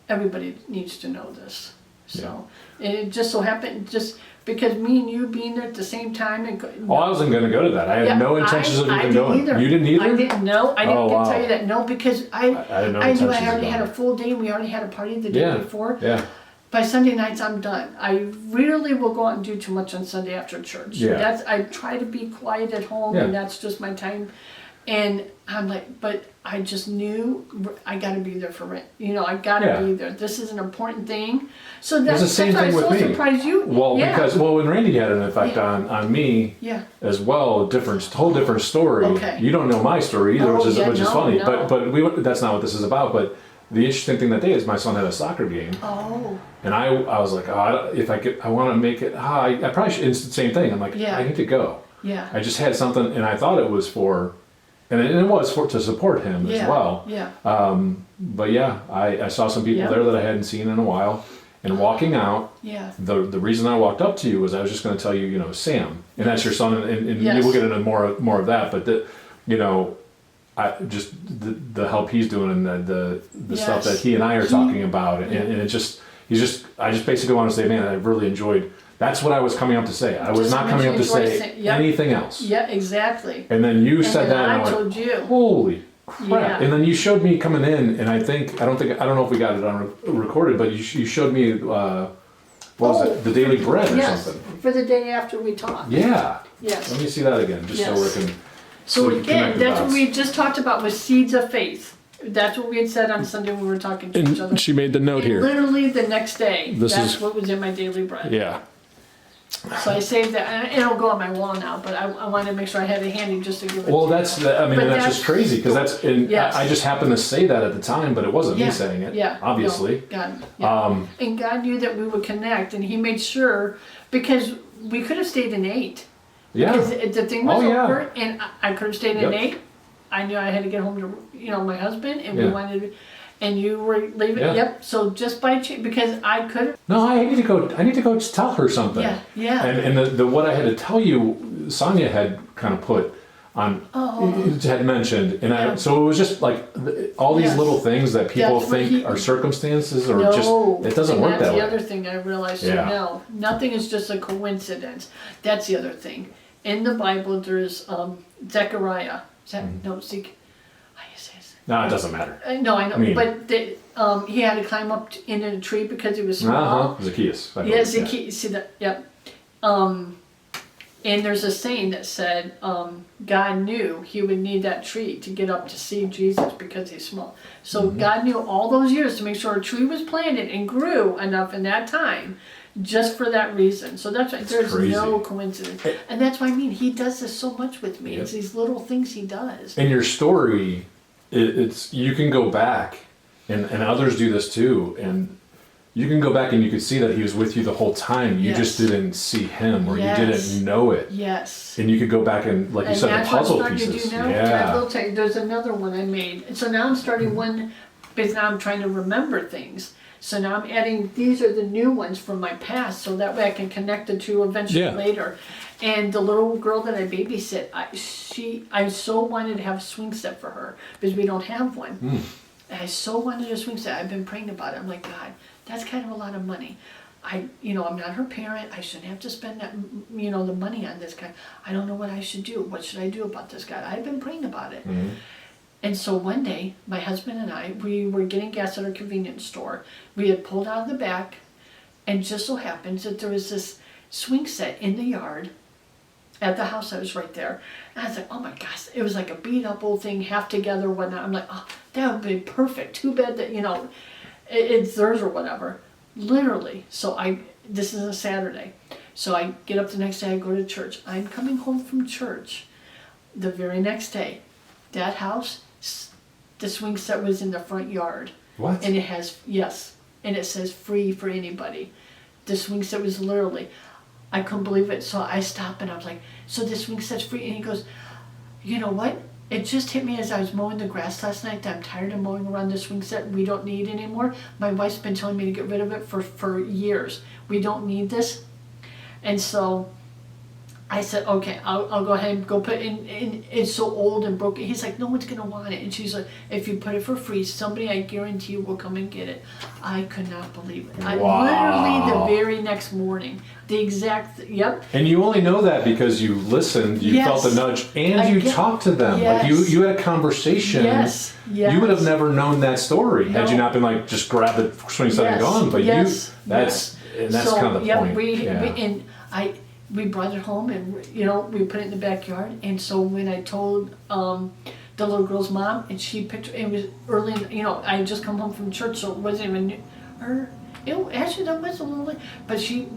everybody needs to know this. So it just so happened, just because me and you being there at the same time. Oh, I wasn't going to go to that. I had no intentions of even going. Either. You didn't either? I didn't know. I didn't tell you that. No, because I knew I already had a full day. We already had a party the day before. Yeah. By Sunday nights, I'm done. I rarely will go out and do too much on Sunday after church. Yeah. I try to be quiet at home, and that's just my time. And I'm like, but I just knew I got to be there for it. I got to be there. This is an important thing. So that's the same thing with me. Surprised you. Well, because when Randy had an effect on me as well, whole different story. Okay. You don't know my story either, which is funny. No. But that's not what this is about. But the interesting thing that day is my son had a soccer game. Oh. And I was like, I want to make it. I probably should. It's the same thing. I'm like, I need to go. Yeah. I just had something, and I thought it was for. And it was to support him as well. Yeah. But I saw some people there that I hadn't seen in a while. And walking out, the reason I walked up to you was I was just going to tell you, Sam, and that's your son, and we'll get into more of that. But I just the help he's doing and the stuff that he and I are talking about, and I just basically want to say, man, I really enjoyed. That's what I was coming up to say. I was not coming up to say anything else. Yeah, exactly. And then you said that, and I told you. Holy crap! Yeah. And then you showed me coming in, and I don't know if we got it on recorded, but you showed me what was it, the Daily Bread or something? For the day after we talked. Yeah. Yes. Let me see that again, just so we can. So we can again, connect the that's what dots. we just talked about with seeds of faith. That's what we had said on Sunday when we were talking to each other. And she made the note And here. literally the next day, This that's is- what was in my Daily Bread. Yeah. So I saved that, and it'll go on my wall now, but I wanted to make sure I had it handy just to give it Well, to that's you. that's But just crazy because Yes. I just happened to say that at the time, but it wasn't me saying it. Yeah, Obviously. no, God, and God knew that we would connect, and He made sure, because we could have stayed in 8. Yeah. Because the thing was Oh, yeah. over, and I could have stayed in Yep. 8. I knew I had to get home to my husband, and Yeah. we wanted, and you were leaving. Yeah. Yep. So just by because I could. No, I need to go just tell her something. Yeah. Yeah. And the what I had to tell you, Sonia had kind of put on, had mentioned, and so it was just like all these Yes. little things that people That's what think are circumstances or No, just it doesn't and work that that's way. the other thing I realized. Yeah. No, nothing is just a coincidence. That's the other thing. In the Bible, there's Zechariah. No, Zeke. How you say his No, it doesn't matter. No, I know, I mean- but he had to climb up in a tree because he was small. Zacchaeus. I know. Yeah, Zacchaeus. See that? Yep. And there's a saying that said God knew he would need that tree to get up to see Jesus because he's small. So God knew all those years to make sure a tree was planted and grew enough in that time, just for that reason. So that's why there's crazy. no coincidence, and that's why I mean he does this so much with me. Yep. It's these little things he does. In your story, it's you can go back, and others do this too, and you can go back and you could see that he was with you the whole time. You just didn't see him, or you didn't know it. Yes. And you could go back and, like you said, the puzzle pieces. To do now. I will tell you, there's another one I made. So now I'm starting one, because now I'm trying to remember things. So now I'm adding, these are the new ones from my past, so that way I can connect the two eventually later. And the little girl that I babysit, I so wanted to have a swing set for her, because we don't have one. And I so wanted a swing set. I've been praying about it. I'm like, God, that's kind of a lot of money. I'm not her parent. I shouldn't have to spend that, the money on this guy. I don't know what I should do. What should I do about this guy? I've been praying about it. And so one day, my husband and I, we were getting gas at our convenience store. We had pulled out of the back, and just so happens that there was this swing set in the yard at the house. I was right there. And I was like, oh my gosh, it was like a beat up old thing, half together, whatnot. I'm like, oh, that would be perfect. Too bad that, it's theirs or whatever. Literally. So this is a Saturday. So I get up the next day, I go to church. I'm coming home from church the very next day. That house, the swing set was in the front yard. What? And it has, and it says free for anybody. The swing set was literally, I couldn't believe it. So I stopped and I was like, so the swing set's free? And he goes, you know what? It just hit me as I was mowing the grass last night that I'm tired of mowing around the swing set. We don't need it anymore. My wife's been telling me to get rid of it for years. We don't need this. And so I said, okay, I'll go ahead and go put it in. It's so old and broken. He's like, no one's going to want it. And she's like, if you put it for free, somebody, I guarantee you, will come and get it. I could not believe it. Literally the very next morning, the exact, And you only know that because you listened, you felt the nudge, and you talked to them. Like you had a conversation. Yes. You would have never known that story had you not been like, just grab the swing set and gone. But that's kind of the point. We brought it home and, we put it in the backyard. And so when I told the little girl's mom, and she picked, it was early, I had just come home from church, so it wasn't even her. Actually, that was a little late. But she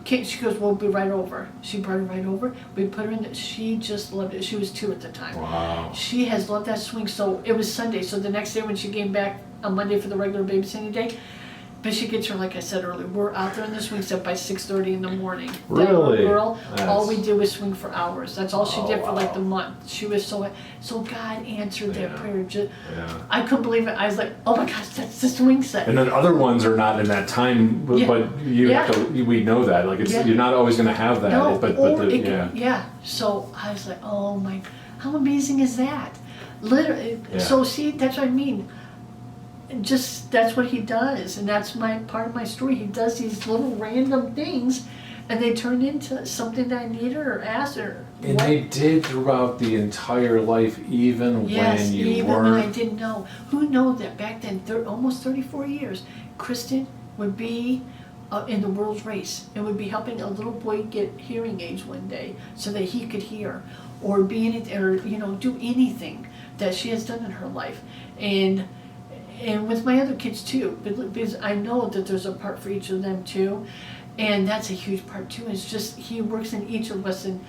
goes, we'll be right over. She brought it right over. We put her in, she just loved it. She was 2 at the time. Wow. She has loved that swing. So it was Sunday. So the next day when she came back on Monday for the regular babysitting day, but she gets her, like I said earlier, we're out there in the swing set by 6:30 in the morning. Really? That little girl, all we did was swing for hours. That's all she did for like the month. She was so God answered that prayer. I couldn't believe it. I was like, oh my gosh, that's the swing set. And then other ones are not in that time, but we know that. Like you're not always going to have that. No, So I was like, oh my, how amazing is that? Literally. So see, that's what I mean. Just that's what he does, and that's my part of my story. He does these little random things, and they turn into something that I needed or asked or. And they did throughout the entire life, even when you weren't. When I didn't know. Who knew that back then, almost 34 years, Kristen would be in the world's race and would be helping a little boy get hearing aids one day so that he could hear, or be in it, or do anything that she has done in her life, and with my other kids too, because I know that there's a part for each of them too, and that's a huge part too. It's just he works in each of us, and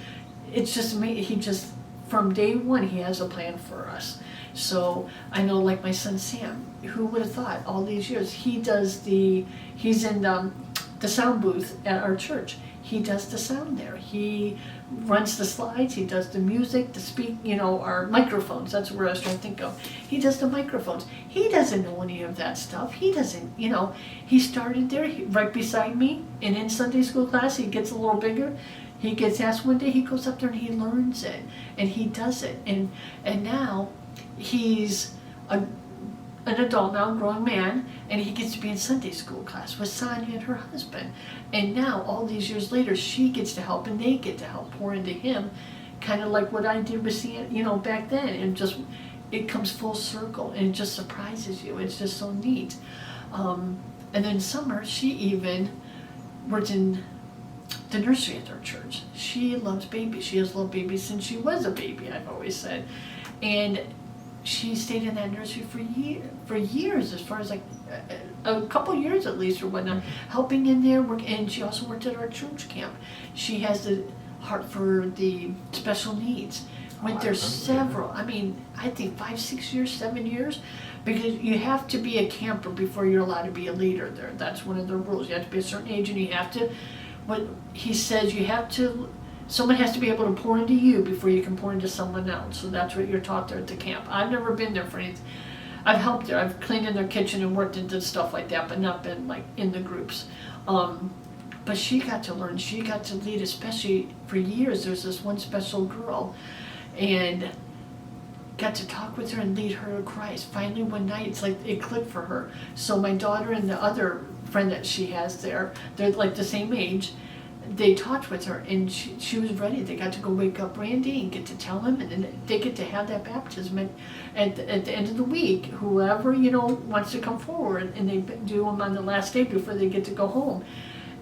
it's just amazing. He just, from day one, he has a plan for us. So I know, like my son Sam, who would have thought all these years, he's in the sound booth at our church. He does the sound there. He runs the slides, he does the music, our microphones, that's what I was trying to think of. He does the microphones. He doesn't know any of that stuff. He doesn't, he started there right beside me, and in Sunday school class, he gets a little bigger. He gets asked one day, he goes up there and he learns it, and he does it. And now, he's an adult now, a grown man, and he gets to be in Sunday school class with Sonia and her husband. And now, all these years later, she gets to help, and they get to help pour into him, kind of like what I did with Sienna, back then. And just, it comes full circle, and it just surprises you. It's just so neat. And then summer, she even worked in the nursery at our church. She loves babies. She has loved babies since she was a baby, I've always said. And she stayed in that nursery for years, as far as like a couple years at least or whatnot, helping in there, and she also worked at our church camp. She has the heart for the special needs. went there several, I mean, I think 5, 6 years, 7 years, because you have to be a camper before you're allowed to be a leader there. That's one of the rules. You have to be a certain age, and you have to, what he says, you have to, someone has to be able to pour into you before you can pour into someone else. So that's what you're taught there at the camp. I've never been there for anything. I've helped there. I've cleaned in their kitchen and worked and did stuff like that, but not been like in the groups. But she got to learn. She got to lead, especially for years. There's this one special girl, and got to talk with her and lead her to Christ. Finally, one night, it's like it clicked for her. So my daughter and the other friend that she has there, they're like the same age. They talked with her, and she was ready. They got to go wake up Randy and get to tell him, and then they get to have that baptism. And at the end of the week, whoever wants to come forward, and they do them on the last day before they get to go home.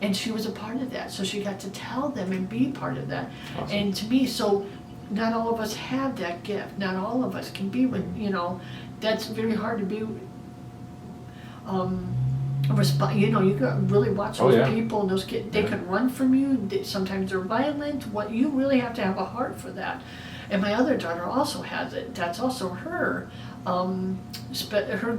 And she was a part of that, so she got to tell them and be part of that. Awesome. And to me, so not all of us have that gift. Not all of us can be with, that's very hard to be. You got to really watch those people and those kids. They can run from you. Sometimes they're violent. You really have to have a heart for that. And my other daughter also has it. That's also her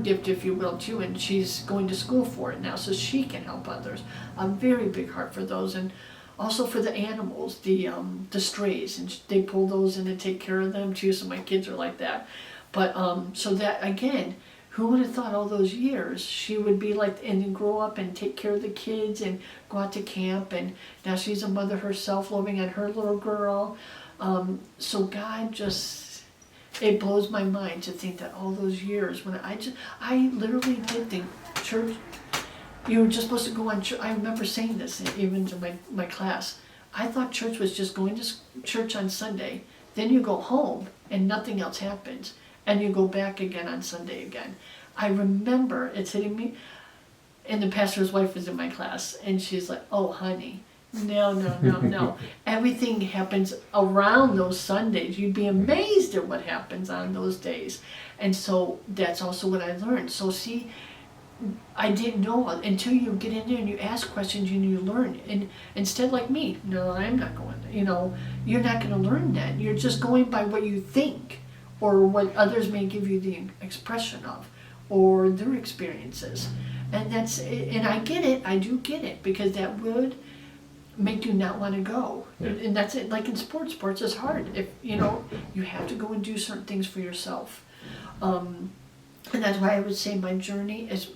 gift, if you will, too. And she's going to school for it now, so she can help others. A very big heart for those, and also for the animals, the strays, and they pull those in and take care of them too. So my kids are like that. But so that again. Who would have thought all those years she would be like, and then grow up and take care of the kids and go out to camp, and now she's a mother herself, loving on her little girl. So God it blows my mind to think that all those years when I literally did think church, you were just supposed to go on church. I remember saying this even to my class. I thought church was just going to church on Sunday, then you go home and nothing else happens. And you go back again on Sunday again. I remember it's hitting me, and the pastor's wife was in my class, and she's like, "Oh, honey, no. Everything happens around those Sundays. You'd be amazed at what happens on those days." And so that's also what I learned. So see, I didn't know until you get in there and you ask questions and you learn. And instead, like me, no, I'm not going there. You're not going to learn that. You're just going by what you think, or what others may give you the expression of, or their experiences. And I get it, I do get it, because that would make you not want to go. Yeah. And that's it, like in sports is hard. If, you have to go and do certain things for yourself. And that's why I would say my journey is,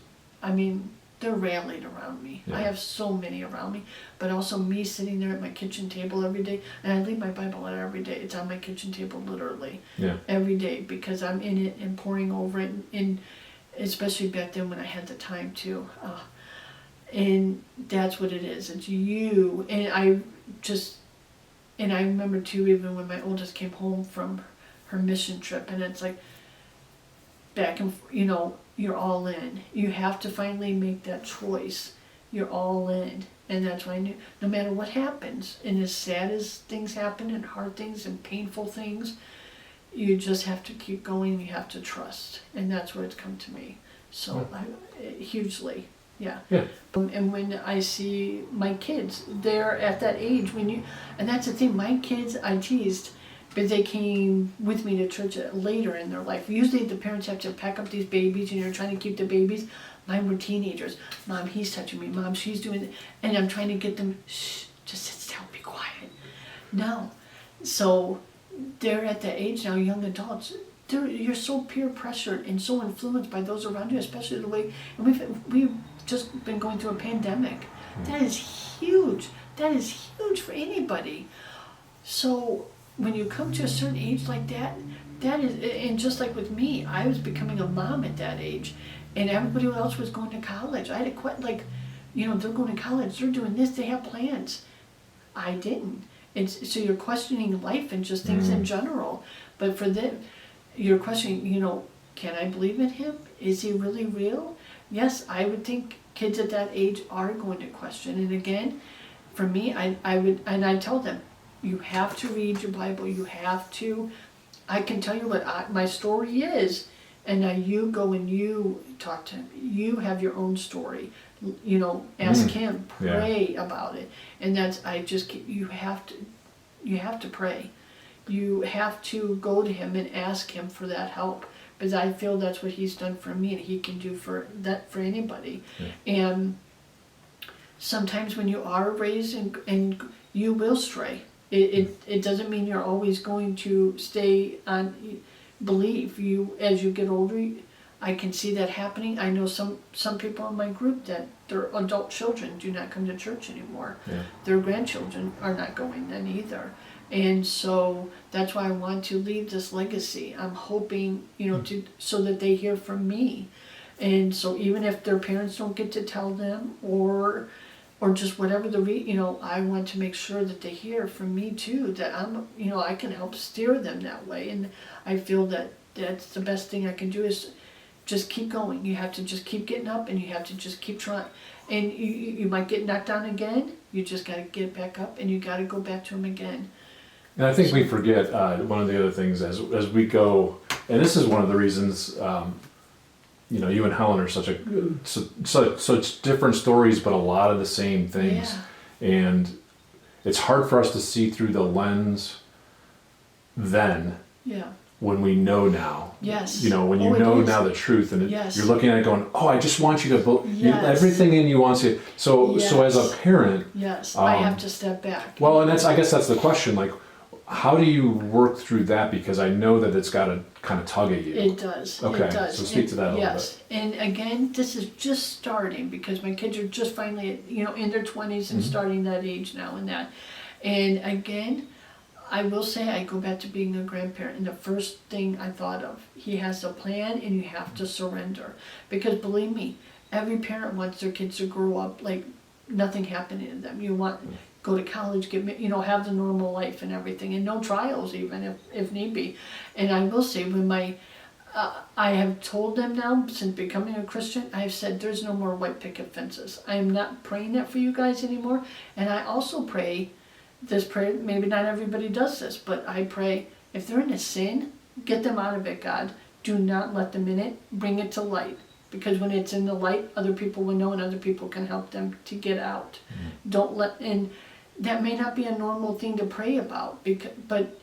they're rallied around me. Yeah. I have so many around me, but also me sitting there at my kitchen table every day, and I leave my Bible out every day. It's on my kitchen table literally every day, because I'm in it and pouring over it, and especially back then when I had the time to. And that's what it is. It's you. And I remember too, even when my oldest came home from her mission trip, and it's like back and you're all in. You have to finally make that choice. You're all in. And that's why I knew, no matter what happens, and as sad as things happen, and hard things and painful things, you just have to keep going. You have to trust. And that's where it's come to me. So hugely, yeah. And when I see my kids, they're at that age and that's the thing, my kids, I teased, but they came with me to church later in their life. Usually the parents have to pack up these babies, and you're trying to keep the babies. Mine were teenagers. Mom, he's touching me. Mom, she's doing it. And I'm trying to get them, shh, just sit still, be quiet. No. So they're at that age now, young adults. You're so peer pressured and so influenced by those around you, especially the way, and we've just been going through a pandemic. That is huge. That is huge for anybody. So when you come to a certain age like that is, and just like with me, I was becoming a mom at that age, and everybody else was going to college. I had to quit, they're going to college, they're doing this, they have plans. I didn't. So you're questioning life and just things in general. But for them, you're questioning, can I believe in him? Is he really real? Yes, I would think kids at that age are going to question. And again, for me, I tell them, you have to read your Bible. You have to. I can tell you what my story is, and now you go and you talk to him. You have your own story. Ask him, pray about it, and that's you have to pray. you have to go to him and ask him for that help, because I feel that's what he's done for me, and he can do for anybody. And sometimes when you are raised and you will stray, it doesn't mean you're always going to stay on believe. You, as you get older, I can see that happening. I know some people in my group that their adult children do not come to church anymore. Their grandchildren are not going then either. And so that's why I want to leave this legacy. I'm hoping, so that they hear from me. And so even if their parents don't get to tell them, or just whatever I want to make sure that they hear from me too, that I can help steer them that way. And I feel that that's the best thing I can do, is just keep going. You have to just keep getting up, and you have to just keep trying. And you might get knocked down again. You just got to get back up, and you got to go back to them again. And I think we forget one of the other things as we go, and this is one of the reasons, you and Helen are such different stories, but a lot of the same things. Yeah. And it's hard for us to see through the lens then. Yeah. When we know now. Yes. When you know now the truth, and you're looking at it going, oh, I just want you to everything in you wants you. So as a parent. Yes, I have to step back. Well, and I guess that's the question, like, how do you work through that? Because I know that it's got to kind of tug at you. It does. Okay, it does. So speak to that a little bit. Yes, and again, this is just starting, because my kids are just finally, in their 20s and starting that age now and that. And again, I will say I go back to being a grandparent, and the first thing I thought of, he has a plan, and you have to surrender. Because believe me, every parent wants their kids to grow up like nothing happening to them. You want go to college, have the normal life and everything, and no trials even if need be. And I will say, when I have told them now, since becoming a Christian, I have said there's no more white picket fences. I am not praying that for you guys anymore. And I also pray this prayer, maybe not everybody does this, but I pray, if they're in a sin, get them out of it, God. Do not let them in it. Bring it to light. Because when it's in the light, other people will know, and other people can help them to get out. And that may not be a normal thing to pray about, but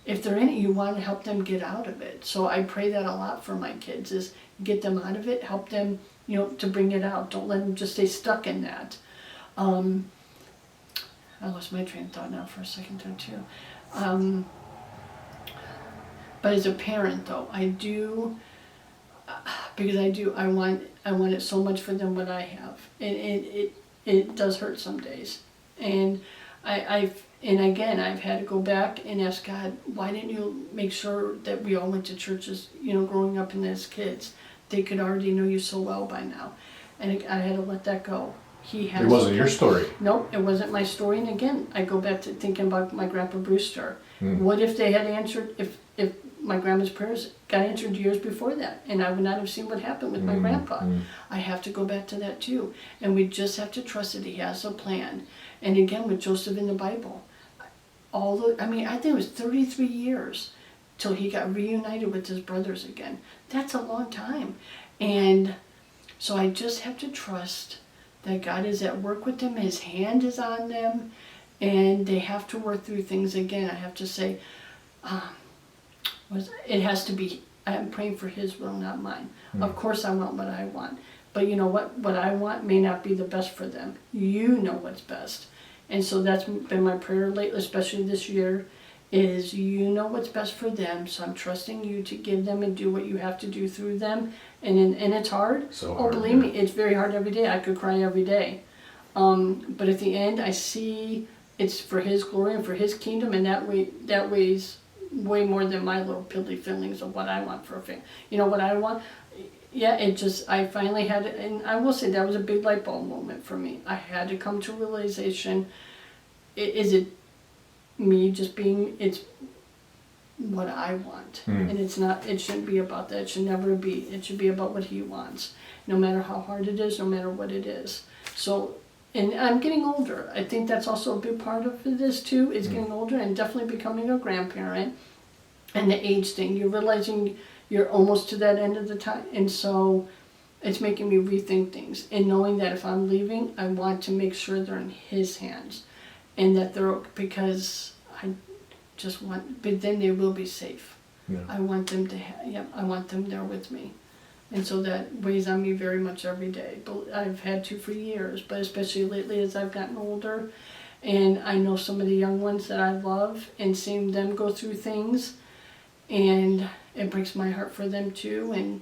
if they're in it, you want to help them get out of it. So I pray that a lot for my kids, is get them out of it, help them, to bring it out. Don't let them just stay stuck in that. I lost my train of thought now for a second or two. But as a parent, though, I do, because I want it so much for them what I have, and it does hurt some days. And I've had to go back and ask God, why didn't you make sure that we all went to churches, growing up and as kids? They could already know you so well by now. And I had to let that go. It wasn't your story. Nope, it wasn't my story. And again, I go back to thinking about my Grandpa Brewster. What if they had answered, if my grandma's prayers got answered years before that, and I would not have seen what happened with my grandpa? I have to go back to that too. And we just have to trust that he has a plan. And again, with Joseph in the Bible, I think it was 33 years till he got reunited with his brothers again. That's a long time. And so I just have to trust that God is at work with them, his hand is on them, and they have to work through things again. I have to say, it has to be, I'm praying for his will, not mine. Of course I want what I want. But you know what I want may not be the best for them. You know what's best. And so that's been my prayer lately, especially this year, is you know what's best for them. So I'm trusting you to give them and do what you have to do through them. And it's hard. So hard. Oh, believe me, it's very hard every day. I could cry every day. But at the end, I see it's for his glory and for his kingdom, and that weighs way more than my little piddly feelings of what I want for a family. What I want? Yeah, I finally had it, and I will say that was a big light bulb moment for me. I had to come to a realization, is it me just being, it's what I want. And it shouldn't be about that. It should never be. It should be about what he wants, no matter how hard it is, no matter what it is. So, and I'm getting older. I think that's also a big part of this too, is getting older and definitely becoming a grandparent. And the age thing, you're realizing you're almost to that end of the time, and so it's making me rethink things, and knowing that if I'm leaving, I want to make sure they're in his hands, and that they're, because but then they will be safe. Yeah. I want them to I want them there with me. And so that weighs on me very much every day. But I've had to for years, but especially lately as I've gotten older. And I know some of the young ones that I love and seeing them go through things. And it breaks my heart for them too.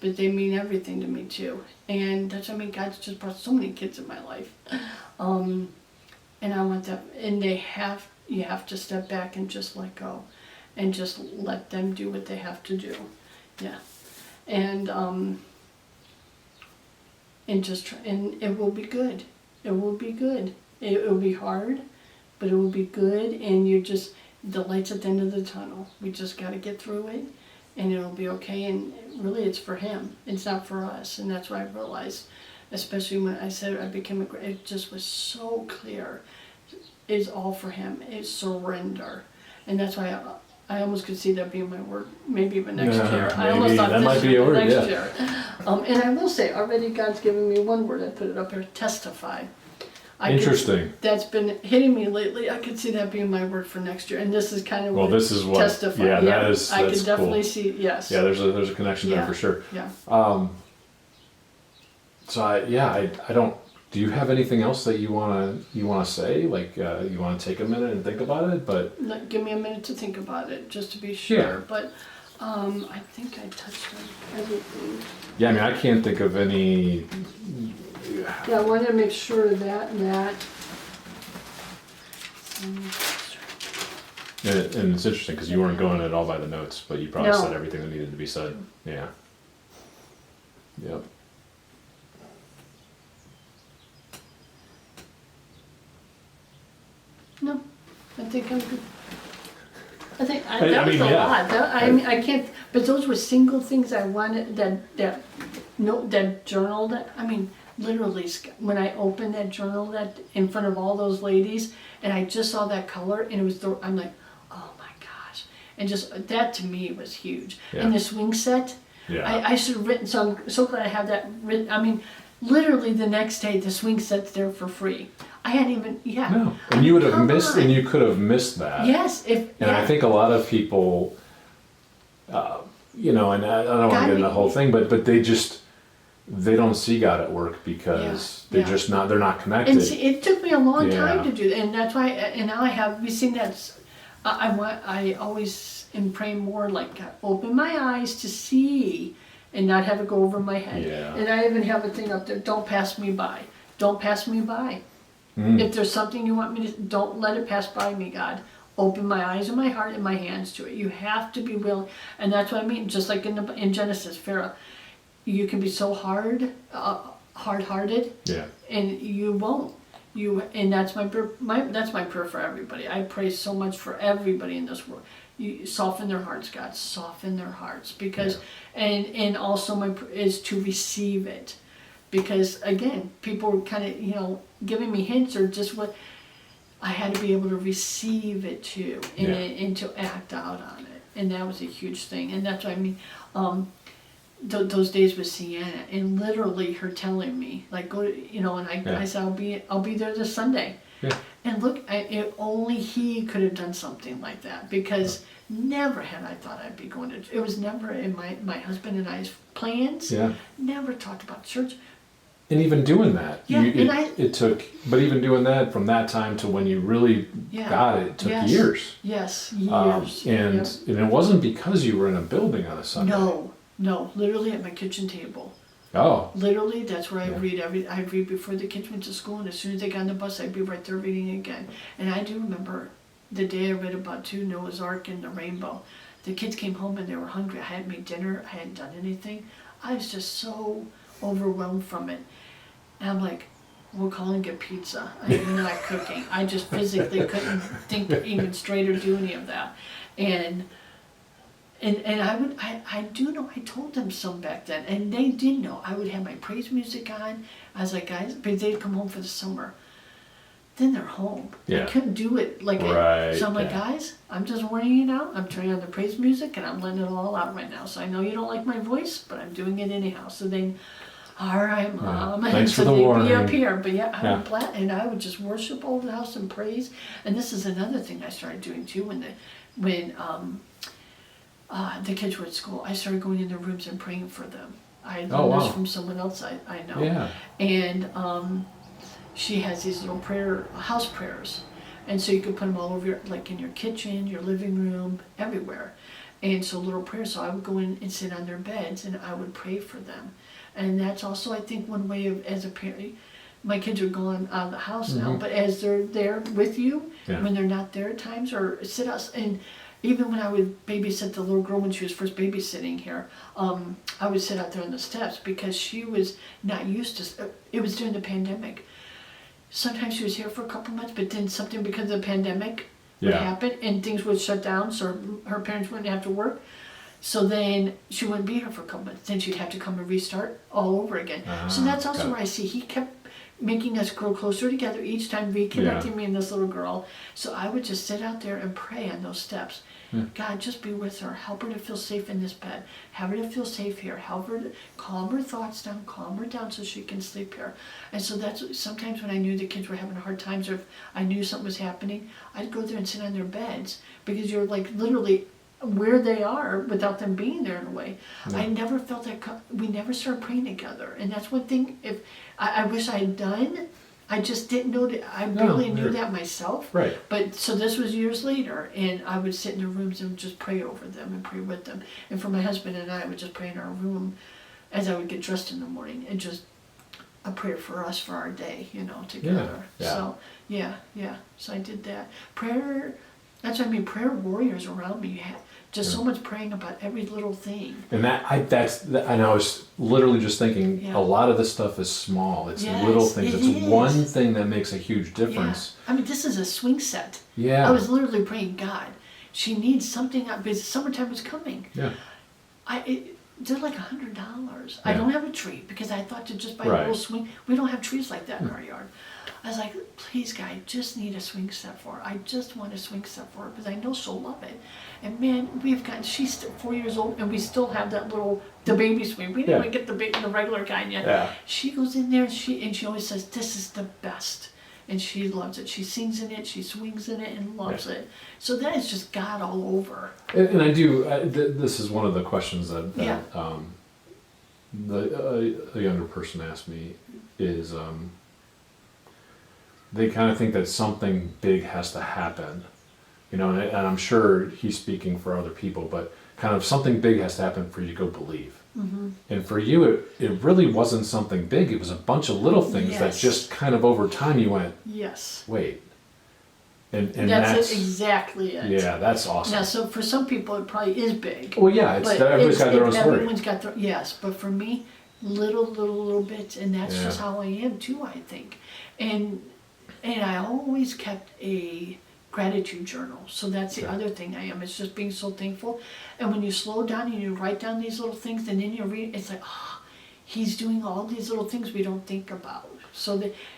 But they mean everything to me too. And that's, God's just brought so many kids in my life. And I want that, and you have to step back and just let go. And just let them do what they have to do. Yeah. And just try, and it will be good. It will be good. It will be hard, but it will be good. And the light's at the end of the tunnel. We just got to get through it, and it'll be okay. And really, it's for him. It's not for us. And that's what I realized, especially when I said I became it just was so clear. It's all for him. It's surrender, and that's why I almost could see that being my word, maybe even next year. I almost thought that this might be year, a word, next yeah. year. And I will say, already God's given me one word. I put it up here: testify. Interesting. That's been hitting me lately. I could see that being my word for next year, and this is kind of This is what. testify. Yeah, that's I could definitely cool. see. Yes. Yeah, there's a connection there for sure. Yeah. So I don't. Do you have anything else that you wanna say? Like you wanna take a minute and think about it, but Give me a minute to think about it, just to be sure. Yeah. But I think I touched on everything. yeah, I can't think of any. Yeah, I wanted to make sure of that and that. And it's interesting because you weren't going at all by the notes, but you probably No. said everything that needed to be said. Yeah. Yep. No, I think I'm good. I think I that was mean, a yeah. lot. I can't. But those were single things I wanted. That journal. Literally, when I opened that journal, that in front of all those ladies, and I just saw that color, and it was I'm like, oh my gosh, and just that to me was huge. Yeah. And the swing set. Yeah. I should have written. So I'm so glad I have that written. Literally the next day, the swing set's there for free. I hadn't even, No, and you would have Come missed, on. and you could have missed that. Yes, And I think a lot of people, and I don't want to God, get into the whole thing, but they don't see God at work because Yeah, they're yeah. just not, they're not connected. And see, it took me a long time Yeah. to do that, and that's why. And now we sing that. I always am praying more like God, open my eyes to see, and not have it go over my head. Yeah. And I even have a thing up there: don't pass me by. Don't pass me by. If there's something you want me to, don't let it pass by me, God. Open my eyes and my heart and my hands to it. You have to be willing, and that's what I mean. Just like in Genesis, Pharaoh, you can be so hard-hearted, Yeah. and you won't. And that's my prayer for everybody. I pray so much for everybody in this world. You soften their hearts, God. Soften their hearts, because and also my prayer is to receive it. Because again, people were kind of, giving me hints or just what I had to be able to receive it too, and to act out on it, and that was a huge thing. And that's what I mean. Those days with Sienna, and literally her telling me, like, go to, and I said I'll be there this Sunday. Yeah. And look, only he could have done something like that, because never had I thought I'd be going to. It was never in my husband and I's plans. Yeah. Never talked about church. And even doing that, Yeah, it took, but even doing that from that time to when you really got it took years. Yes, years. And it wasn't because you were in a building on a Sunday. No, literally at my kitchen table. Oh. Literally, that's where I read I read before the kids went to school, and as soon as they got on the bus, I'd be right there reading again. And I do remember the day I read about Noah's Ark and the rainbow. The kids came home and they were hungry. I hadn't made dinner. I hadn't done anything. I was just so overwhelmed from it. And I'm like, we'll call and get pizza. I'm not cooking. I just physically couldn't think even straight or do any of that. And I do know, I told them some back then, and they did know. I would have my praise music on. I was like, guys, but they'd come home for the summer. Then they're home. Yeah. I couldn't do it like Right, so I'm like, guys, I'm just warning you now. I'm turning on the praise music and I'm letting it all out right now. So I know you don't like my voice, but I'm doing it anyhow. So then all right, Mom. Thanks And for so the they'd be warning. up here, but yeah, I Yeah. would and I would just worship over the house and praise. And this is another thing I started doing too when the kids were at school. I started going in their rooms and praying for them. I learned this from someone else I know. Yeah. And she has these little house prayers. And so you could put them all over like in your kitchen, your living room, everywhere. And so little prayers. So I would go in and sit on their beds and I would pray for them. And that's also, I think, one way of, as a parent, my kids are gone out of the house now, but as they're there with you, when they're not there at times, or sit us, and even when I would babysit the little girl when she was first babysitting here, I would sit out there on the steps because she was not used to, it was during the pandemic. Sometimes she was here for a couple months, but then something because of the pandemic would happen and things would shut down, so her parents wouldn't have to work. So then she wouldn't be here for a couple months. Then she'd have to come and restart all over again. So that's also where I see he kept making us grow closer together each time, reconnecting me and this little girl. So I would just sit out there and pray on those steps. God, just be with her. Help her to feel safe in this bed. Have her to feel safe here. Help her to calm her thoughts down, calm her down so she can sleep here. And so that's sometimes when I knew the kids were having hard times or if I knew something was happening, I'd go there and sit on their beds because you're like literally where they are without them being there in a way. I never felt that, we never started praying together. And that's one thing if I wish I had done. I just didn't know that, I barely knew that myself. Right. But so this was years later, and I would sit in their rooms and just pray over them and pray with them. And for my husband and I would just pray in our room as I would get dressed in the morning and just a prayer for us for our day, together. So so I did that. Prayer, that's what I mean, prayer warriors around me. Just so much praying about every little thing. And and I was literally just thinking, a lot of this stuff is small. It's little things. It's one thing that makes a huge difference. Yeah. I mean, this is a swing set. Yeah. I was literally praying, God, she needs something because summertime was coming. Yeah. They're like $100. I don't have a tree because I thought to just buy a little swing. We don't have trees like that in our yard. I was like, please, God, I just need a swing set for her. I just want a swing set for her because I know she'll love it. And man, she's still 4 years old and we still have the baby swing. We didn't even get the regular kind yet. Yeah. She goes in there and she always says, this is the best. And she loves it. She sings in it, she swings in it and loves it. So that is just God all over. And I do, this is one of the questions that a younger person asked me is, they kind of think that something big has to happen, and I'm sure he's speaking for other people, but kind of something big has to happen for you to go believe. Mm-hmm. And for you, it really wasn't something big. It was a bunch of little things that just kind of over time you went, wait. And that's exactly it. Yeah, that's awesome. Now, so for some people, it probably is big. Well, yeah, everybody's got their own story. Everyone's got their, but for me, little bits, and that's just how I am too, I think. And I always kept a gratitude journal. So that's the other thing I am. It's just being so thankful. And when you slow down and you write down these little things and then you read, it's like, he's doing all these little things we don't think about.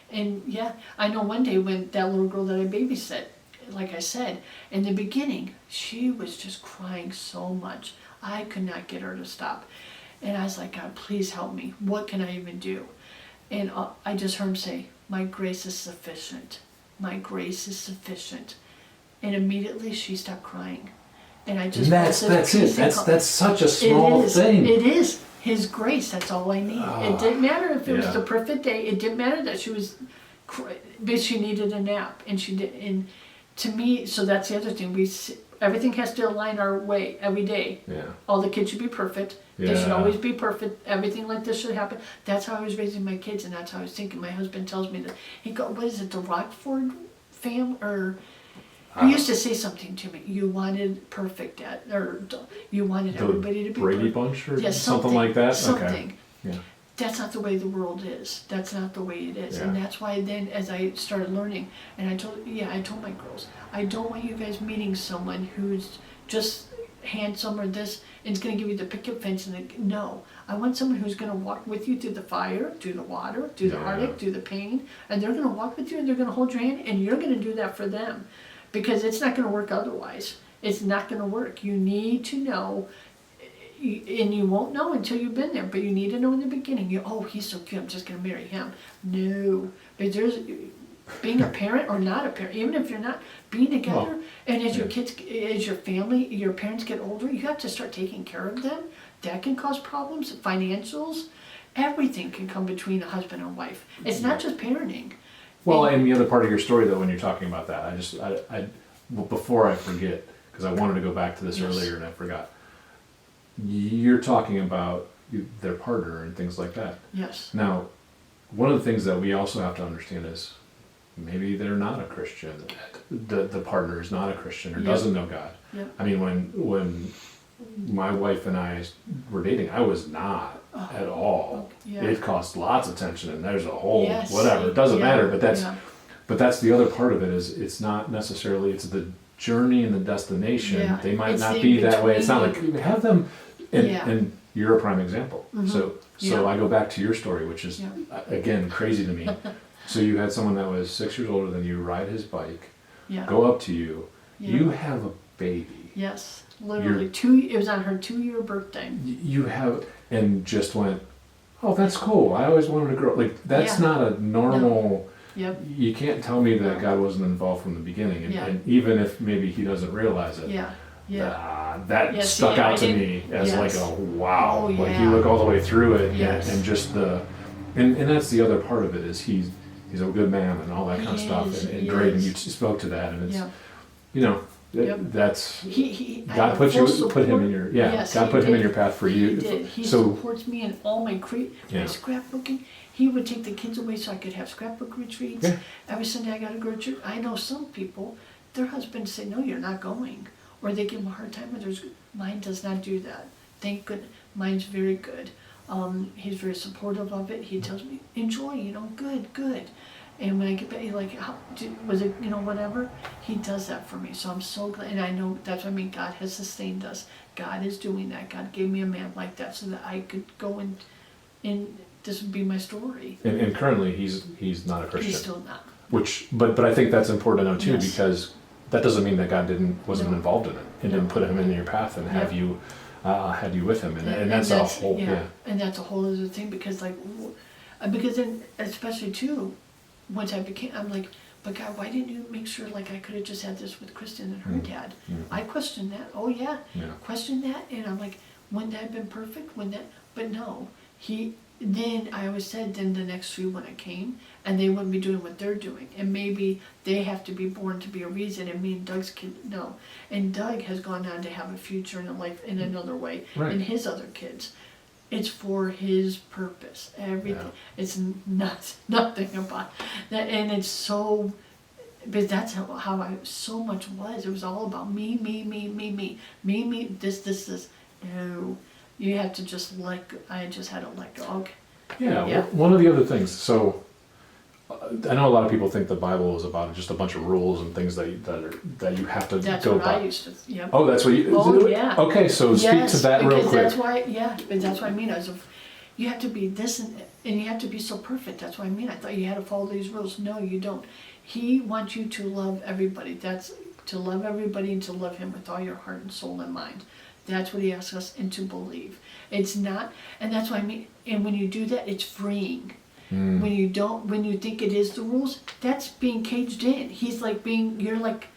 I know one day when that little girl that I babysit, like I said, in the beginning, she was just crying so much. I could not get her to stop. And I was like, God, please help me. What can I even do? And I just heard him say, my grace is sufficient. My grace is sufficient. And immediately she stopped crying. And I just that's it. That's such a small thing. It is His grace. That's all I need. It didn't matter if it was the perfect day. It didn't matter that she was, but she needed a nap, and she did. And to me, so that's the other thing. Everything has to align our way every day. Yeah. All the kids should be perfect. They should always be perfect. Everything like this should happen. That's how I was raising my kids, and that's how I was thinking. My husband tells me that what is it, the Rockford family, or he used to say something to me. You wanted perfect or you wanted everybody to be Brady perfect. Bunch or something like that. Something. Okay. Yeah. That's not the way the world is. That's not the way it is. And that's why then as I started learning, and I told my girls, I don't want you guys meeting someone who's just handsome or this and it's going to give you the picket fence. No, I want someone who's going to walk with you through the fire, through the water, through the heartache, through the pain, and they're going to walk with you and they're going to hold your hand, and you're going to do that for them, because it's not going to work otherwise. It's not going to work. You need to know and you won't know until you've been there, but you need to know in the beginning. He's so cute, I'm just going to marry him. No, but there's being a parent or not a parent, even if you're not being together, and as your kids, as your family, your parents get older, you have to start taking care of them. That can cause problems, financials, everything can come between a husband and wife. It's not just parenting. Well, and the other part of your story, though, when you're talking about that, well, before I forget, because I wanted to go back to this earlier and I forgot. You're talking about their partner and things like that. Yes. Now, one of the things that we also have to understand is maybe they're not a Christian. The partner is not a Christian or doesn't know God. Yep. I mean, when my wife and I were dating, I was not at all. Yeah. It cost lots of tension, and there's a whole Yes. whatever. It doesn't matter, but that's Yeah. but that's the other part of it is it's not necessarily it's the journey and the destination. Yeah. They might It's not the be that way. It's not like in-between. you have them, and, Yeah. and you're a prime example. So Yeah. I go back to your story, which is Yeah. again crazy to me. So you had someone that was 6 years older than you ride his bike, Yeah. go up to you. Yeah. You have a baby. Yes. Literally it was on her 2-year birthday. You have and just went, oh, that's cool. I always wanted a girl. Like that's Yeah. not a normal. Yep. You can't tell me that No. God wasn't involved from the beginning, and, Yeah. and even if maybe he doesn't realize it, Yeah. Yeah. that Yeah, stuck see, I out to didn't- me as yes. like a wow. Oh, Like yeah. you look all the way through it, Yes. and just and that's the other part of it is he's a good man and all that kind of He stuff, is, and he great, and is. you spoke to that, and it's Yeah. you know Yep. that's I God have put full put him in support. your Yes, God he put him in did. your path for He you. did. He So supports me in all my Yeah. scrapbooking. He would take the kids away so I could have scrapbook retreats. Yeah. Every Sunday I got to go to church. I know some people, their husbands say, no, you're not going. Or they give them a hard time. Mine does not do that. Thank goodness. Mine's very good. He's very supportive of it. He tells me, enjoy, good. And when I get back, like, was it, whatever? He does that for me. So I'm so glad. And I know that's what I mean. God has sustained us. God is doing that. God gave me a man like that so that I could go and this would be my story. and currently he's not a Christian. He's still not. But I think that's important to know too, Yes. because that doesn't mean that God wasn't No. involved in it and didn't put him in your path and have you had you with him, and that's a whole And that's a whole other thing because because then especially too, once I'm like, but God, why didn't you make sure like I could have just had this with Kristen and her dad? I questioned that. Oh yeah, questioned that, and I'm like, wouldn't that have been perfect? But no, Then I always said, then the next few when it came, and they wouldn't be doing what they're doing, and maybe they have to be born to be a reason, and me and Doug's kid, no. And Doug has gone on to have a future and a life in another way, Right. and his other kids. It's for his purpose, everything. It's nothing about that, and it's so, but that's how I so much was. It was all about me, this. No. You have to just I just had to let go. Okay. Yeah. One of the other things. So I know a lot of people think the Bible is about just a bunch of rules and things that you have to That's go what by. I used to. Yep. Oh, that's what you. Oh, yeah. Okay, so speak to that real because quick. that's why. Yeah, but that's what I mean. You have to be this and you have to be so perfect. That's what I mean. I thought you had to follow these rules. No, you don't. He wants you to love everybody. That's to love everybody and to love him with all your heart and soul and mind. That's what he asks us, and to believe. It's not, and that's what I mean. And when you do that, it's freeing. When you think it is the rules, that's being caged in. You're like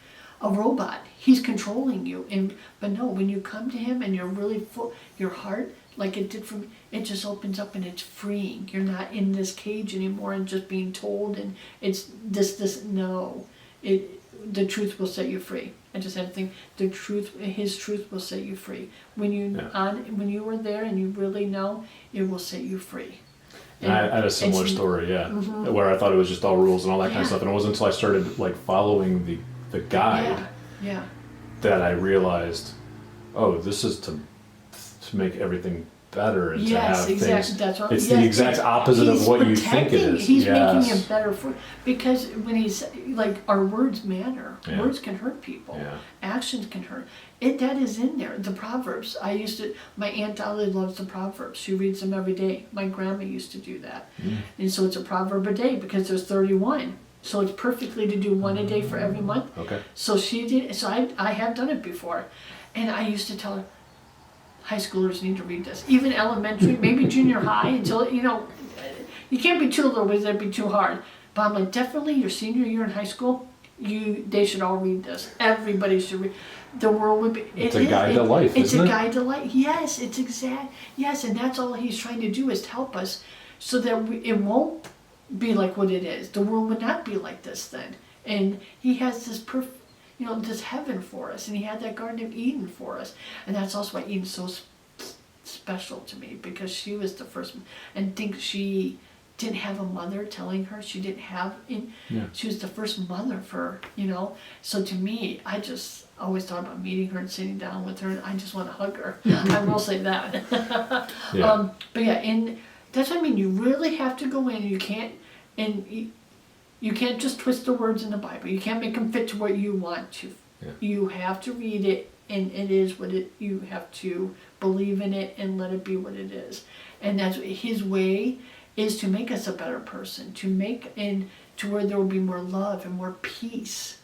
a robot. He's controlling you. But no, when you come to him and you're really full, your heart, like it did for me, it just opens up and it's freeing. You're not in this cage anymore and just being told and it's this, no. The truth will set you free. I just had to think his truth will set you free. When you were there and you really know, it will set you free. I had a similar story, where I thought it was just all rules and all that kind of stuff, and it wasn't until I started following the guide that I realized, oh, this is to make everything better and to have things. That's what, it's the exact opposite of what you think it is. He's making it better because when he's our words matter. Yeah. Words can hurt people. Yeah. Actions can hurt. That is in there. The Proverbs. My Aunt Dolly loves the Proverbs. She reads them every day. My grandma used to do that. And so it's a proverb a day because there's 31. So it's perfectly to do one a day for every month. Okay. So she did. So I have done it before. And I used to tell her, high schoolers need to read this. Even elementary, maybe junior high, until, you can't be too little because that'd be too hard. But I'm like, definitely your senior year in high school, they should all read this. Everybody should read. The world would be. It's a guide to life, It's isn't a it? guide to life. Yes, it's exact. Yes, and that's all he's trying to do is to help us, so that it won't be like what it is. The world would not be like this then. And he has this this heaven for us, and he had that Garden of Eden for us, and that's also why Eden's so special to me, because she was the first, and think she didn't have a mother telling her she didn't have. She was the first mother for So to me, I just always thought about meeting her and sitting down with her, and I just want to hug her. I will say that. Yeah. But yeah, and that's what I mean. You really have to go in. You can't You can't just twist the words in the Bible. You can't make them fit to what you want to. Yeah. You have to read it, and it is what it. You have to believe in it and let it be what it is. And that's his way is to make us a better person, to where there will be more love and more peace.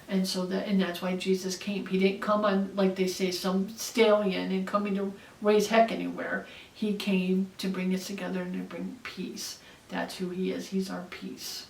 And that's why Jesus came. He didn't come on, like they say, some stallion and coming to raise heck anywhere. He came to bring us together and to bring peace. That's who he is. He's our peace.